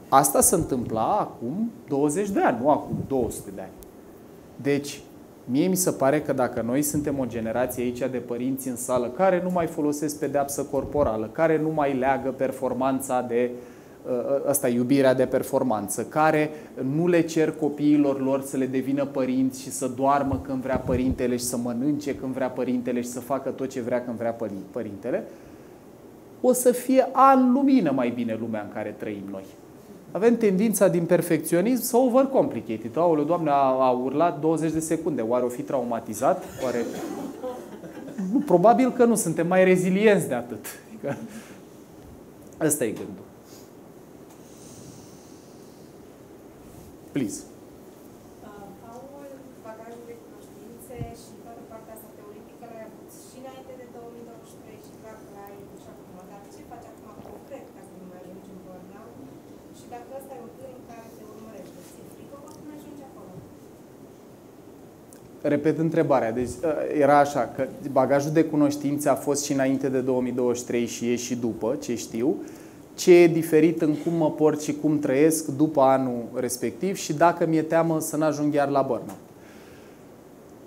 Asta se întâmpla acum 20 de ani, nu acum 200 de ani. Deci, mie mi se pare că dacă noi suntem o generație aici de părinți în sală care nu mai folosesc pedeapsă corporală, care nu mai leagă performanța de iubirea de performanță, care nu le cer copiilor lor să le devină părinți și să doarmă când vrea părintele și să mănânce când vrea părintele și să facă tot ce vrea când vrea părintele, o să fie an lumină mai bine lumea în care trăim noi. Avem tendința din perfecționism să overcomplicate. Aoleu, Doamne, a urlat 20 de secunde. Oare o fi traumatizat? Oare... Nu, probabil că nu. Suntem mai rezilienți de atât. Adică... Ăsta e gândul. Please. Paul, bagajul de cunoștințe și toată partea asta teoretică l-ai avut și înainte de 2023 și clar că l-ai și acum. Dar ce faci acum concret ca să nu mai ajungi în burnout? Și dacă ăsta e un târg în care te urmărește, ți-e frică poate nu ajungi acolo? Repet întrebarea. Deci era așa, că bagajul de cunoștințe a fost și înainte de 2023 și e și după, ce știu. Ce e diferit în cum mă port și cum trăiesc după anul respectiv și dacă mi-e teamă să n-ajung chiar la burnout.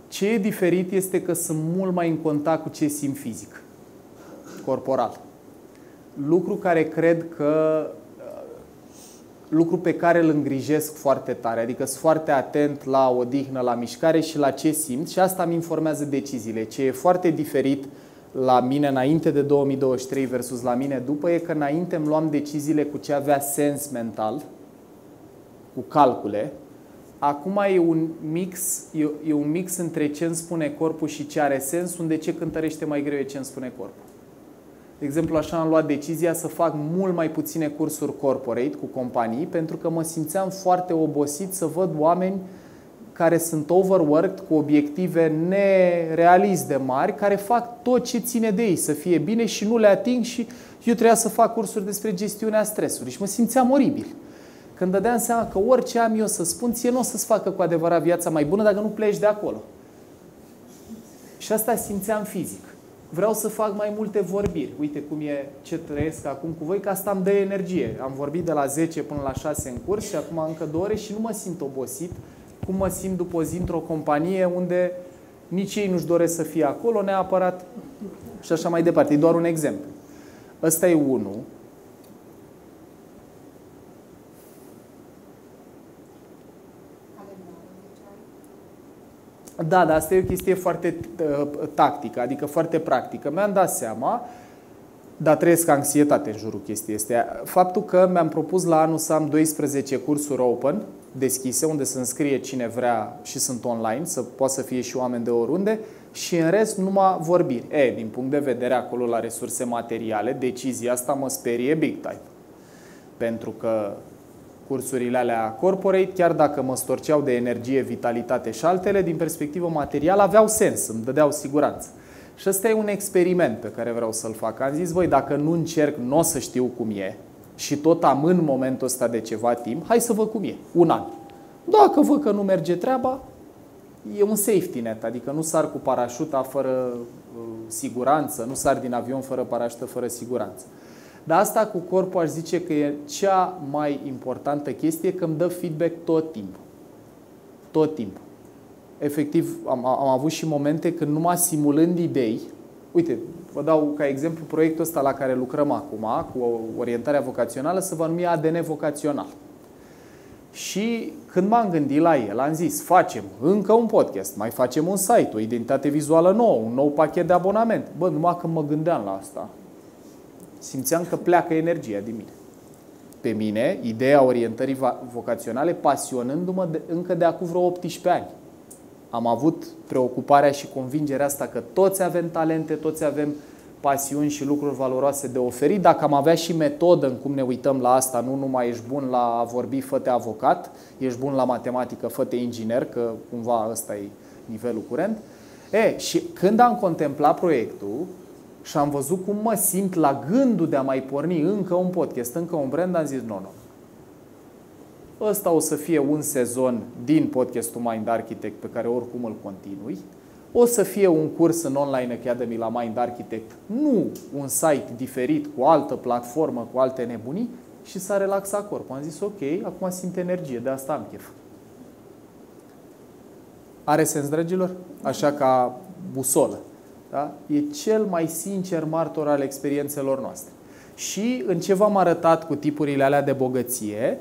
Ce e diferit este că sunt mult mai în contact cu ce simt fizic, corporal. Lucru pe care îl îngrijesc foarte tare, adică sunt foarte atent la odihnă, la mișcare și la ce simt și asta îmi informează deciziile. Ce e foarte diferit la mine înainte de 2023 versus la mine după e că înainte îmi luam deciziile cu ce avea sens mental, cu calcule. Acum e un mix între ce îmi spune corpul și ce are sens, unde ce cântărește mai greu e ce îmi spune corpul. De exemplu, așa am luat decizia să fac mult mai puține cursuri corporate cu companii, pentru că mă simțeam foarte obosit să văd oameni care sunt overworked, cu obiective nerealist de mari, care fac tot ce ține de ei să fie bine și nu le ating și eu trebuia să fac cursuri despre gestiunea stresului și mă simțeam oribil. Când dădeam seama că orice am eu să spun, ție nu o să-ți facă cu adevărat viața mai bună dacă nu pleci de acolo. Și asta simțeam fizic. Vreau să fac mai multe vorbiri. Uite cum e ce trăiesc acum cu voi, că asta îmi dă energie. Am vorbit de la 10 până la 6 în curs și acum încă 2 ore și nu mă simt obosit. Cum mă simt după o zi într-o companie unde nici ei nu-și doresc să fie acolo neapărat și așa mai departe. E doar un exemplu. Ăsta e unul. Da, dar asta e o chestie foarte tactică, adică foarte practică. Mi-am dat seama, dar trăiesc anxietate în jurul chestiei astea. Faptul că mi-am propus la anul să am 12 cursuri open, deschise, unde se înscrie cine vrea și sunt online, să poată să fie și oameni de oriunde, și în rest numai vorbiri. Din punct de vedere acolo la resurse materiale, decizia asta mă sperie big time. Pentru că cursurile alea corporate, chiar dacă mă storceau de energie, vitalitate și altele, din perspectivă materială aveau sens, îmi dădeau siguranță. Și ăsta e un experiment pe care vreau să-l fac. Am zis, dacă nu încerc, nu o să știu cum e și tot amân momentul ăsta de ceva timp, hai să văd cum e, un an. Dacă văd că nu merge treaba, e un safety net, adică nu sar cu parașuta fără siguranță, nu sar din avion fără parașută, fără siguranță. Dar asta cu corpul aș zice că e cea mai importantă chestie, că îmi dă feedback tot timpul. Tot timpul. Efectiv, am avut și momente când numai simulând idei, uite, vă dau ca exemplu proiectul ăsta la care lucrăm acum, cu orientarea vocațională, se va numi ADN vocațional. Și când m-am gândit la el, am zis, facem încă un podcast, mai facem un site, o identitate vizuală nouă, un nou pachet de abonament. Numai când mă gândeam la asta, simțeam că pleacă energia din mine. Pe mine, ideea orientării vocaționale, pasionându-mă încă de acum vreo 18 ani. Am avut preocuparea și convingerea asta că toți avem talente, toți avem pasiuni și lucruri valoroase de oferit. Dacă am avea și metodă în cum ne uităm la asta, nu numai ești bun la a vorbi, fă-te avocat, ești bun la matematică, fă-te inginer, că cumva ăsta e nivelul curent. Și când am contemplat proiectul și am văzut cum mă simt la gândul de a mai porni încă un podcast, încă un brand, am zis, nu. Ăsta o să fie un sezon din podcastul Mind Architect pe care oricum îl continui. O să fie un curs în Online Academy la Mind Architect, nu un site diferit, cu altă platformă, cu alte nebunii, și s-a relaxat corpul. Am zis, ok, acum simt energie, de asta am chef. Are sens, dragilor? Așa ca busolă. Da? E cel mai sincer martor al experiențelor noastre. Și în ce v-am arătat cu tipurile alea de bogăție,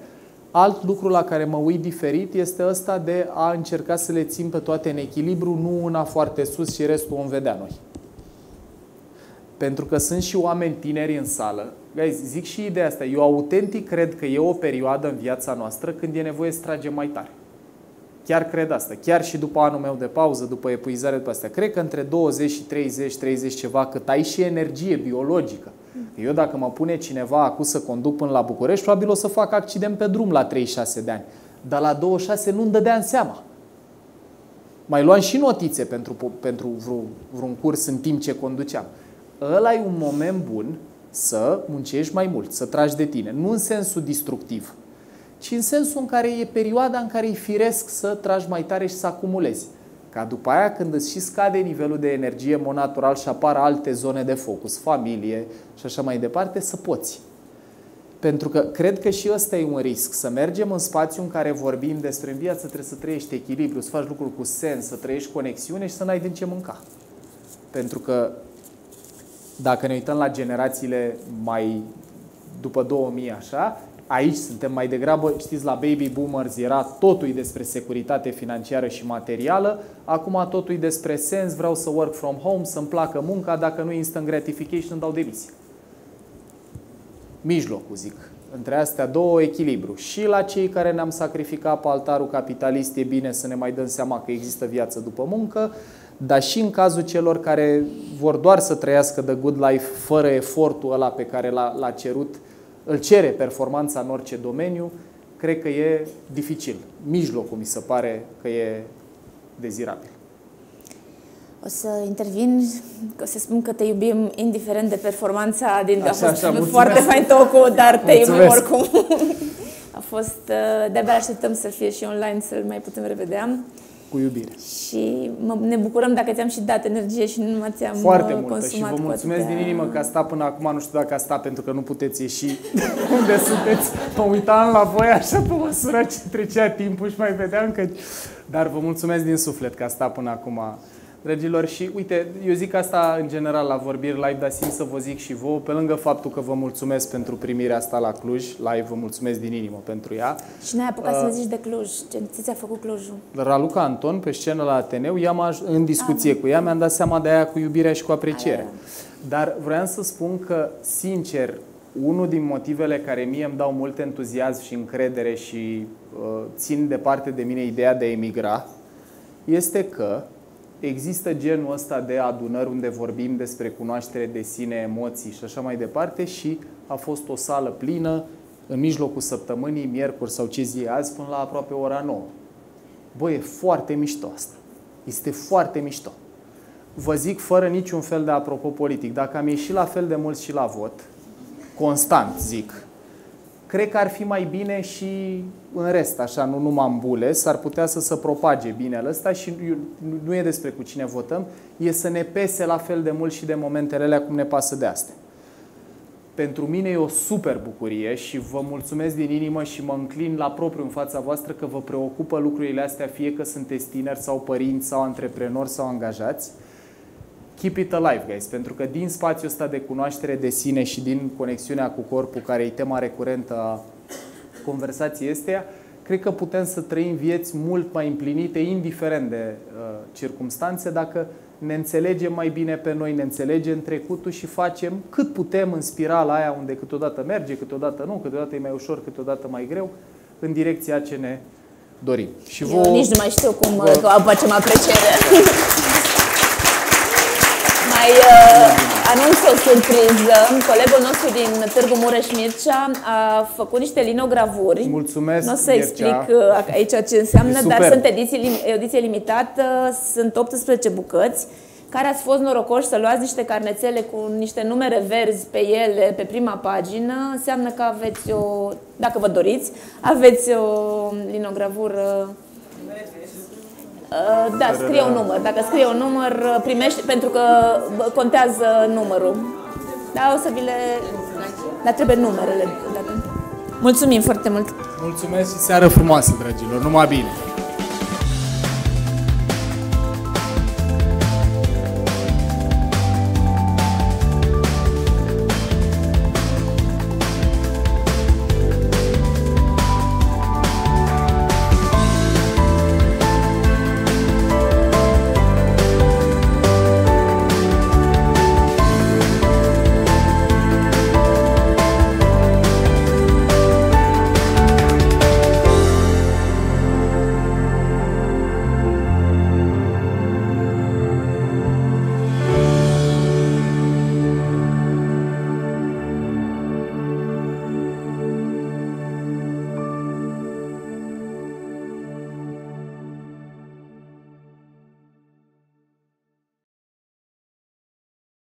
alt lucru la care mă uit diferit este ăsta de a încerca să le țin pe toate în echilibru, nu una foarte sus și restul vom vedea noi. Pentru că sunt și oameni tineri în sală. Guys, zic și ideea asta. Eu autentic cred că e o perioadă în viața noastră când e nevoie să tragem mai tare. Chiar cred asta. Chiar și după anul meu de pauză, după epuizare, după astea. Cred că între 20 și 30 ceva, cât ai și energie biologică. Eu dacă mă pune cineva acum să conduc până la București, probabil o să fac accident pe drum la 36 de ani. Dar la 26 nu-mi dădeam seama. Mai luam și notițe pentru vreun curs în timp ce conduceam. Ăla e un moment bun să muncești mai mult, să tragi de tine. Nu în sensul destructiv, ci în sensul în care e perioada în care e firesc să tragi mai tare și să acumulezi. Ca după aia, când îți și scade nivelul de energie în mod natural și apar alte zone de focus, familie și așa mai departe, să poți. Pentru că cred că și ăsta e un risc. Să mergem în spațiu în care vorbim despre în viață, trebuie să trăiești echilibru, să faci lucruri cu sens, să trăiești conexiune și să n-ai din ce mânca. Pentru că dacă ne uităm la generațiile mai după 2000 așa, aici suntem mai degrabă, știți, la baby boomers era totul despre securitate financiară și materială, acum totul despre sens, vreau să work from home, să-mi placă munca, dacă nu instant gratification îmi dau demisia. Mijlocul, zic. Între astea două, echilibru. Și la cei care ne-am sacrificat pe altarul capitalist e bine să ne mai dăm seama că există viață după muncă, dar și în cazul celor care vor doar să trăiască the good life fără efortul ăla pe care l-a cerut, îl cere performanța în orice domeniu, cred că e dificil. Mijlocul mi se pare că e dezirabil. O să intervin, o să spun că te iubim indiferent de performanța din... A fost foarte fain talk-ul, dar te iubim oricum. A fost... De-abia așteptăm să fie și online, să-l mai putem revedea. Cu iubire. Și ne bucurăm dacă ți-am și dat energie și nu ți-am foarte multă consumat. Și vă mulțumesc din inimă că a stat până acum. Nu știu dacă a stat pentru că nu puteți ieși unde sunteți. Mă uitam la voi așa pe măsură ce trecea timpul și mai vedeam că... Dar vă mulțumesc din suflet că a stat până acum. Dragilor, și uite, eu zic asta în general la vorbiri live, dar simt să vă zic și vouă, pe lângă faptul că vă mulțumesc pentru primirea asta la Cluj, live, vă mulțumesc din inimă pentru ea. Și n-ai apucat să ne zici de Cluj, ce ți-a făcut Clujul? Raluca Anton, pe scenă la Ateneu, în discuție cu ea, mi-am dat seama de aia cu iubirea și cu aprecierea. Dar vreau să spun că, sincer, unul din motivele care mie îmi dau mult entuziasm și încredere și țin departe de mine ideea de a emigra, este că există genul ăsta de adunări unde vorbim despre cunoaștere de sine, emoții și așa mai departe și a fost o sală plină în mijlocul săptămânii, miercuri sau ce zi e azi, până la aproape ora 9. Bă, e foarte mișto asta. Este foarte mișto. Vă zic fără niciun fel de apropo politic, dacă am ieșit la fel de mulți și la vot, constant zic, cred că ar fi mai bine și în rest, așa, nu numai în bule, s-ar putea să se propage binele ăsta și nu e despre cu cine votăm, e să ne pese la fel de mult și de momentele alea cum ne pasă de astea. Pentru mine e o super bucurie și vă mulțumesc din inimă și mă înclin la propriu în fața voastră că vă preocupă lucrurile astea, fie că sunteți tineri sau părinți sau antreprenori sau angajați. Keep it alive, guys, pentru că din spațiul ăsta de cunoaștere de sine și din conexiunea cu corpul, care e tema recurentă a conversației astea, cred că putem să trăim vieți mult mai împlinite, indiferent de circumstanțe, dacă ne înțelegem mai bine pe noi, ne înțelegem trecutul și facem cât putem în spirala aia unde câteodată merge, câteodată nu, câteodată e mai ușor, câteodată mai greu, în direcția ce ne dorim. Și eu nici nu mai știu cum facem apreciere. anunț o surpriză. Colegul nostru din Târgu Mureș-Mircea a făcut niște linogravuri. Mulțumesc, Nu o să Mircea. explic aici ce înseamnă, E dar super. sunt ediție limitată, sunt 18 bucăți. Care ați fost norocoși să luați niște carnețele cu niște numere verzi pe ele, pe prima pagină, înseamnă că aveți o, dacă vă doriți, aveți o linogravură. Da, scrie un număr. Dacă scrie un număr, primești, pentru că contează numărul. Da, o să vi le... Dar trebuie numerele. Mulțumim foarte mult! Mulțumesc și seară frumoasă, dragilor. Numai bine!